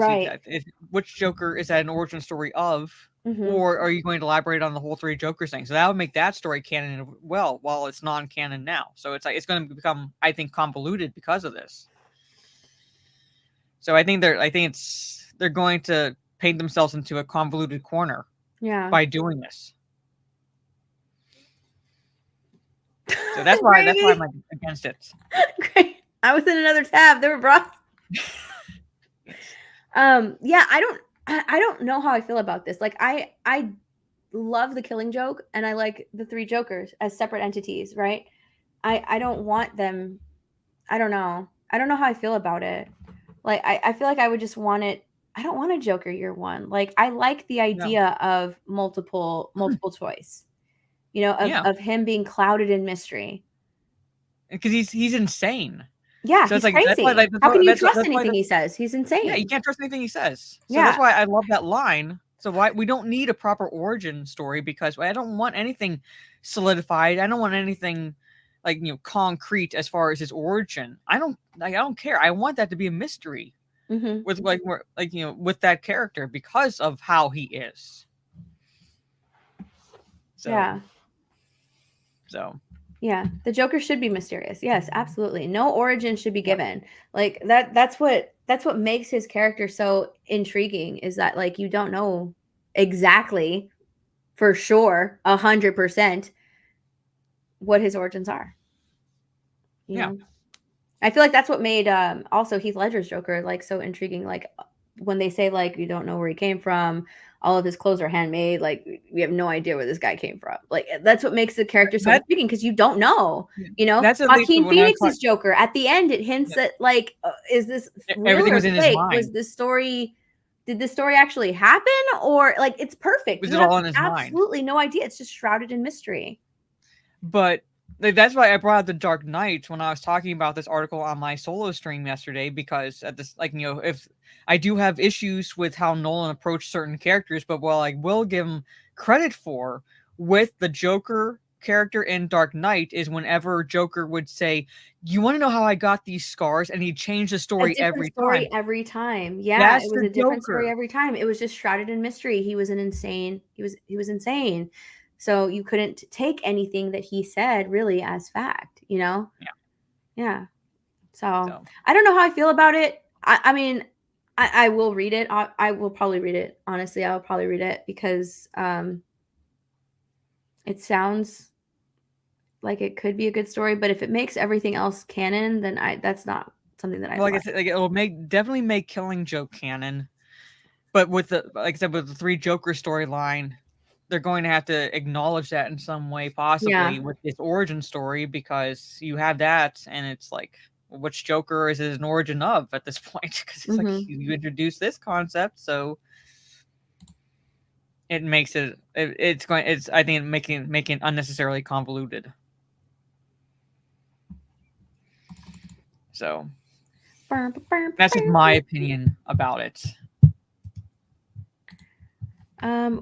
which Joker is that an origin story of? Mm-hmm. Or are you going to elaborate on the whole 3 Jokers thing? So that would make that story canon well, while it's non-canon now. So it's like it's going to become, I think, convoluted because of this. So I think they're going to paint themselves into a convoluted corner. Yeah. By doing this. So that's why I'm like against it. Great. I was in another tab. There were bras. Yeah, I don't know how I feel about this. Like I love the Killing Joke and I like the 3 Jokers as separate entities, right? I don't want them. I don't know how I feel about it. Like I feel like I would just want it. I don't want a Joker year 1. Like I like the idea of multiple choice. You know, of him being clouded in mystery. Because he's insane. Yeah, so he's crazy. How can you trust anything he says? He's insane. Yeah, you can't trust anything he says. So that's why I love that line. So why we don't need a proper origin story, because I don't want anything solidified. I don't want anything like, you know, concrete as far as his origin. I don't care. I want that to be a mystery with with that character because of how he is. So, yeah, the Joker should be mysterious. Yes, absolutely. No origin should be given. Like that's what makes his character so intriguing, is that like you don't know exactly for sure 100% what his origins are. You know? I feel like that's what made also Heath Ledger's Joker like so intriguing. Like when they say like you don't know where he came from, all of his clothes are handmade, like we have no idea where this guy came from. Like that's what makes the character so intriguing, because you don't know. You know, Joaquin Phoenix's Joker at the end, it hints at like, is this everything was in his mind? Was this story? Did this story actually happen, or like it's perfect? Was it all in his mind? Absolutely no idea. It's just shrouded in mystery. But that's why I brought up The Dark Knight when I was talking about this article on my solo stream yesterday, because at this, like, you know, if I do have issues with how Nolan approached certain characters, but what I will give him credit for with the Joker character in Dark Knight is whenever Joker would say, "You want to know how I got these scars?" and he'd change the story every time. Yeah, it was a different story every time. It was just shrouded in mystery. He was insane. So you couldn't take anything that he said really as fact, you know? Yeah. So I don't know how I feel about it. I mean, I will read it. I will probably read it. Honestly, I will probably read it because it sounds like it could be a good story. But if it makes everything else canon, then that's not something that I like. I said, like, it'll definitely make Killing Joke canon. But with the 3 Joker storyline, they're going to have to acknowledge that in some way, possibly with this origin story, because you have that, and it's like, which Joker is an origin of at this point, because it's like you introduce this concept, so it makes it I think making it unnecessarily convoluted. So that's just my opinion about it.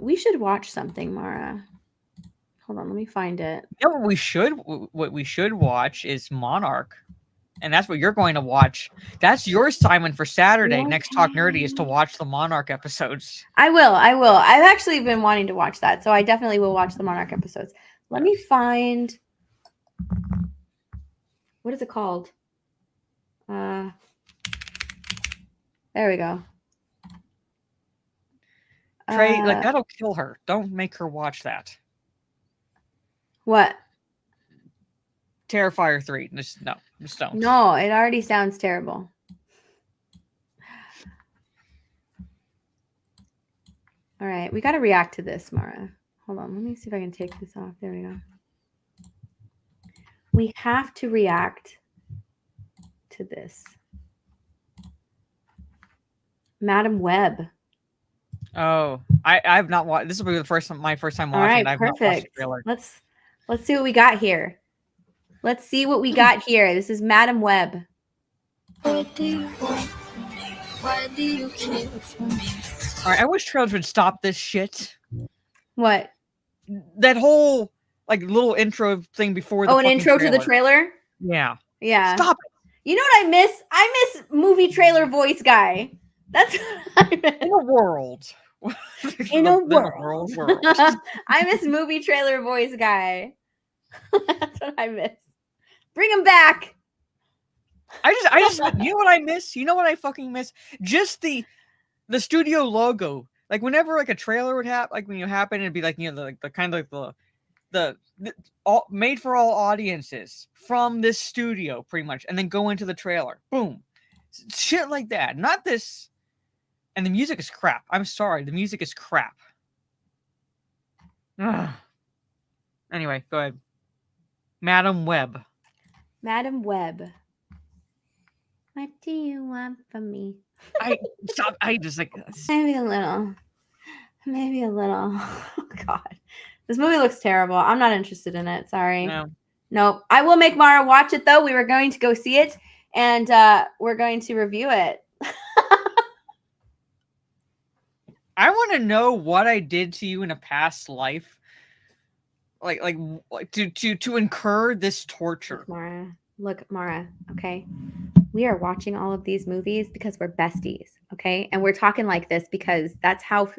We should watch something, Mara. Hold on, let me find it. You know what we should watch is Monarch. And that's what you're going to watch. That's your assignment for Saturday. Next Talk Nerdy is to watch the Monarch episodes. I will. I've actually been wanting to watch that, so I definitely will watch the Monarch episodes. Let me find. What is it called? There we go. Trey, like that'll kill her. Don't make her watch that. What? Terrifier 3. Just don't. No, it already sounds terrible. All right, we got to react to this, Mara. Hold on, let me see if I can take this off. There we go. We have to react to this. Madam Web. Oh, I've not watched. This will be my first time watching. All right, I've perfect. Not watched the trailer. Let's see what we got here. Let's see what we got here. This is Madam Web. What do you want? Why do you care for me? All right, I wish trailers would stop this shit. What? That whole like little intro thing before the an intro trailer. to the trailer? Yeah. Yeah. Stop it. You know what I miss? I miss movie trailer voice guy. That's what I miss. In a world. In a world. world. I miss movie trailer voice guy. That's what I miss. Bring him back. I just you know what I miss? You know what I fucking miss? Just the studio logo. Like whenever like a trailer would happen, like when you happen, it'd be like, you know, the kind of like the all made for all audiences from this studio, pretty much, and then go into the trailer. Boom. Shit like that. Not this. And the music is crap. I'm sorry. The music is crap. Ugh. Anyway, go ahead. Madam Web. Madam Web. What do you want from me? I just like Maybe a little. Maybe a little. Oh, God. This movie looks terrible. I'm not interested in it. Sorry. No. I will make Mara watch it, though. We were going to go see it, and we're going to review it. I want to know what I did to you in a past life, like to incur this torture. Look, Mara. Okay, we are watching all of these movies because we're besties. Okay, and we're talking like this because that's how,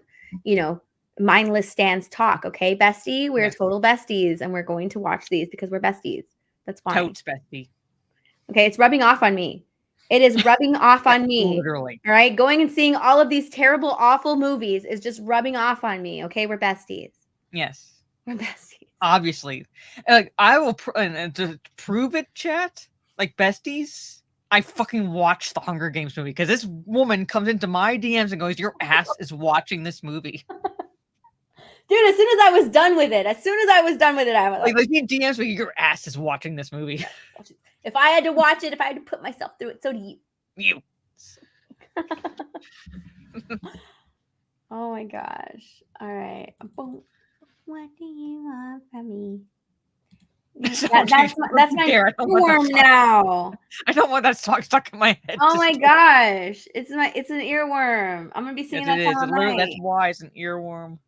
you know, mindless stands talk. Okay, bestie, we're total besties, and we're going to watch these because we're besties. That's fine. Totes bestie. Okay, it's rubbing off on me. It is rubbing off on me. Literally. All right. Going and seeing all of these terrible, awful movies is just rubbing off on me. Okay. We're besties. Yes. We're besties. Obviously. Like, I will, and to prove it, chat, like besties, I fucking watched the Hunger Games movie because this woman comes into my DMs and goes, your ass is watching this movie. Dude, as soon as I was done with it, I was like he DMs me, your ass is watching this movie. If I had to watch it, if I had to put myself through it, so do you. You. Oh my gosh. All right. What do you want from me? That's my earworm now. I don't want that song stuck in my head. Oh my gosh. It's an earworm. I'm gonna be singing that all night. That's why it's an earworm.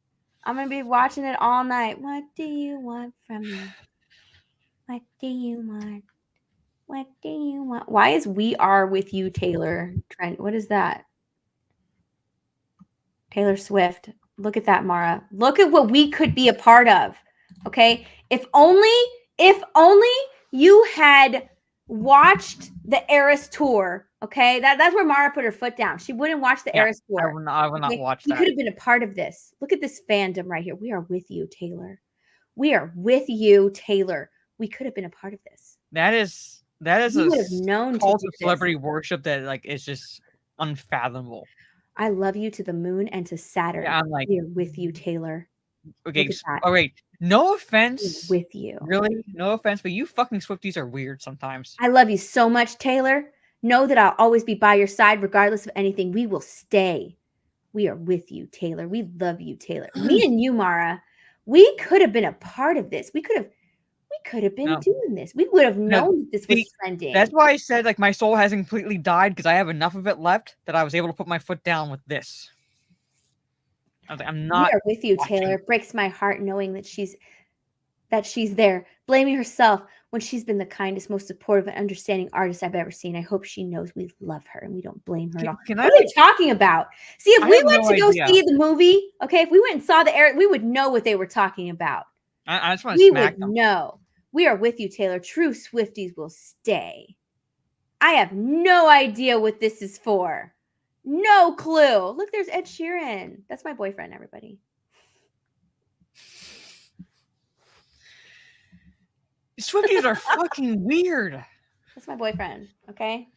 I'm gonna be watching it all night. What do you want from me? What do you want? What do you want? Why is "We Are With You" Taylor trend? What is that? Taylor Swift. Look at that, Mara. Look at what we could be a part of. Okay. If only you had watched the Eras tour. Okay. That's where Mara put her foot down. She wouldn't watch the Eras tour. I will not watch that. You could have been a part of this. Look at this fandom right here. We are with you, Taylor. We are with you, Taylor. We could have been a part of this. That is you would have known cult of celebrity worship that like is just unfathomable. I love you to the moon and to Saturn. Yeah, I'm like, we're with you, Taylor. Okay, all right. No offense. With you. Really? No offense, but you fucking Swifties are weird sometimes. I love you so much, Taylor. Know that I'll always be by your side regardless of anything. We will stay. We are with you, Taylor. We love you, Taylor. Me and you, Mara, we could have been a part of this. We could have been doing this. We would have known that this was trending. That's why I said like my soul hasn't completely died because I have enough of it left that I was able to put my foot down with this. I was like, I'm not. We are with you, Taylor. It breaks my heart knowing that she's there, blaming herself when she's been the kindest, most supportive, and understanding artist I've ever seen. I hope she knows we love her and we don't blame her at all. What are you talking about? See, if we went to go see the movie, okay, if we went and saw the air, we would know what they were talking about. I just want to smack them. We would know. We are with you, Taylor. True Swifties will stay. I have no idea what this is for. No clue. Look, there's Ed Sheeran. That's my boyfriend, everybody. Swifties are fucking weird. That's my boyfriend, okay?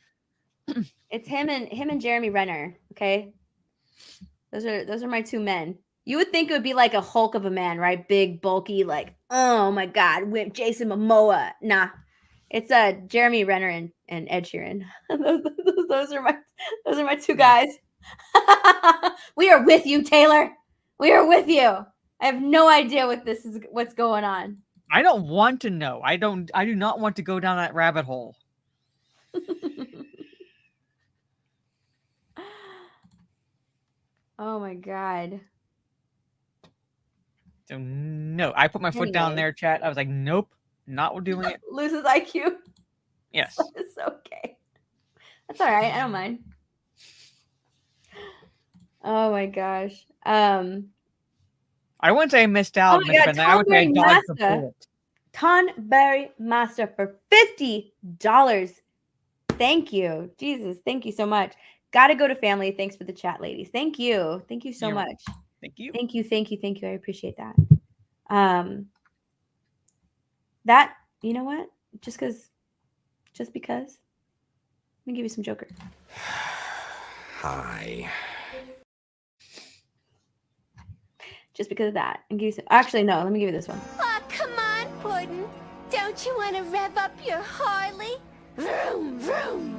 It's him and Jeremy Renner, okay? Those are my two men. You would think it would be like a Hulk of a man, right? Big, bulky, like, oh my God, with Jason Momoa. Nah. It's Jeremy Renner and Ed Sheeran. those are my two guys. We are with you, Taylor. We are with you. I have no idea what's going on. I don't want to know. I do not want to go down that rabbit hole. Oh my God. So no, I put my foot down there, chat. I was like, nope, not doing it. Loses IQ. Yes. It's okay. That's all right. I don't mind. Oh my gosh. I wouldn't say I missed out. Oh my God, I would say I dodged the bullet. Tonberry Master for $50. Thank you. Jesus, thank you so much. Gotta go to family. Thanks for the chat, ladies. Thank you. Thank you so much. Thank you. Thank you. Thank you. Thank you. I appreciate that. That, you know what? Just because. Let me give you some Joker. Hi. Just because of that. And give you some, actually, no, let me give you this one. Oh, come on, Gordon. Don't you want to rev up your Harley? Vroom, vroom.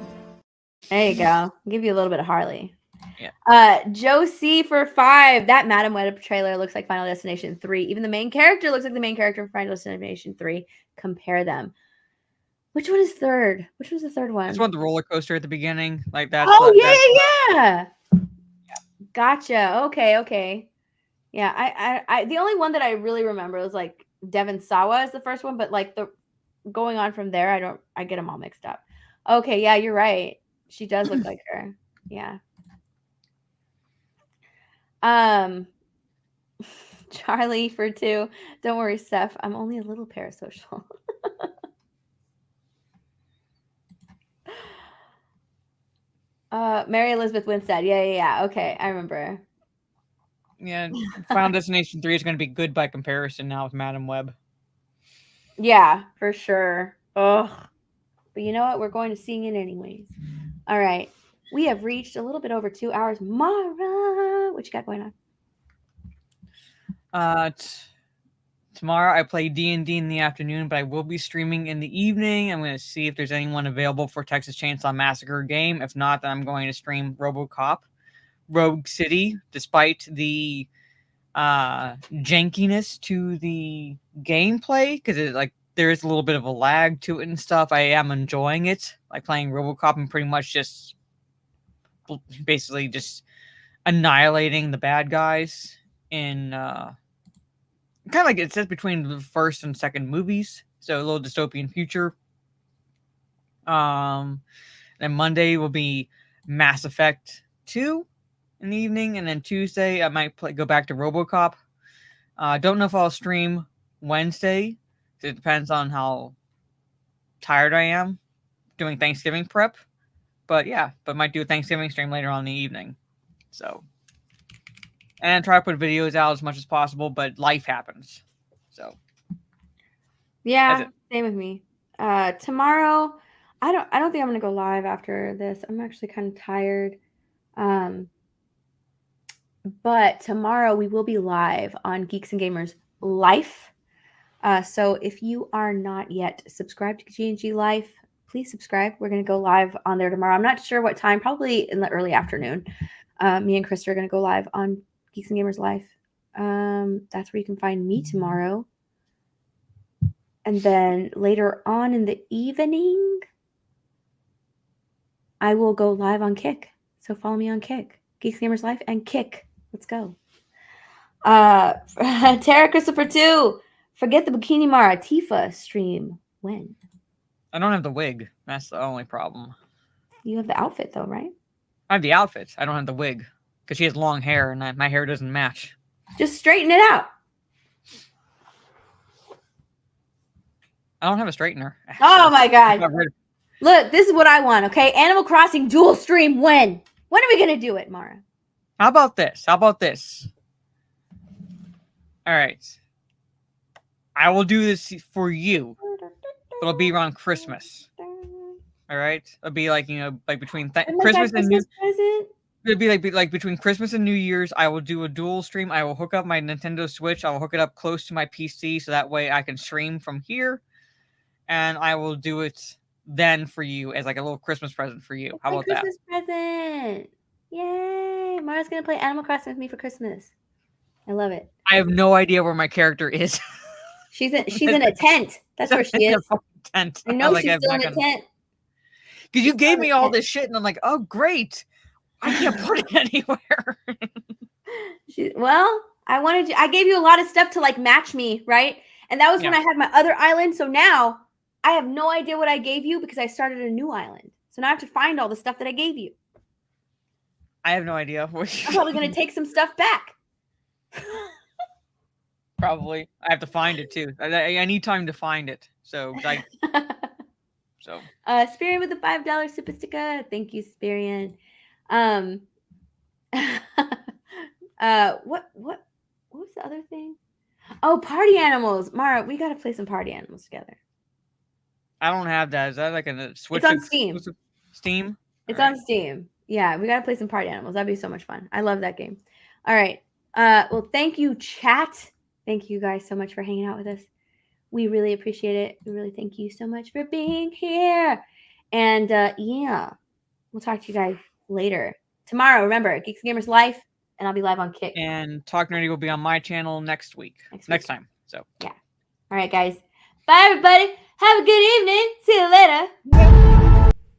There you go. I'll give you a little bit of Harley. Yeah. Josie for 5. That Madam Web trailer looks like Final Destination 3. Even the main character looks like the main character from Final Destination 3. Compare them. Which one is third? Which was the third one? This one's the roller coaster at the beginning. Like that. Oh, yeah. Gotcha. Okay. Yeah, I the only one that I really remember was like Devon Sawa is the first one, but like the going on from there, I get them all mixed up. Okay, yeah, you're right. She does look like her. Yeah. Charlie for 2. Don't worry, Steph. I'm only a little parasocial. Mary Elizabeth Winstead. Yeah. Okay, I remember. Yeah, Final Destination 3 is going to be good by comparison now with Madam Web. Yeah, for sure. Ugh. But you know what? We're going to see it anyways. All right. We have reached a little bit over 2 hours. Mara, what you got going on? Tomorrow I play D&D in the afternoon, but I will be streaming in the evening. I'm going to see if there's anyone available for Texas Chainsaw Massacre game. If not, then I'm going to stream RoboCop Rogue City, despite the jankiness to the gameplay, because there is a little bit of a lag to it and stuff. I am enjoying it, like playing RoboCop and pretty much just basically just annihilating the bad guys in kind of like it says between the first and second movies, so a little dystopian future. Then Monday will be Mass Effect 2 in the evening, and then Tuesday I might go back to RoboCop. Don't know if I'll stream Wednesday. It depends on how tired I am doing Thanksgiving prep. But yeah, might do a Thanksgiving stream later on in the evening. So, and try to put videos out as much as possible, but life happens. So, yeah, same with me. Tomorrow, I don't think I'm gonna go live after this. I'm actually kind of tired. But tomorrow we will be live on Geeks and Gamers Life. So if you are not yet subscribed to G&G Life, please subscribe. We're going to go live on there tomorrow. I'm not sure what time, probably in the early afternoon. Me and Krista are going to go live on Geeks and Gamers Life. That's where you can find me tomorrow. And then later on in the evening, I will go live on Kick. So follow me on Kick. Geeks and Gamers Life and Kick. Let's go. Tara Christopher 2. Forget the Bikini Mara Tifa stream. When? I don't have the wig. That's the only problem. You have the outfit though, right? I have the outfit. I don't have the wig because she has long hair and my hair doesn't match. Just straighten it out. I don't have a straightener. Oh my god. Look, this is what I want, okay? Animal Crossing dual stream when? When are we going to do it, Mara? How about this? How about this? All right. I will do this for you. It'll be around Christmas. All right? It'll be like, you know, like between Christmas and New present? It'll be like between Christmas and New Year's, I will do a dual stream. I will hook up my Nintendo Switch. I will hook it up close to my PC so that way I can stream from here. And I will do it then for you as like a little Christmas present for you. How about that? Christmas present. Yay. Mara's going to play Animal Crossing with me for Christmas. I love it. I have no idea where my character is. She's in a tent. That's where she is. Tent. I know like she's still in a tent. Because you gave me all this shit, and I'm like, oh, great. I can't put it anywhere. Well, I gave you a lot of stuff to like match me, right? And that was when I had my other island. So now I have no idea what I gave you because I started a new island. So now I have to find all the stuff that I gave you. I have no idea. I'm probably going to take some stuff back. Probably. I have to find it too. I need time to find it. So, Spirian with the $5 super sticker. Thank you, Spirian. What was the other thing? Oh, party animals. Mara, we got to play some party animals together. I don't have that. Is that like a Switch? It's on Steam. Steam? It's on Steam. Yeah, we got to play some party animals. That'd be so much fun. I love that game. All right. Well, thank you, chat. Thank you guys so much for hanging out with us. We really appreciate it. We really thank you so much for being here. And yeah, we'll talk to you guys later. Tomorrow, remember, Geeks and Gamers Life, and I'll be live on Kick. And Talk Nerdy will be on my channel next time. So yeah. All right, guys. Bye, everybody. Have a good evening. See you later.